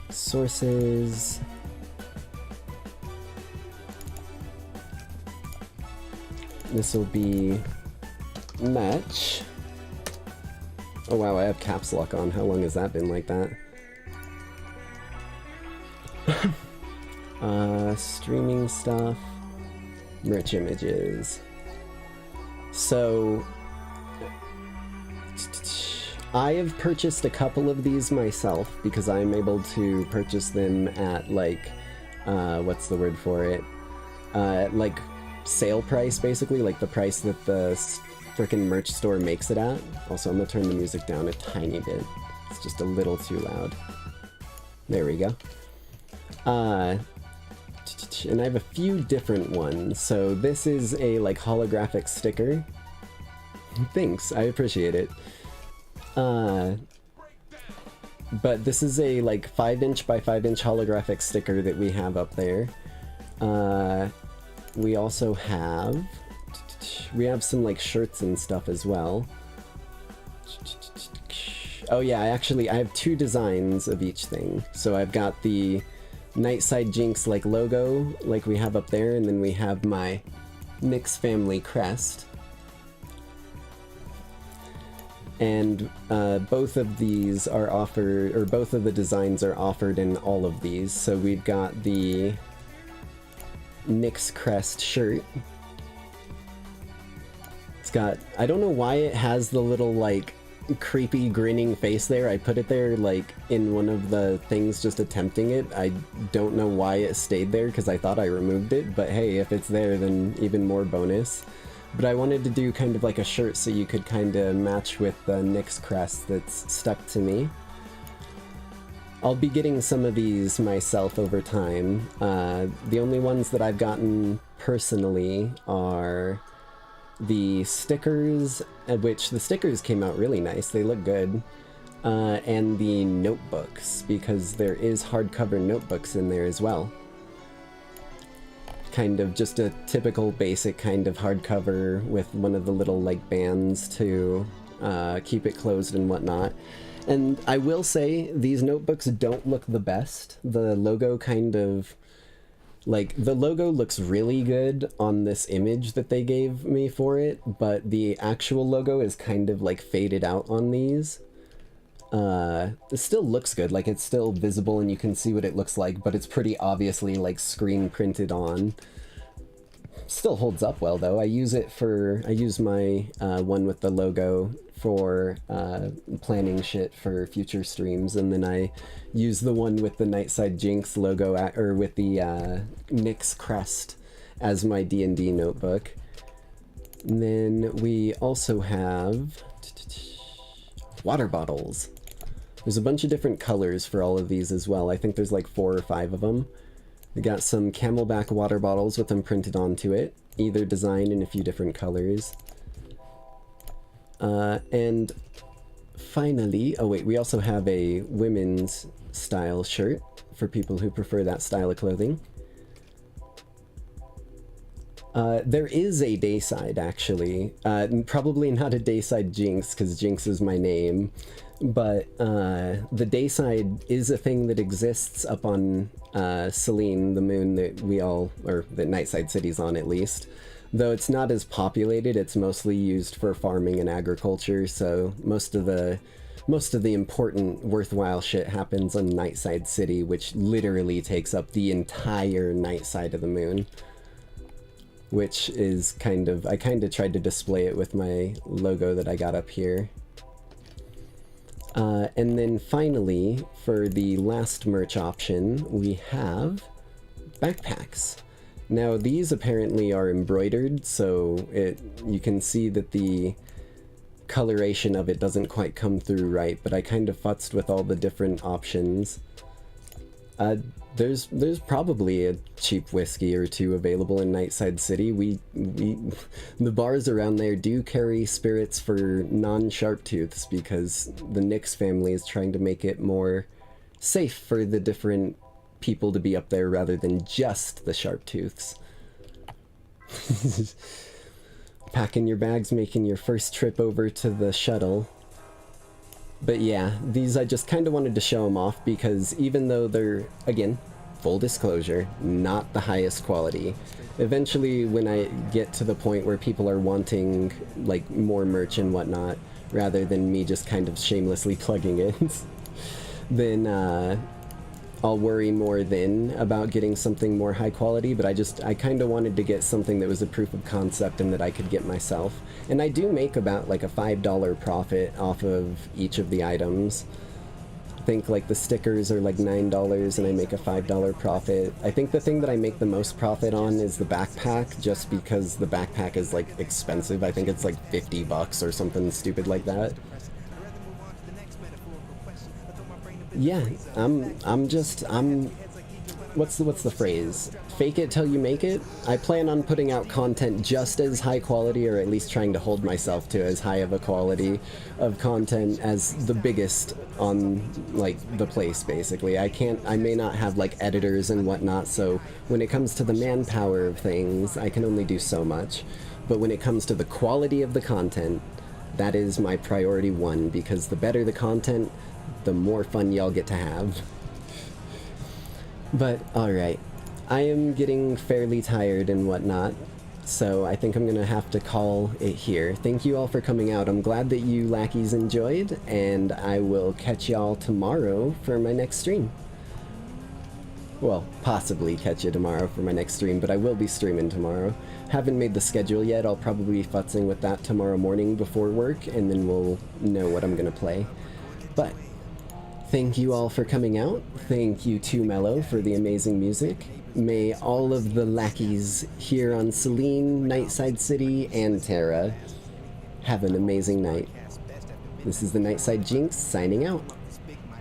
Sources. This will be match. Oh wow, I have caps lock on. How long has that been like that? Streaming stuff. Merch images. So, I have purchased a couple of these myself because I'm able to purchase them at like, what's the word for it? Like sale price basically, like the price that the frickin' merch store makes it at. Also, I'm gonna turn the music down a tiny bit. It's just a little too loud. There we go. And I have a few different ones. So this is a like holographic sticker. Thanks, I appreciate it. But this is a like 5" by 5" holographic sticker that we have up there. We also have some like shirts and stuff as well. Oh yeah, I have two designs of each thing. So I've got the Nightside Jinx like logo like we have up there, and then we have my Nyx family crest. And both of these are offered, or both of the designs are offered in all of these. So we've got the Nyx crest shirt. It's got, I don't know why it has the little like creepy grinning face there. I put it there like in one of the things just attempting it. I don't know why it stayed there because I thought I removed it, but hey, if it's there then even more bonus. But I wanted to do kind of like a shirt so you could kind of match with the Nyx crest that's stuck to me. I'll be getting some of these myself over time. The only ones that I've gotten personally are the stickers, which the stickers came out really nice, they look good, and the notebooks, because there is hardcover notebooks in there as well. Kind of just a typical basic kind of hardcover with one of the little like bands to keep it closed and whatnot. And I will say, these notebooks don't look the best. The logo kind of, like, the logo looks really good on this image that they gave me for it, but the actual logo is kind of, like, faded out on these. It still looks good, like, it's still visible and you can see what it looks like, but it's pretty obviously, like, screen printed on. Still holds up well, though. I use my one with the logo for planning shit for future streams, and then I use the one with the Nightside Jinx logo, or with the Nyx crest as my D&D notebook. And then we also have water bottles. There's a bunch of different colors for all of these as well. I think there's like 4 or 5 of them. We got some Camelback water bottles with them printed onto it, either design in a few different colors. And finally, oh wait, we also have a women's style shirt for people who prefer that style of clothing. There is a Dayside, actually. Probably not a Dayside Jinx, because Jinx is my name. But the Dayside is a thing that exists up on Selene, the moon that we all, or that Nightside City's on at least. Though it's not as populated, it's mostly used for farming and agriculture, so most of the important, worthwhile shit happens on Nightside City, which literally takes up the entire night side of the moon. Which is I kind of tried to display it with my logo that I got up here. And then finally, for the last merch option, we have backpacks. Now these apparently are embroidered, so you can see that the coloration of it doesn't quite come through right, but I kind of futzed with all the different options. There's probably a cheap whiskey or two available in Nightside City. The bars around there do carry spirits for non-Sharptooths because the Nix family is trying to make it more safe for the different people to be up there rather than just the Sharptooths. Packing your bags, making your first trip over to the shuttle. But yeah, these I just kind of wanted to show them off because even though they're, again, full disclosure, not the highest quality, eventually when I get to the point where people are wanting like more merch and whatnot, rather than me just kind of shamelessly plugging it, then I'll worry more then about getting something more high quality, but I kind of wanted to get something that was a proof of concept and that I could get myself. And I do make about like a $5 profit off of each of the items. I think like the stickers are like $9 and I make a $5 profit. I think the thing that I make the most profit on is the backpack, just because the backpack is like expensive. I think it's like $50 or something stupid like that. Yeah, what's the phrase? Fake it till you make it? I plan on putting out content just as high quality, or at least trying to hold myself to as high of a quality of content as the biggest on, like, the place, basically. I may not have, like, editors and whatnot, so when it comes to the manpower of things, I can only do so much. But when it comes to the quality of the content, that is my priority one, because the better the content, the more fun y'all get to have. But, alright. I am getting fairly tired and whatnot, so I think I'm gonna have to call it here. Thank you all for coming out. I'm glad that you lackeys enjoyed, and I will catch y'all tomorrow for my next stream. Well, possibly catch you tomorrow for my next stream, but I will be streaming tomorrow. Haven't made the schedule yet. I'll probably be futzing with that tomorrow morning before work, and then we'll know what I'm gonna play. But thank you all for coming out. Thank you to Mello for the amazing music. May all of the lackeys here on Selene, Nightside City, and Terra have an amazing night. This is the Nightside Jinx signing out.